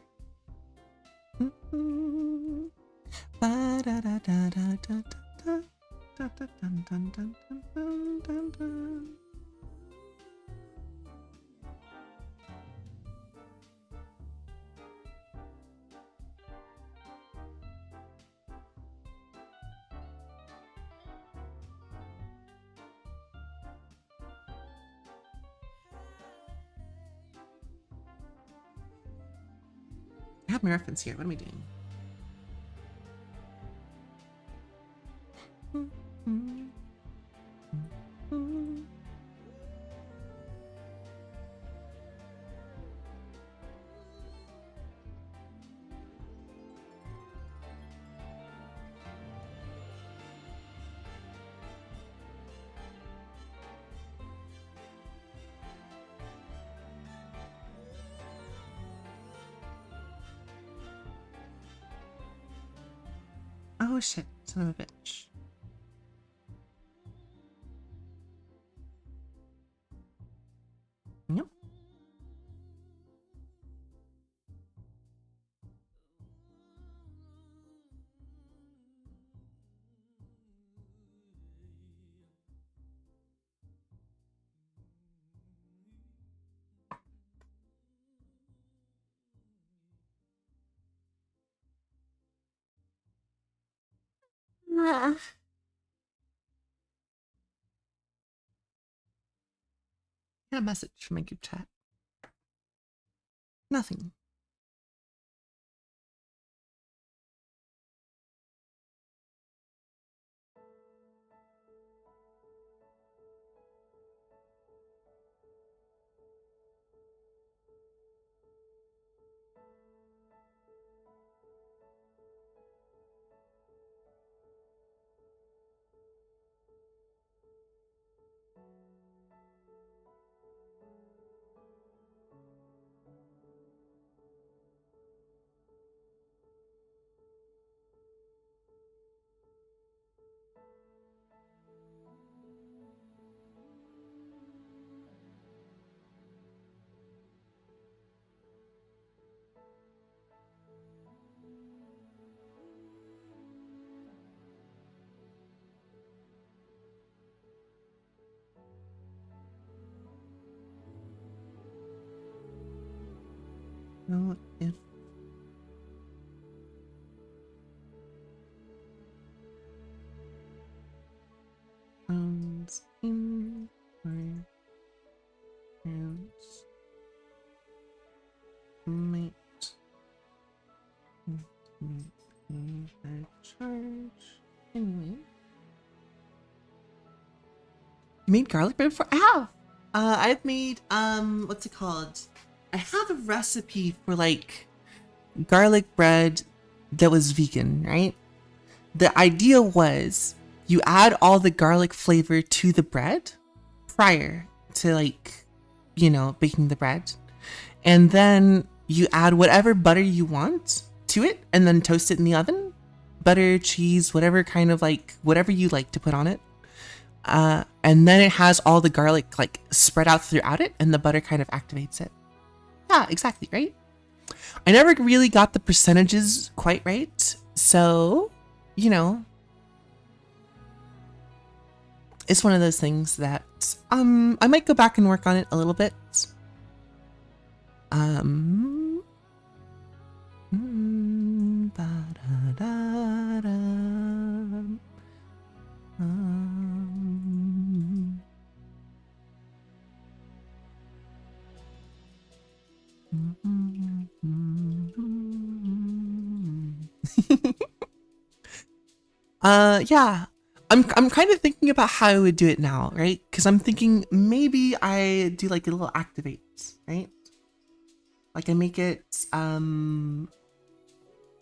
[SPEAKER 1] I have my reference here. What am I doing? Oh shit, son of a bitch. Yep. I got a message from my group chat. Nothing. know if in my hands might be a charge. Anyway, you made garlic bread before? I have. I've made what's it called? I have a recipe for like garlic bread that was vegan, right? The idea was you add all the garlic flavor to the bread prior to like, baking the bread. And then you add whatever butter you want to it and then toast it in the oven. Butter, cheese, whatever kind of like, whatever you like to put on it. And then it has all the garlic like spread out throughout it and the butter kind of activates it. Yeah, exactly, right? I never really got the percentages quite right. So, it's one of those things that I might go back and work on it a little bit. Yeah. I'm kind of thinking about how I would do it now, right? Because I'm thinking maybe I do like a little activate, right? Like I make it,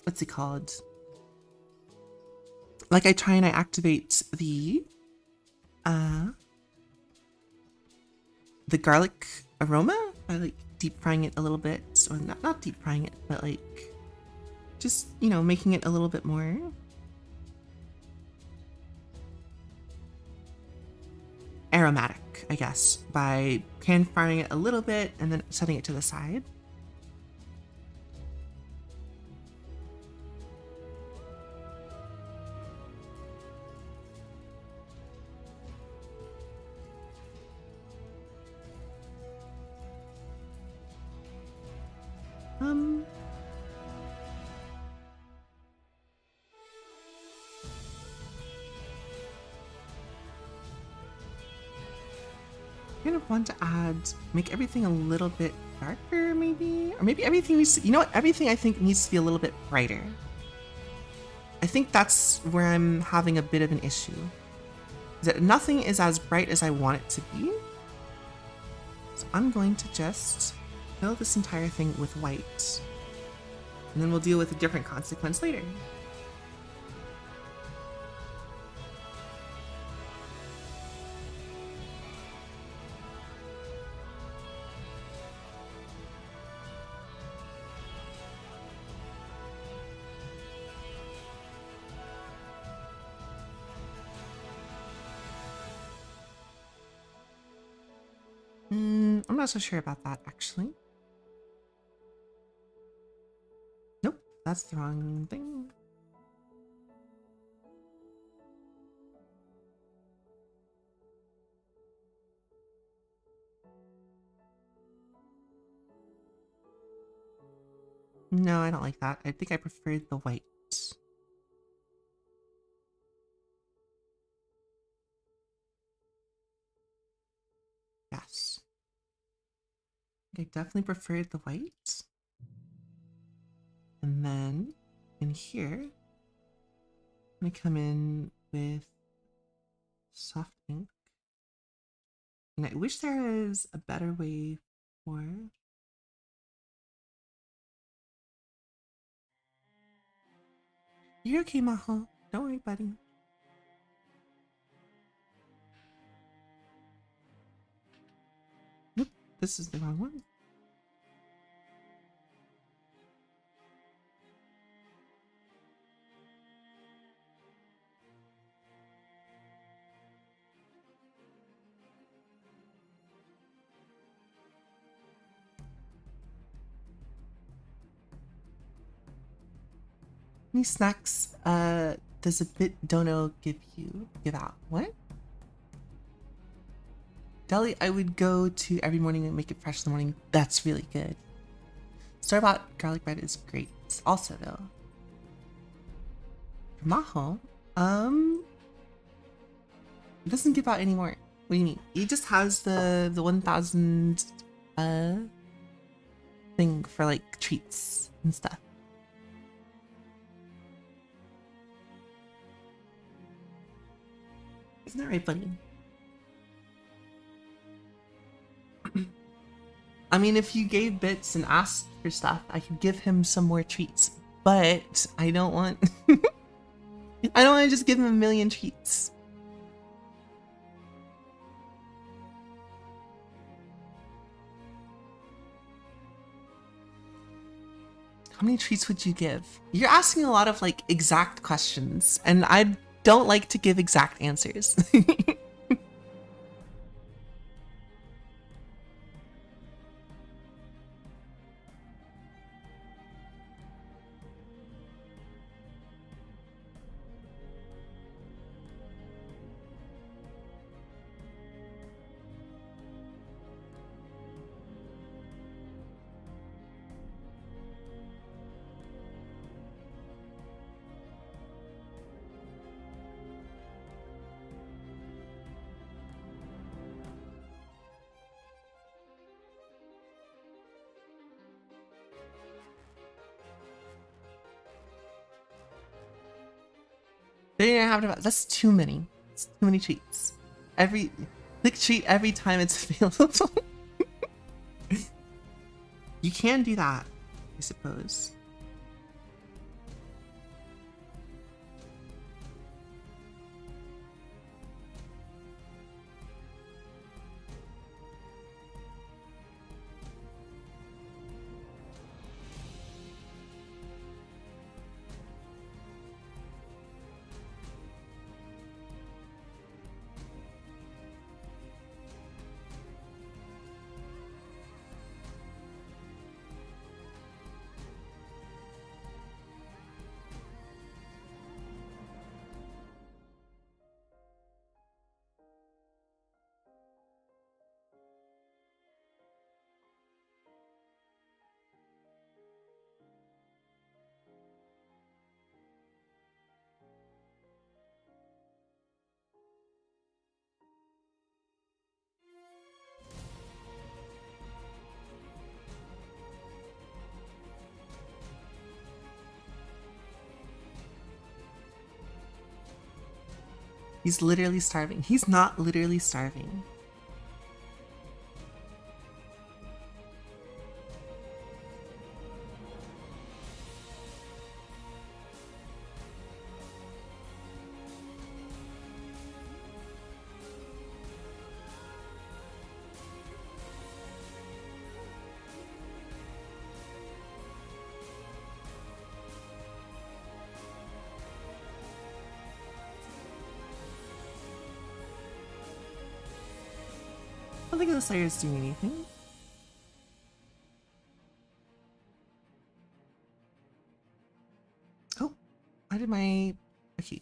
[SPEAKER 1] what's it called? Like I try and I activate the garlic aroma by like deep frying it a little bit, or not deep frying it, but like just, making it a little bit more aromatic, I guess, by pan frying it a little bit and then setting it to the side. I kind of want to make everything a little bit darker, maybe, or maybe everything needs to, everything I think needs to be a little bit brighter. I think that's where I'm having a bit of an issue. Is that nothing is as bright as I want it to be. So I'm going to just fill this entire thing with white. And then we'll deal with a different consequence later. I'm not so sure about that, actually. Nope, that's the wrong thing. No, I don't like that. I think I preferred the white. Yes. I definitely preferred the white. And then in here, I'm gonna come in with soft ink. And I wish there was a better way for... You're okay, Maho. Don't worry, buddy. Nope, this is the wrong one. Any snacks does a bit dono give out? What? Deli, I would go to every morning and make it fresh in the morning. That's really good. Store-bought garlic bread is great. Also, though, Maho, it doesn't give out anymore. What do you mean? He just has the 1,000 thing for like treats and stuff. Isn't that right, buddy? I mean, if you gave bits and asked for stuff, I could give him some more treats. But I don't want I don't want to just give him a million treats. How many treats would you give? You're asking a lot of like exact questions, and I don't like to give exact answers. They didn't have to. That's too many. It's too many treats. Click treat every time it's available. You can do that, I suppose. He's literally starving. He's not literally starving. I don't think the Slayer is doing anything. Oh, I did my... Okay.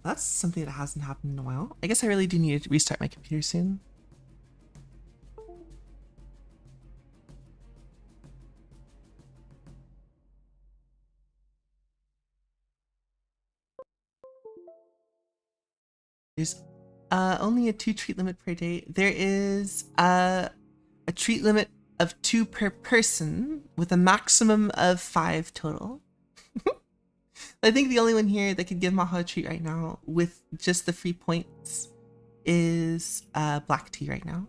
[SPEAKER 1] That's something that hasn't happened in a while. I guess I really do need to restart my computer soon. There's only a 2 treat limit per day. There is a treat limit of 2 per person with a maximum of 5 total. I think the only one here that could give Maho a treat right now with just the free points is black tea right now.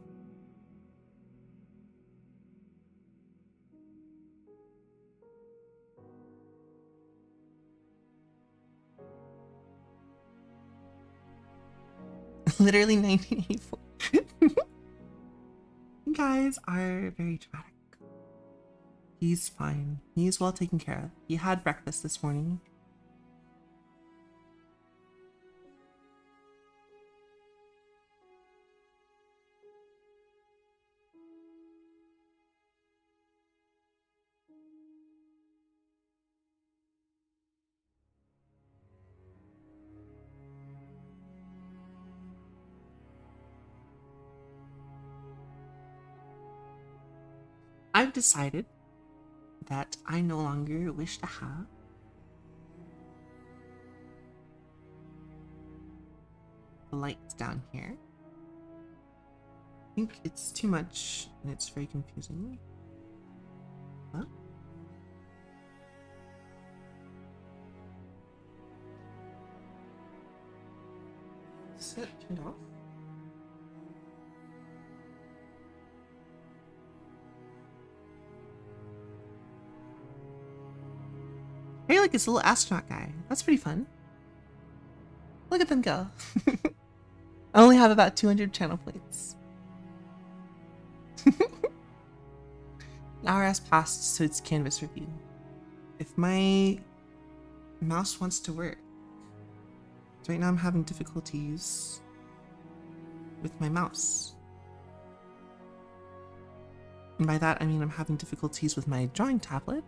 [SPEAKER 1] Literally 1984. You guys are very dramatic. He's fine. He's well taken care of. He had breakfast this morning. I've decided that I no longer wish to have the lights down here. I think it's too much and it's very confusing. Huh? Is it turned off? Hey, look, it's a little astronaut guy. That's pretty fun. Look at them go. I only have about 200 channel points. An hour has passed, so it's canvas review. If my mouse wants to work. So right now I'm having difficulties with my mouse. And by that I mean I'm having difficulties with my drawing tablet,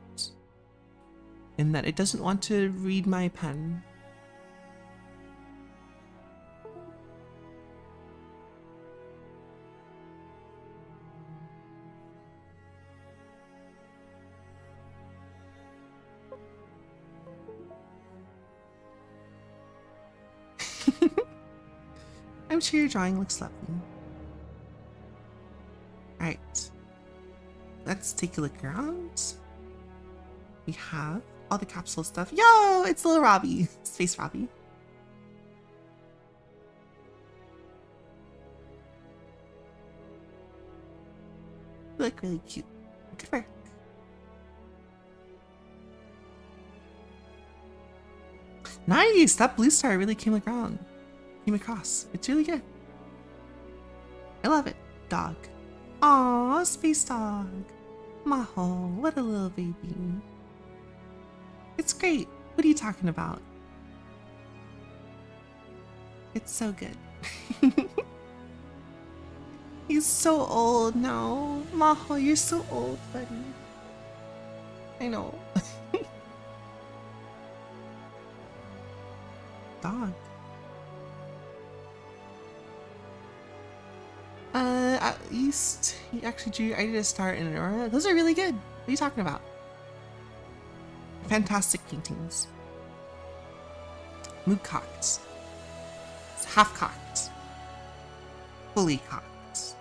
[SPEAKER 1] in that it doesn't want to read my pen. I'm sure your drawing looks lovely. Alright. Let's take a look around. We have all the capsule stuff. Yo, it's little Robbie. Space Robbie. You look really cute. Good work. Nice! That blue star really came across. It's really good. I love it. Dog. Aww, space dog. Maho, what a little baby. It's great. What are you talking about? It's so good. He's so old now. Maho, you're so old, buddy. I know. Dog. At least he actually drew I did a star and an aurora. Those are really good. What are you talking about? Fantastic paintings. Mood cocked. It's half cocked. Fully cocked.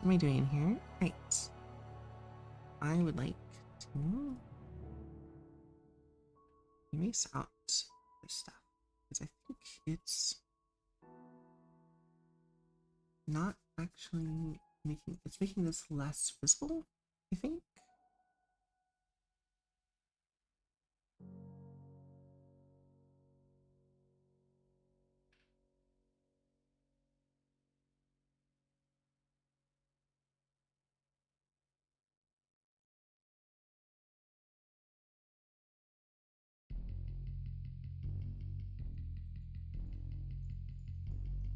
[SPEAKER 1] What am I doing here? Right. I would like to erase out this stuff because I think it's not actually making this less visible, I think.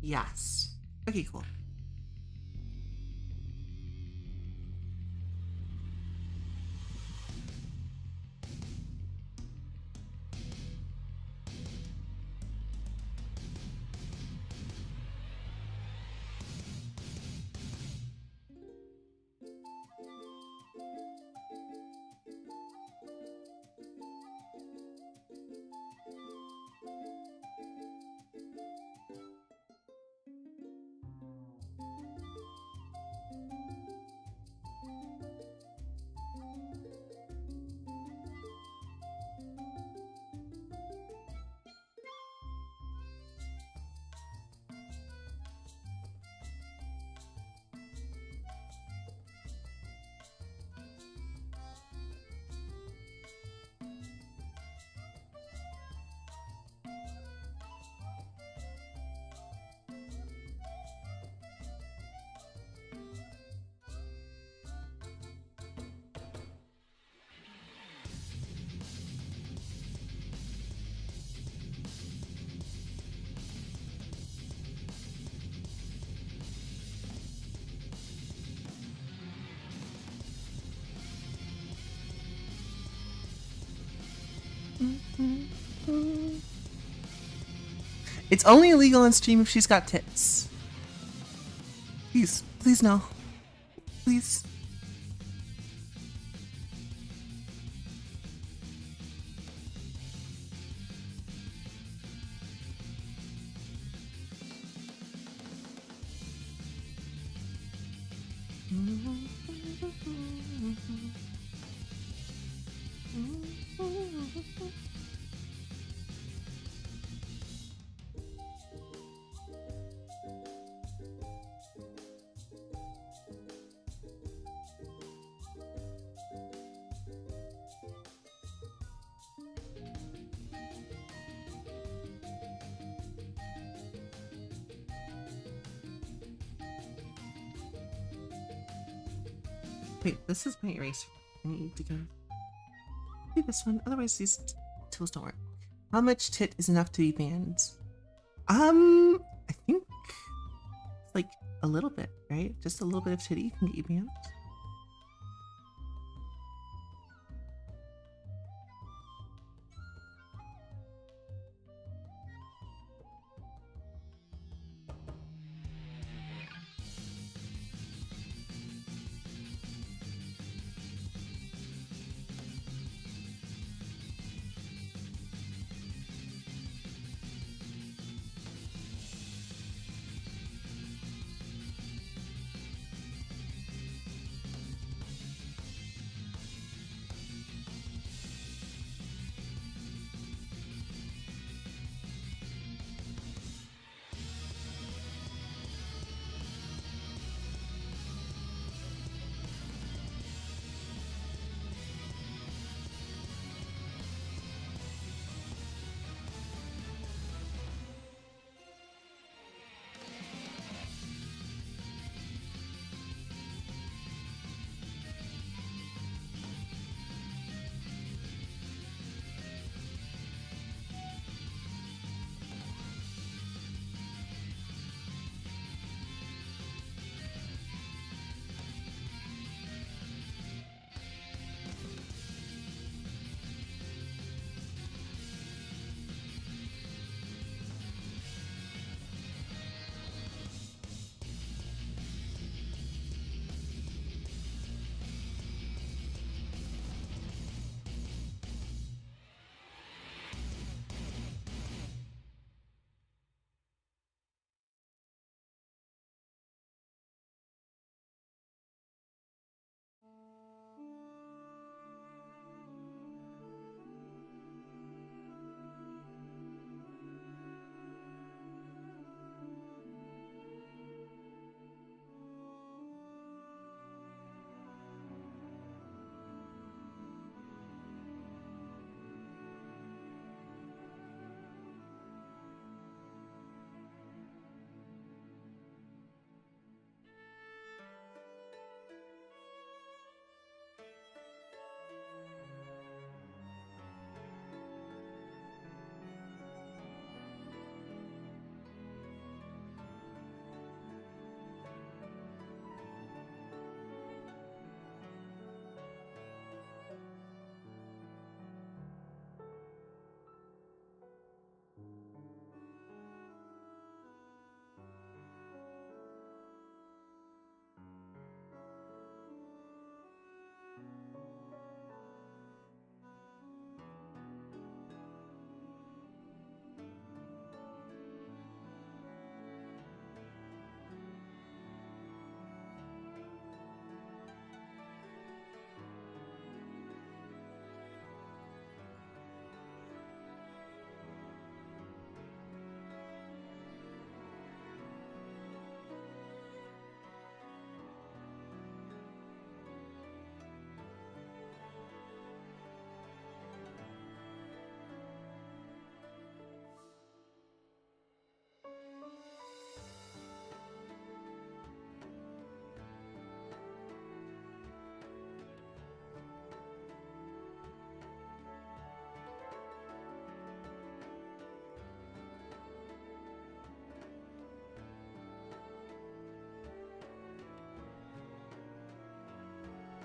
[SPEAKER 1] Yes. Okay, cool. It's only illegal on stream if she's got tits. Please, please no. Please. Wait, this is my eraser. I need to go do this one, otherwise these tools don't work. How much tit is enough to be banned? I think like a little bit, right? Just a little bit of titty can get you banned.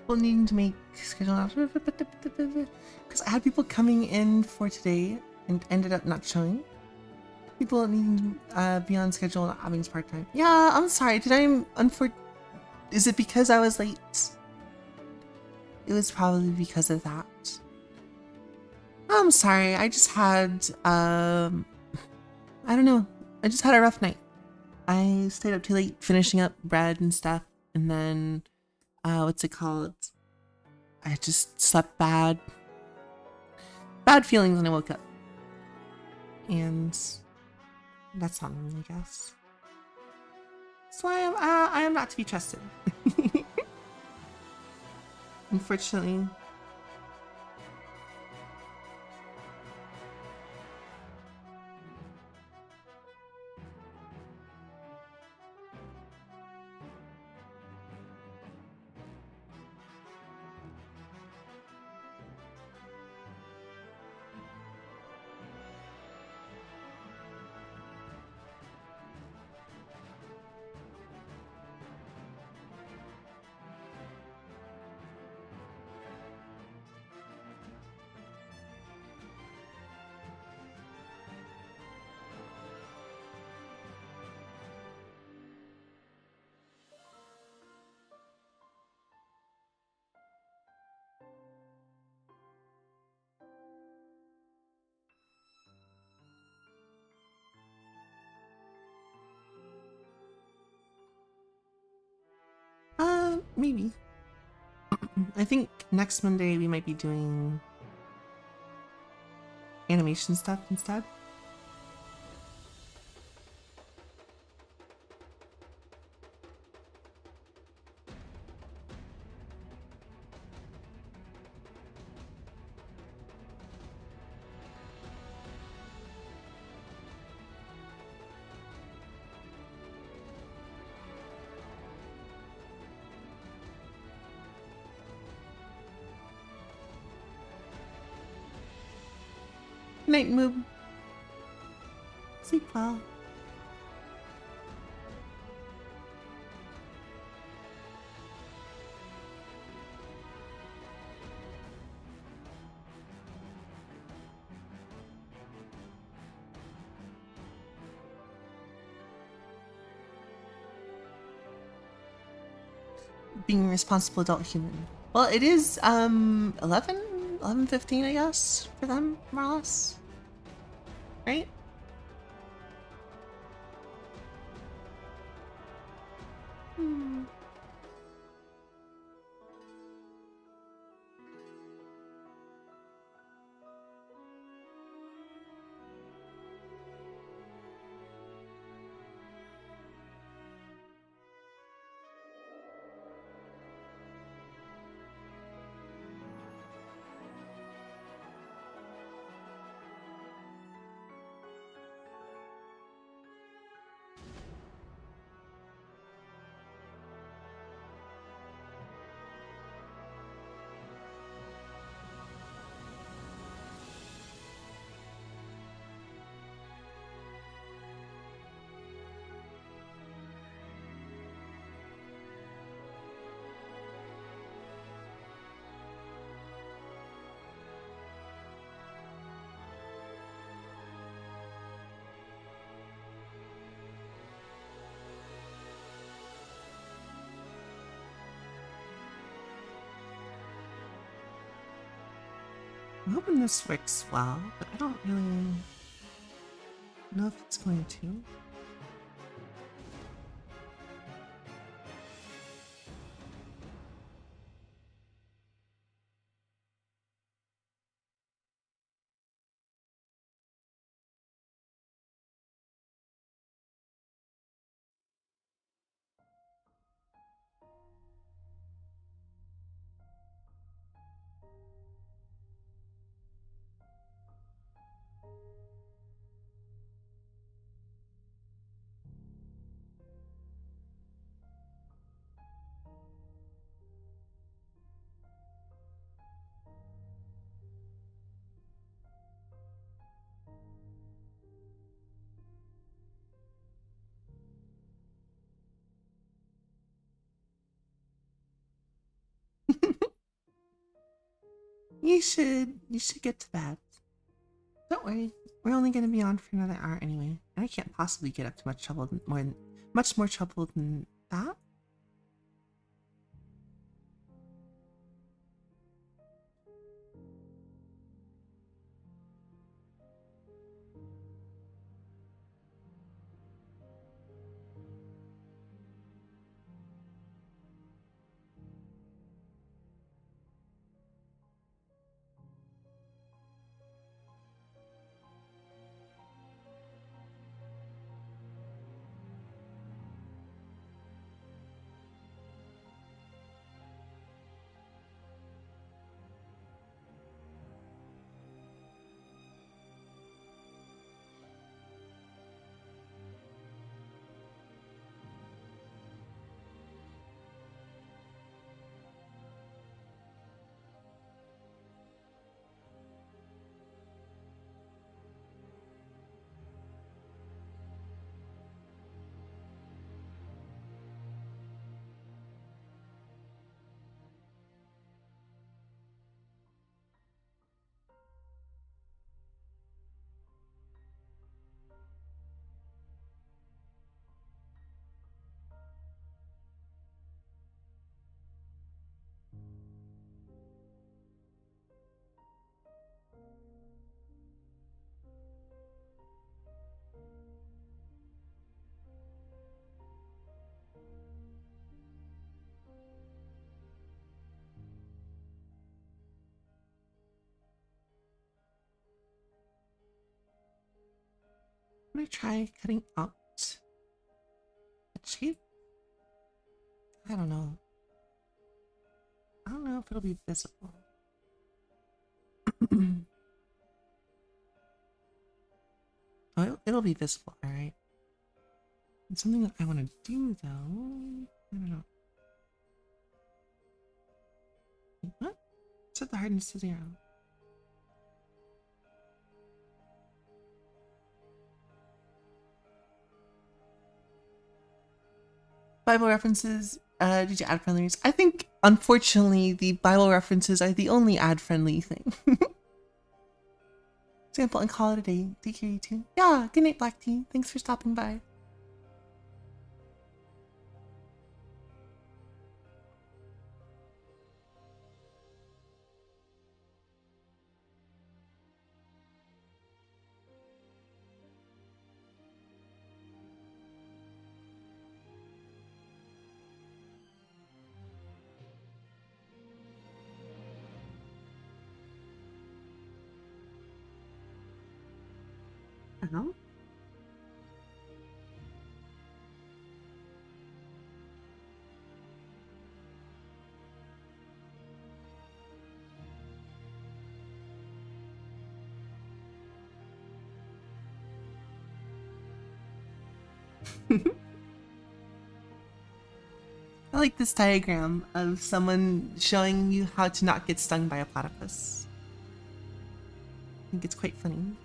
[SPEAKER 1] People needing to make schedule because I had people coming in for today and ended up not showing. People need to be on schedule and not having part time. Yeah, I'm sorry. Did I Is it because I was late? It was probably because of that. I'm sorry. I just had I don't know. I just had a rough night. I stayed up too late finishing up bread and stuff, and then what's it called? I just slept bad. Bad feelings when I woke up. And that's on me, I guess. So I am not to be trusted. Unfortunately. Maybe. I think next Monday we might be doing animation stuff instead. Good night, Moob. Sleep well. Being a responsible adult human. Well, it is 11:15, I guess, for them, more or less. Right? Hmm. I'm hoping this works well, but I don't really know if it's going to. You should get to bed. Don't worry, we're only going to be on for another hour anyway, and I can't possibly get up to much more trouble than that. I'm going to try cutting out the shape. I don't know. I don't know if it'll be visible. Oh, it'll be visible, alright. It's something that I want to do, though. I don't know. What? Set the hardness to 0. Bible references, did you add friendlies? I think, unfortunately, the Bible references are the only ad-friendly thing. Example, and call it a day. Take care, you too. Yeah, good night, Black Tea. Thanks for stopping by. Uh-huh. I like this diagram of someone showing you how to not get stung by a platypus. I think it's quite funny.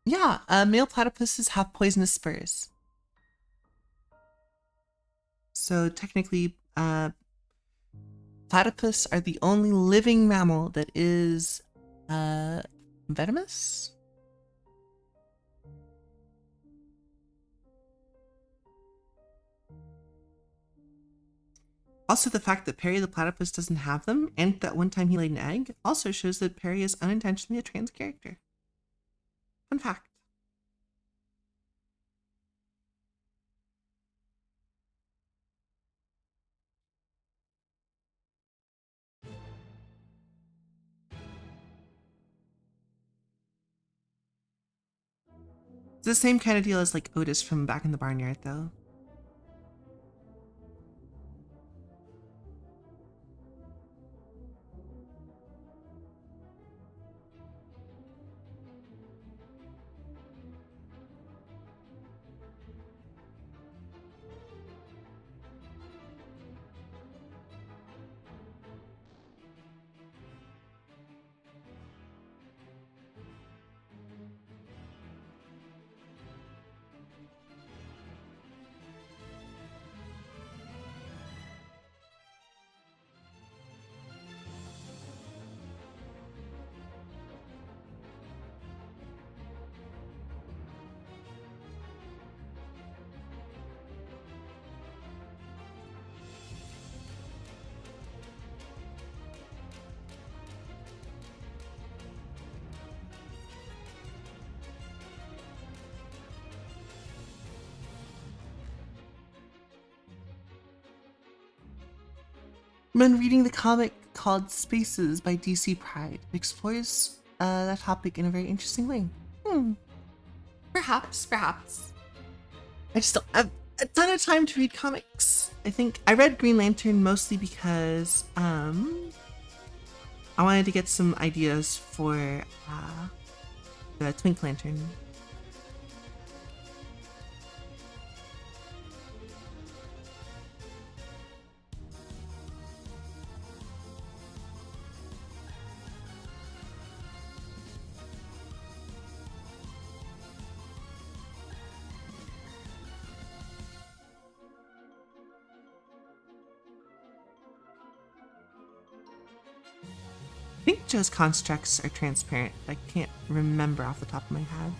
[SPEAKER 1] Yeah, male platypuses have poisonous spurs. So technically, platypus are the only living mammal that is venomous. Also, the fact that Perry the platypus doesn't have them, and that one time he laid an egg, also shows that Perry is unintentionally a trans character. Fun fact. It's the same kind of deal as like Otis from Back in the Barnyard, though. I've been reading the comic called Spaces by DC Pride. It explores that topic in a very interesting way. Perhaps. I just don't have a ton of time to read comics. I think I read Green Lantern mostly because I wanted to get some ideas for the Twink Lantern. I think Joe's constructs are transparent. I can't remember off the top of my head.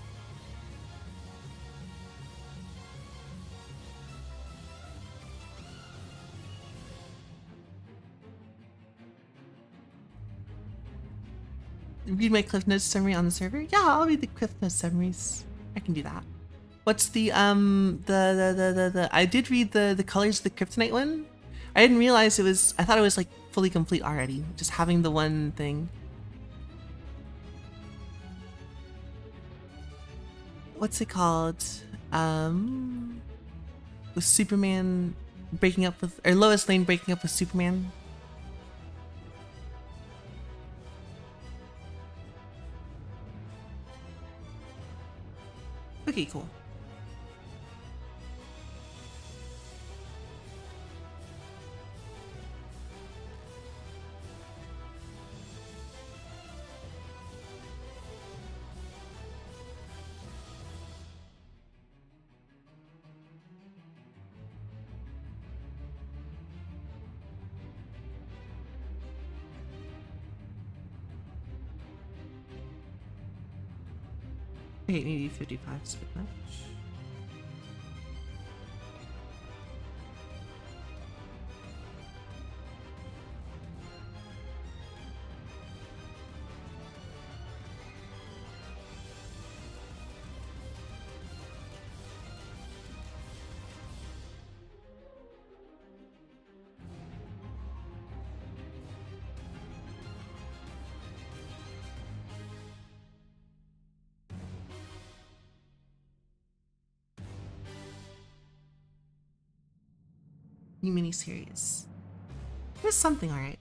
[SPEAKER 1] Read my Cliff Notes summary on the server? Yeah, I'll read the Cliff Notes summaries. I can do that. What's the I did read the Colors of the Kryptonite one. I didn't realize it was, I thought it was like fully complete already, just having the one thing. What's it called? With Superman breaking up with, or Lois Lane breaking up with Superman. Okay, cool. Okay, maybe 55 is a bit much. New miniseries. It was something, alright.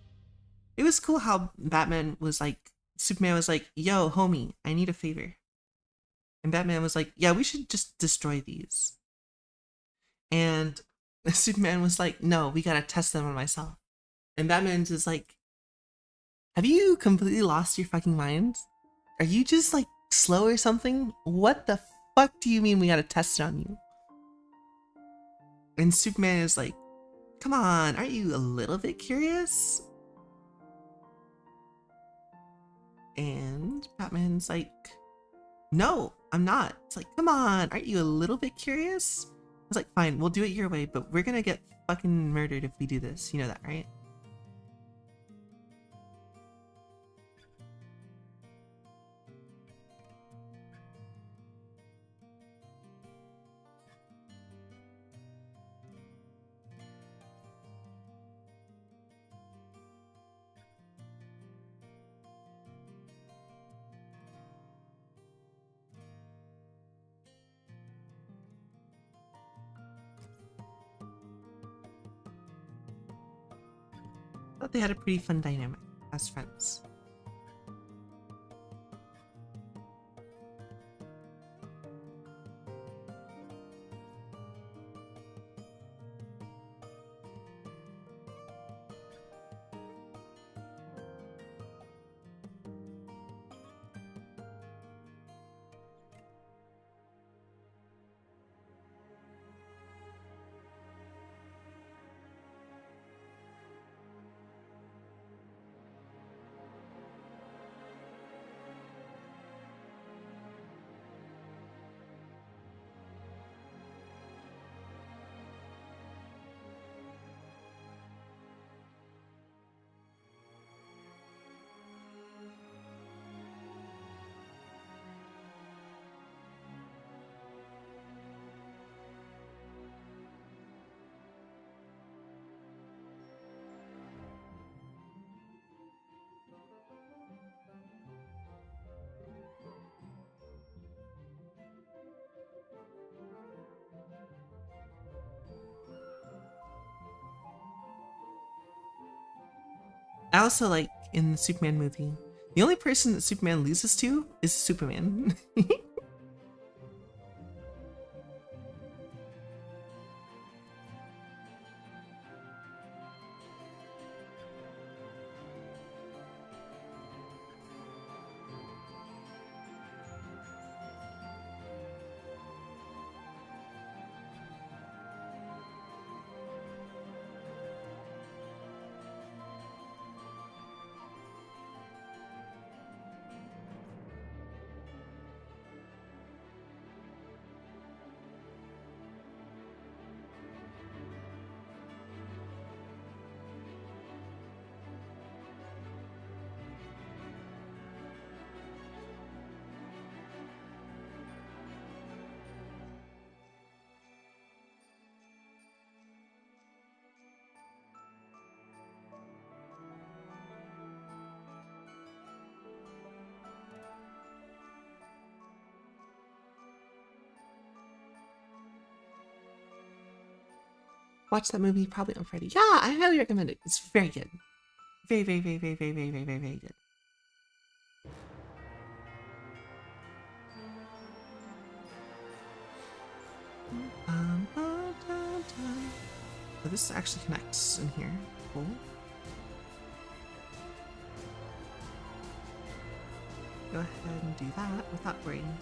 [SPEAKER 1] It was cool how Batman was like, Superman was like, yo, homie, I need a favor. And Batman was like, yeah, we should just destroy these. And Superman was like, no, we gotta test them on myself. And Batman's just like, have you completely lost your fucking mind? Are you just like slow or something? What the fuck do you mean we gotta test it on you? And Superman is like, come on, aren't you a little bit curious? And Batman's like, no, I'm not. It's like, come on, aren't you a little bit curious? I was like, fine, we'll do it your way, but we're gonna get fucking murdered if we do this. You know that, right? thought they had a pretty fun dynamic as friends. I also like in the Superman movie, the only person that Superman loses to is Superman. Watch that movie probably on Friday. Yeah, I highly recommend it. It's very good. Very, very, very, very, very, very, very, very, very good. So this actually connects in here. Cool. Go ahead and do that without worrying.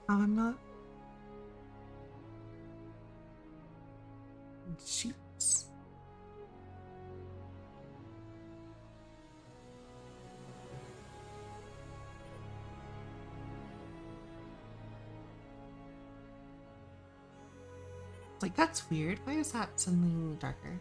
[SPEAKER 1] Oh, I'm not. Sheets. It's like, that's weird. Why is that suddenly darker?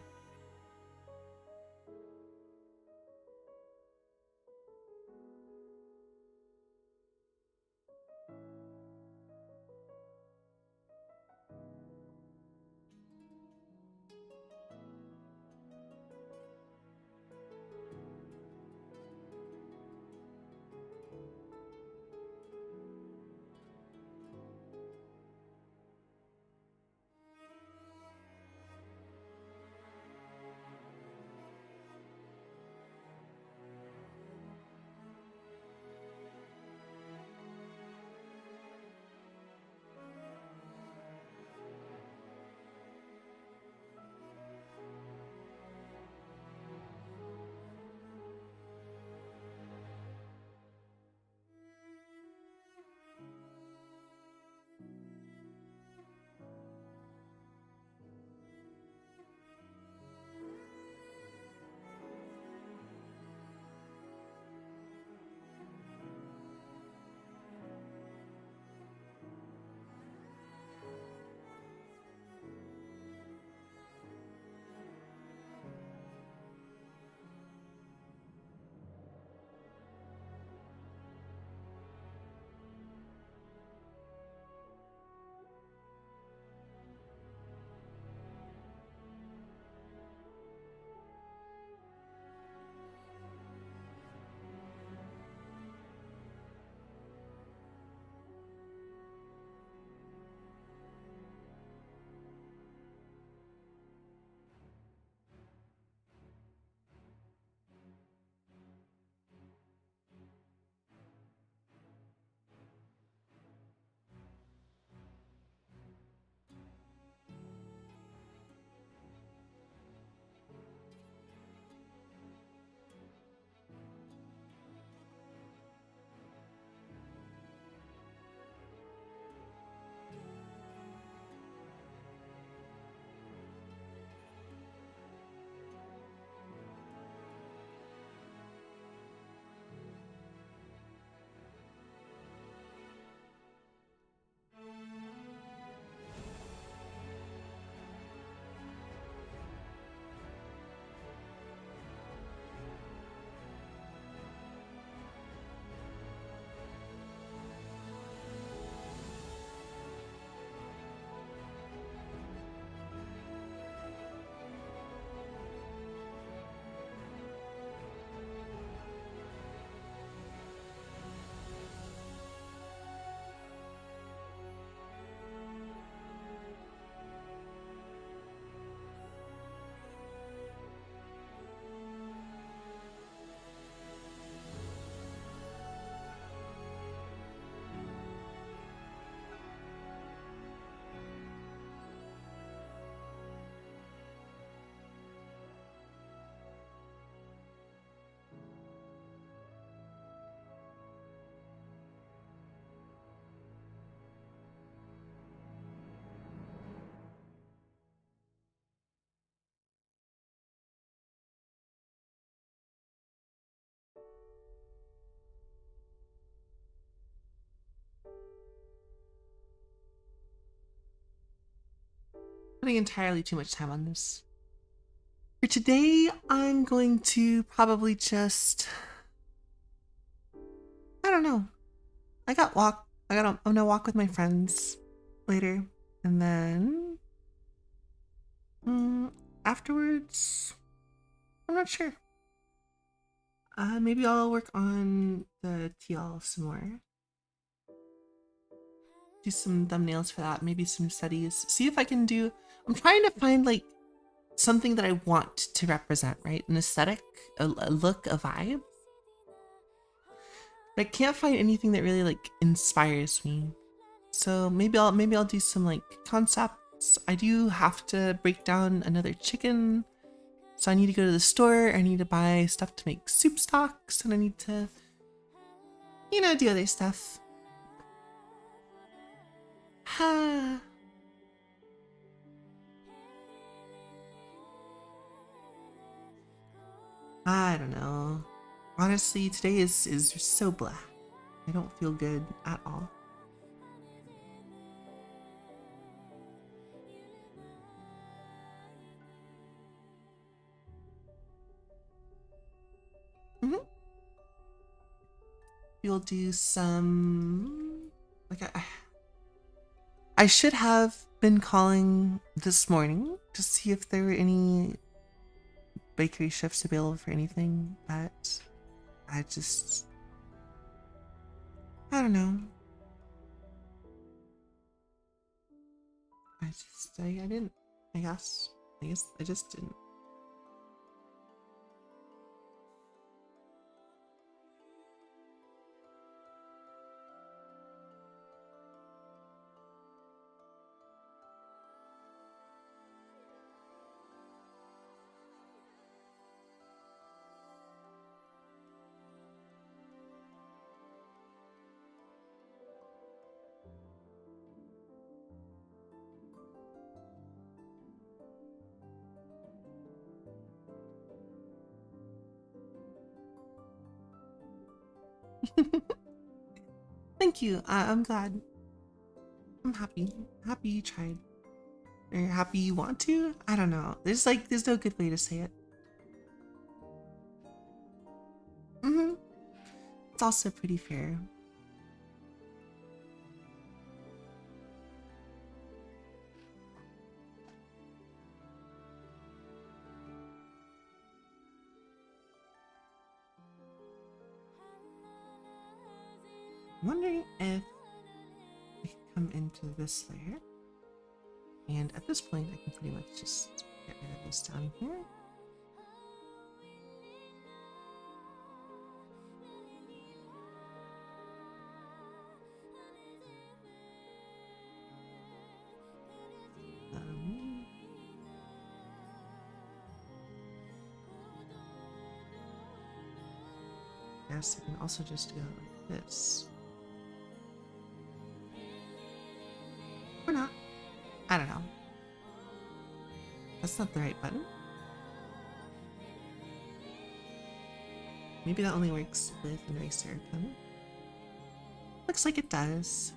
[SPEAKER 1] Putting entirely too much time on this. For today, I'm going to probably just, I don't know. I'm gonna walk with my friends later. And then, afterwards, I'm not sure. Maybe I'll work on the TL some more. Do some thumbnails for that, maybe some studies. See if I can do, I'm trying to find like something that I want to represent, right? An aesthetic, a look, a vibe. But I can't find anything that really like inspires me. So maybe I'll do some like concepts. I do have to break down another chicken. So I need to go to the store, I need to buy stuff to make soup stocks, and I need to, you know, do other stuff. Ha. I don't know. Honestly, today is so blah. I don't feel good at all. we'll do some like I should have been calling this morning to see if there were any bakery shifts available for anything, but I don't know. I didn't. I guess I just didn't. Thank you. I'm glad. I'm happy. Happy you tried. Or happy you want to? I don't know. There's no good way to say it. It's also pretty fair. I'm wondering if we can come into this layer. And at this point, I can pretty much just get rid of this down here. Yes, I can also just go like this. Or not. I don't know. That's not the right button. Maybe that only works with an eraser pen. Looks like it does.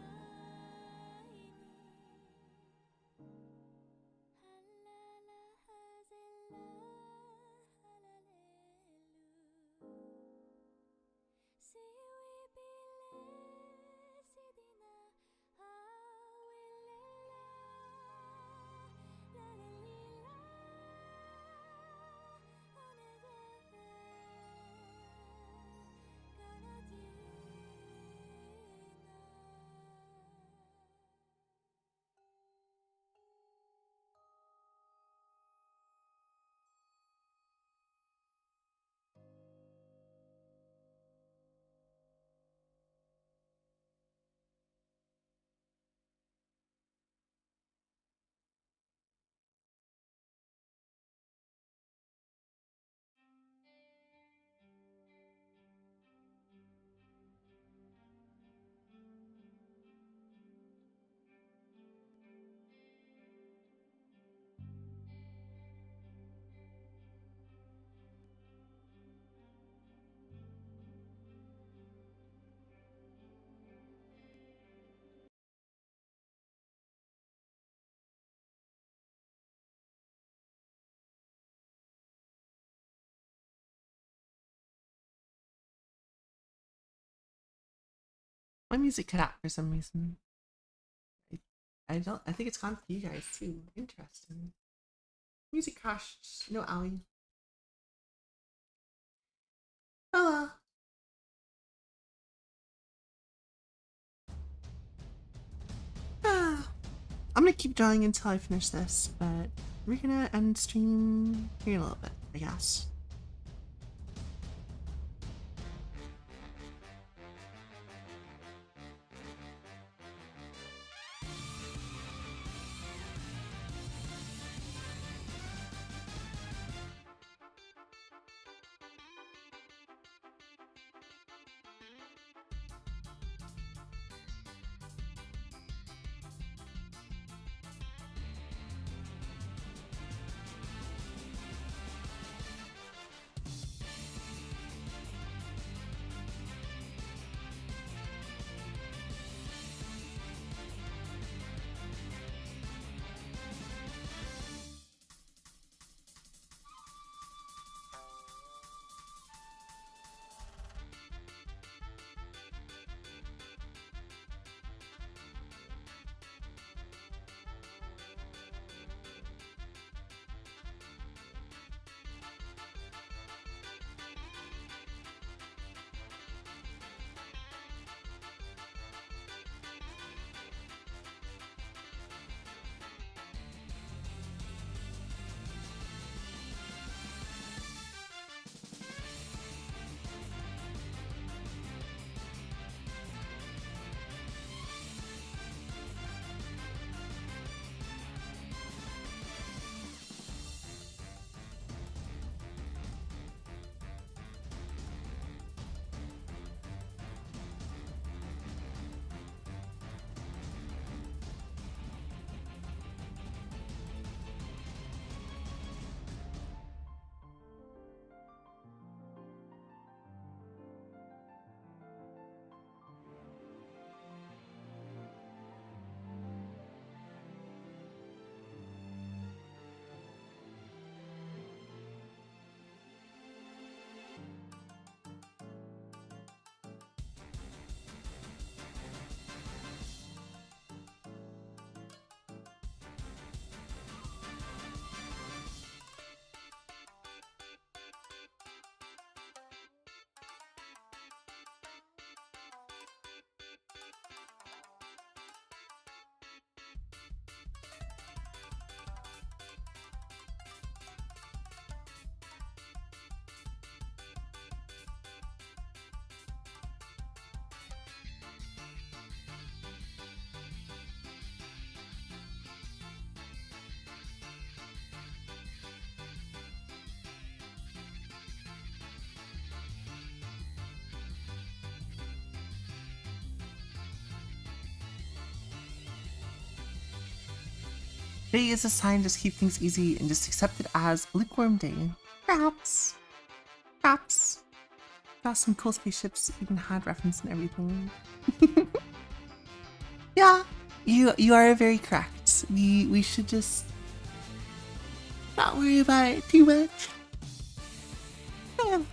[SPEAKER 1] My music cut out for some reason. I think it's gone for you guys too. Interesting. Music crashed. No Owie. Oh. Ah. I'm gonna keep drawing until I finish this, but we're gonna end stream here in a little bit, I guess. Today is a sign, just keep things easy and just accept it as a lukewarm day. Perhaps. Perhaps. Got some cool spaceships, even had reference and everything. Yeah, you are very correct. We should just not worry about it too much. Yeah.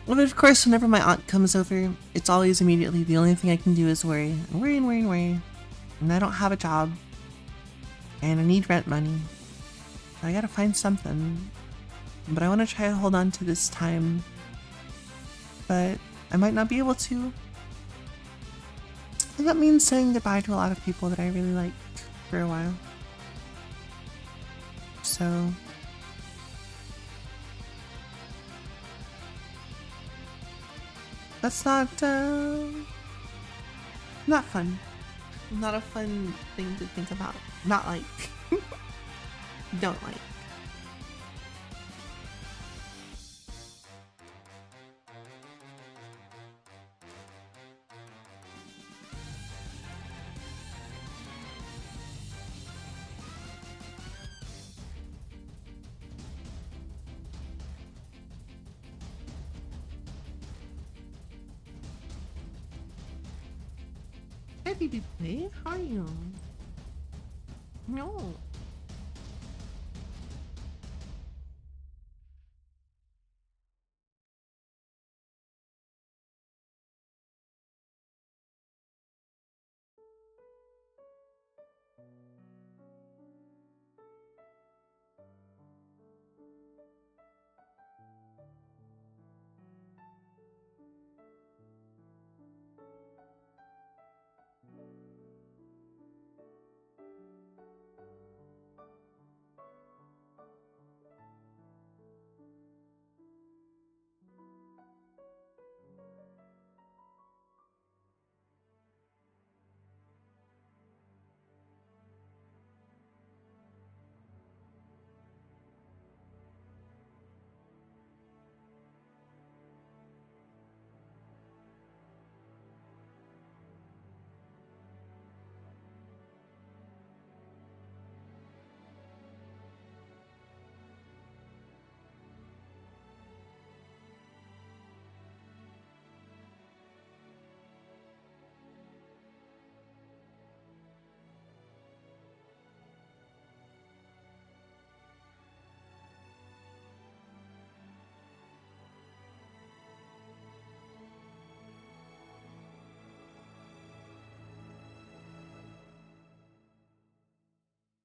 [SPEAKER 1] But of course, whenever my aunt comes over, it's always immediately the only thing I can do is worry. And worry and worry and worry. And I don't have a job. And I need rent money. So I gotta find something. But I want to try to hold on to this time. But I might not be able to. And that means saying goodbye to a lot of people that I really liked for a while. So that's not fun. Not a fun thing to think about. Not like. Don't like. Hey, baby boy, how are you? No.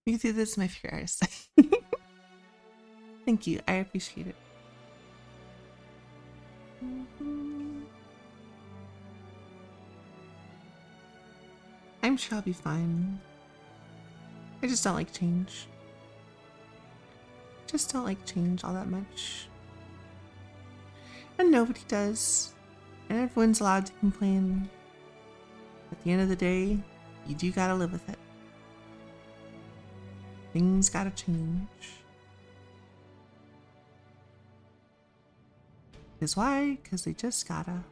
[SPEAKER 1] You can do this, my favorite artist. Thank you. I appreciate it. I'm sure I'll be fine. I just don't like change. Just don't like change all that much. And nobody does. And everyone's allowed to complain. At the end of the day, you do gotta live with it. Things gotta change. Because why? Because they just gotta.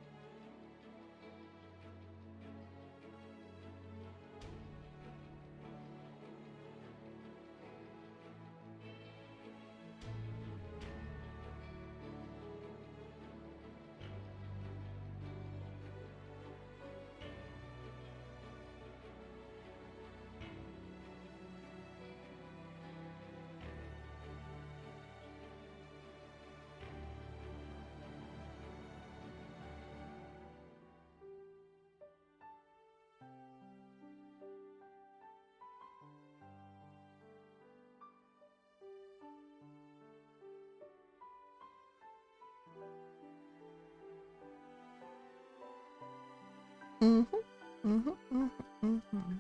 [SPEAKER 1] Mm-hmm. Mm-hmm. Mm-hmm. Mm-hmm.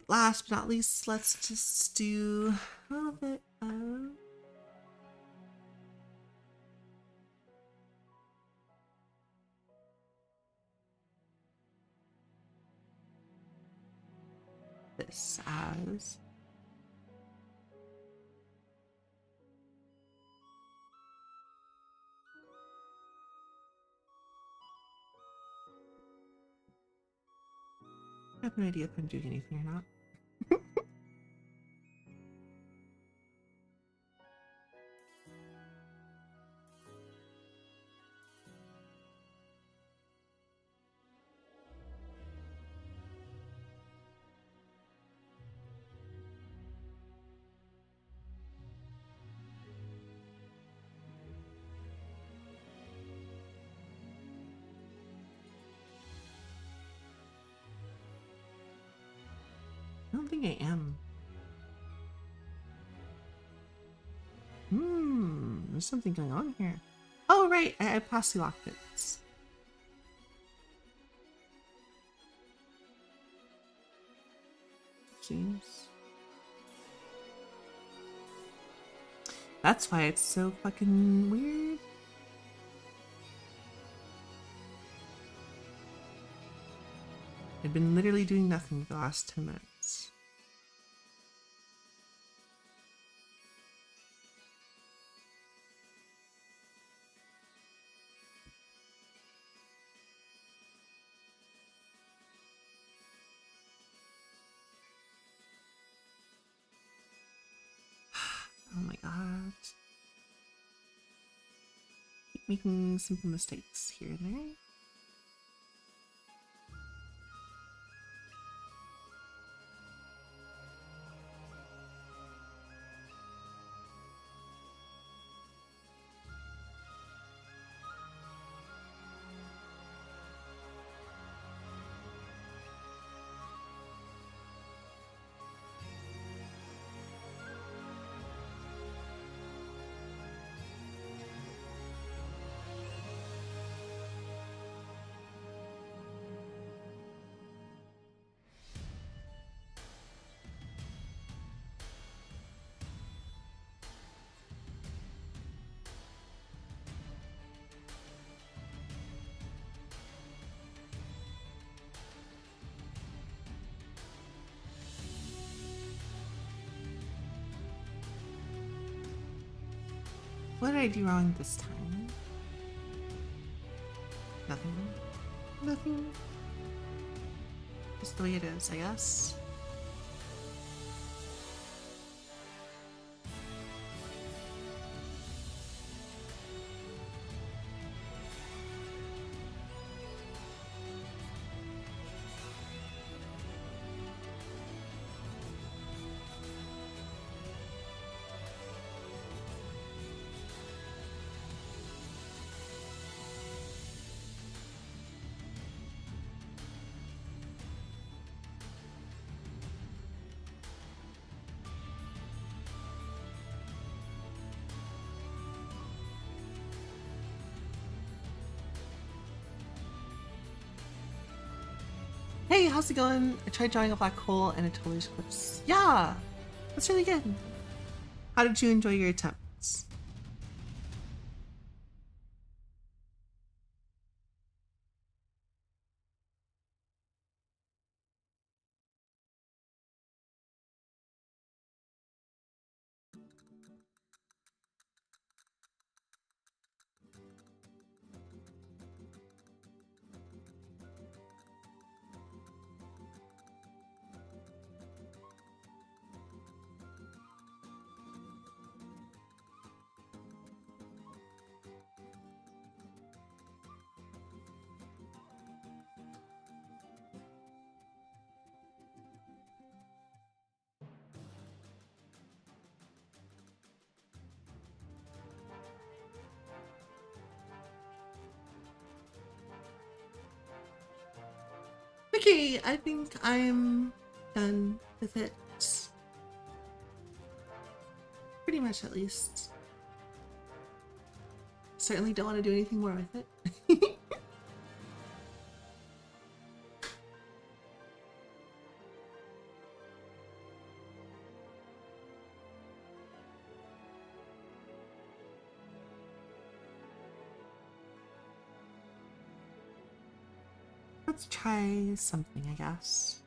[SPEAKER 1] last but not least, let's just do a little bit of this as I have no idea if I'm doing anything or not. I don't think I am. There's something going on here. Oh, right, I possibly locked it. Jeez. That's why it's so fucking weird. I've been literally doing nothing for the last 10 minutes. Oh my god. Keep making simple mistakes here and there. What did I do wrong this time? Nothing. Nothing. Just the way it is, I guess. Hey, how's it going? I tried drawing a black hole and it totally eclipsed. Yeah, that's really good. How did you enjoy your attempts? Okay, I think I'm done with it. Pretty much, at least. Certainly don't want to do anything more with it. Let's try something, I guess.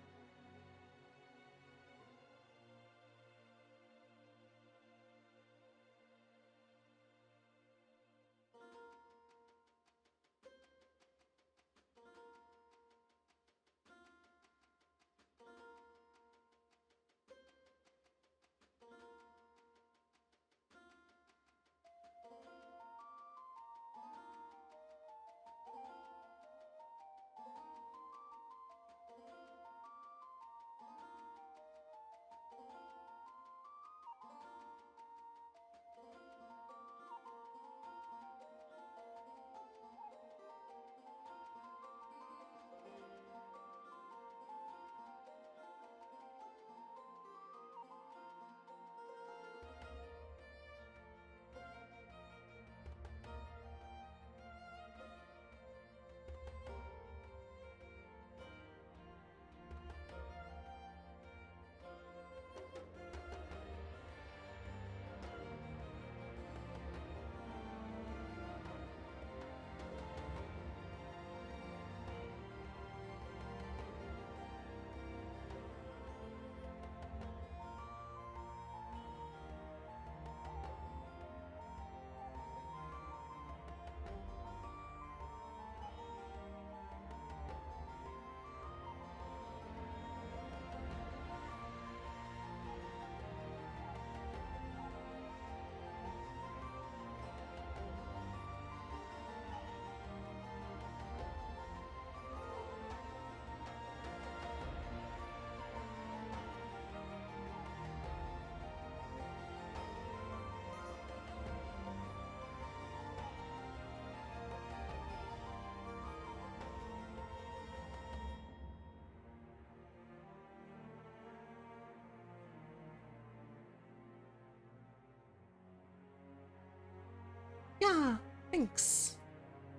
[SPEAKER 1] Yeah, thanks.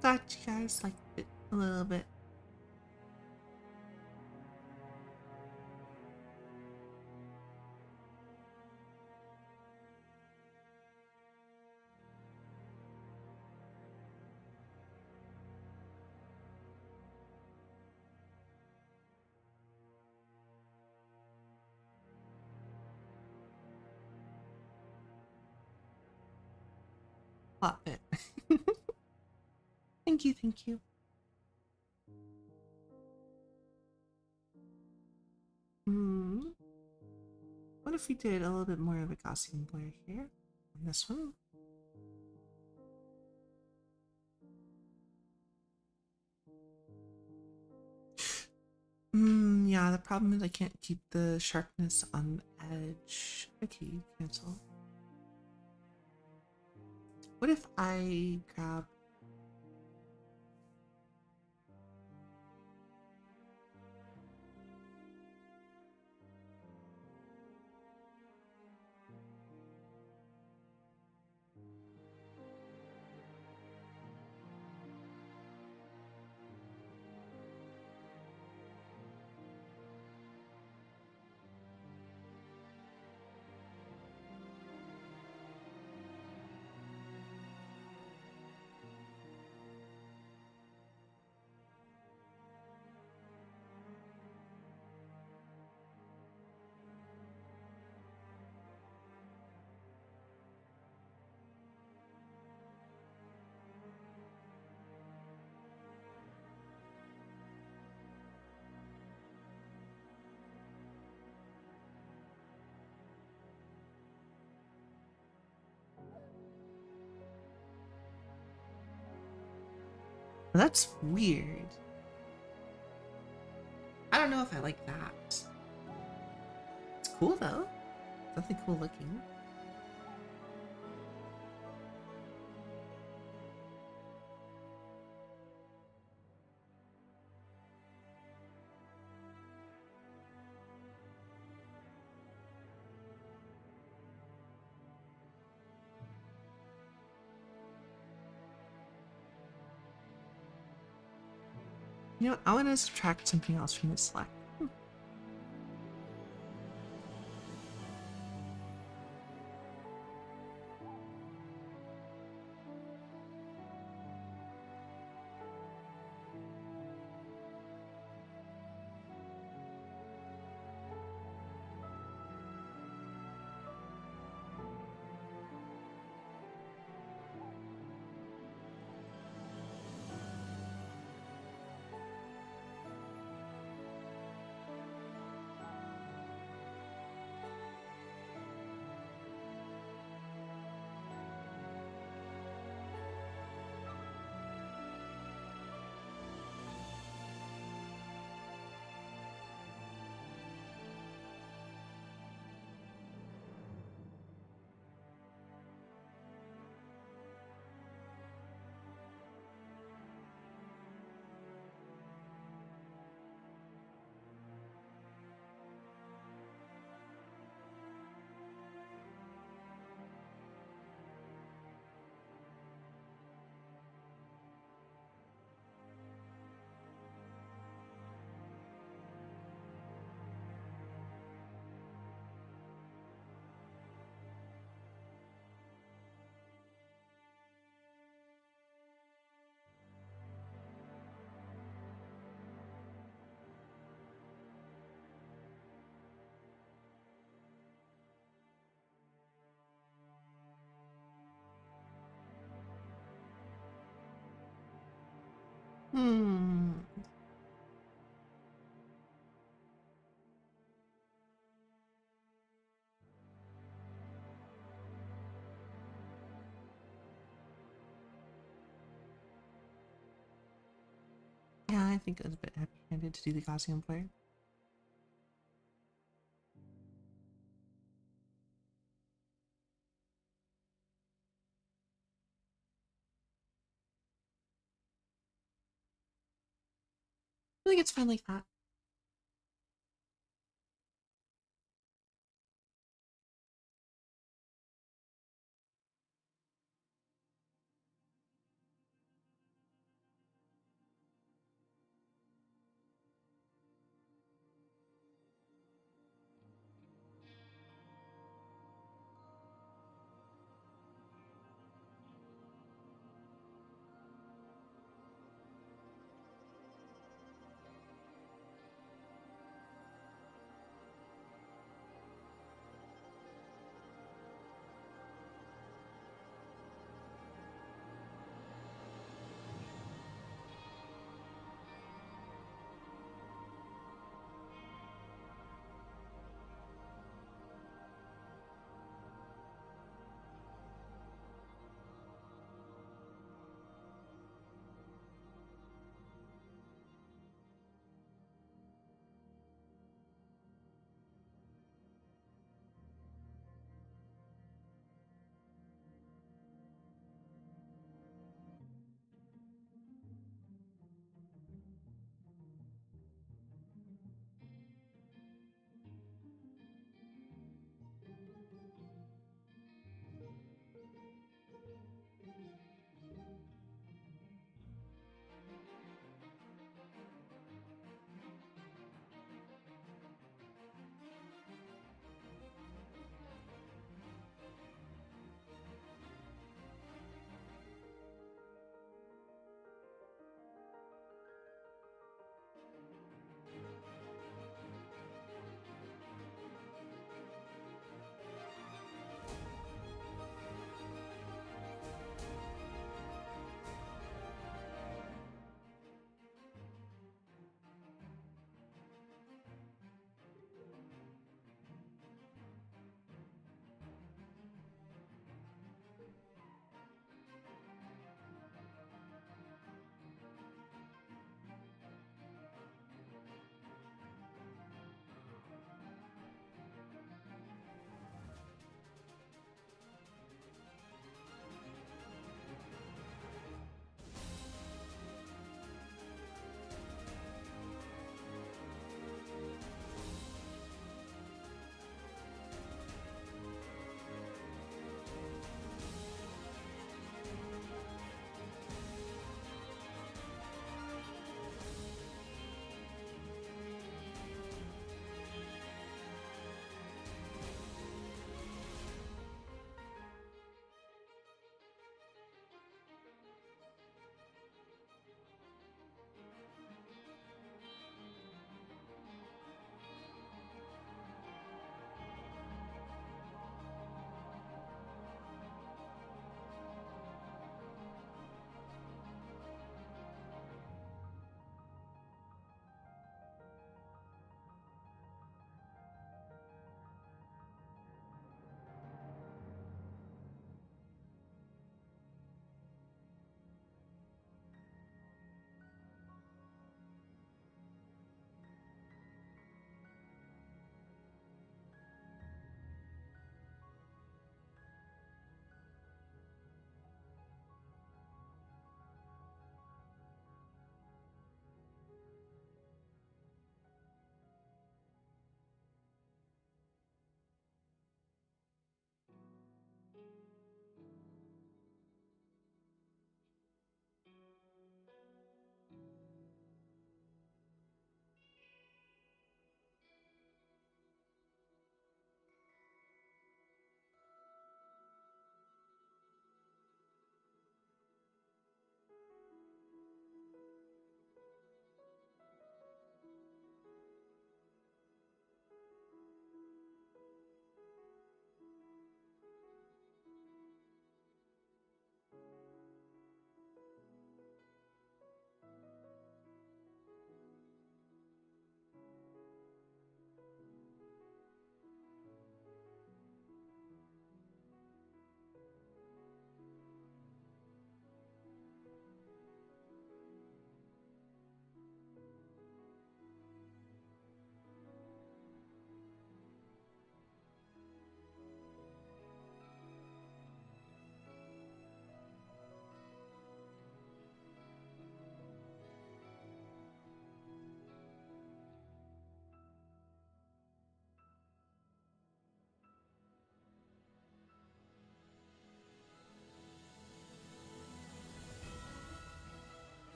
[SPEAKER 1] Glad you guys liked it a little bit. Love it. Thank you, thank you. What if we did a little bit more of a Gaussian blur here on this one? Yeah, the problem is I can't keep the sharpness on the edge. Okay, cancel. What if I grab... That's weird. I don't know if I like that. It's cool though. Something cool looking. You know what? I want to subtract something else from this select. Hmm. Yeah, I think it was a bit heavy-handed to do the Gaussian blur. I think it's fine like that.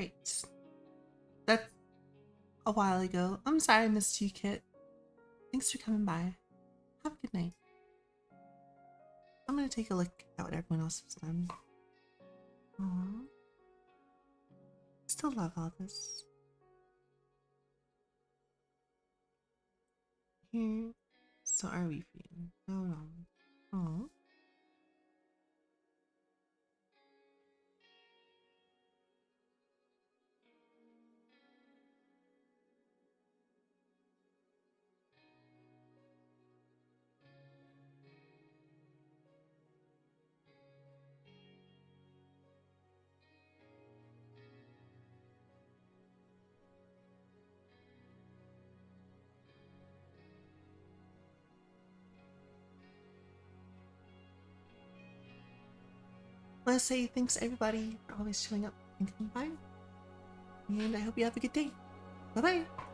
[SPEAKER 1] Alright. That's a while ago. I'm sorry I missed you, Kit. Thanks for coming by. Have a good night. I'm gonna take a look at what everyone else has done. Aww. Still love all this. Here. So are we feeling? Oh no. Oh. I want to say thanks everybody for always showing up and coming by. And I hope you have a good day. Bye bye.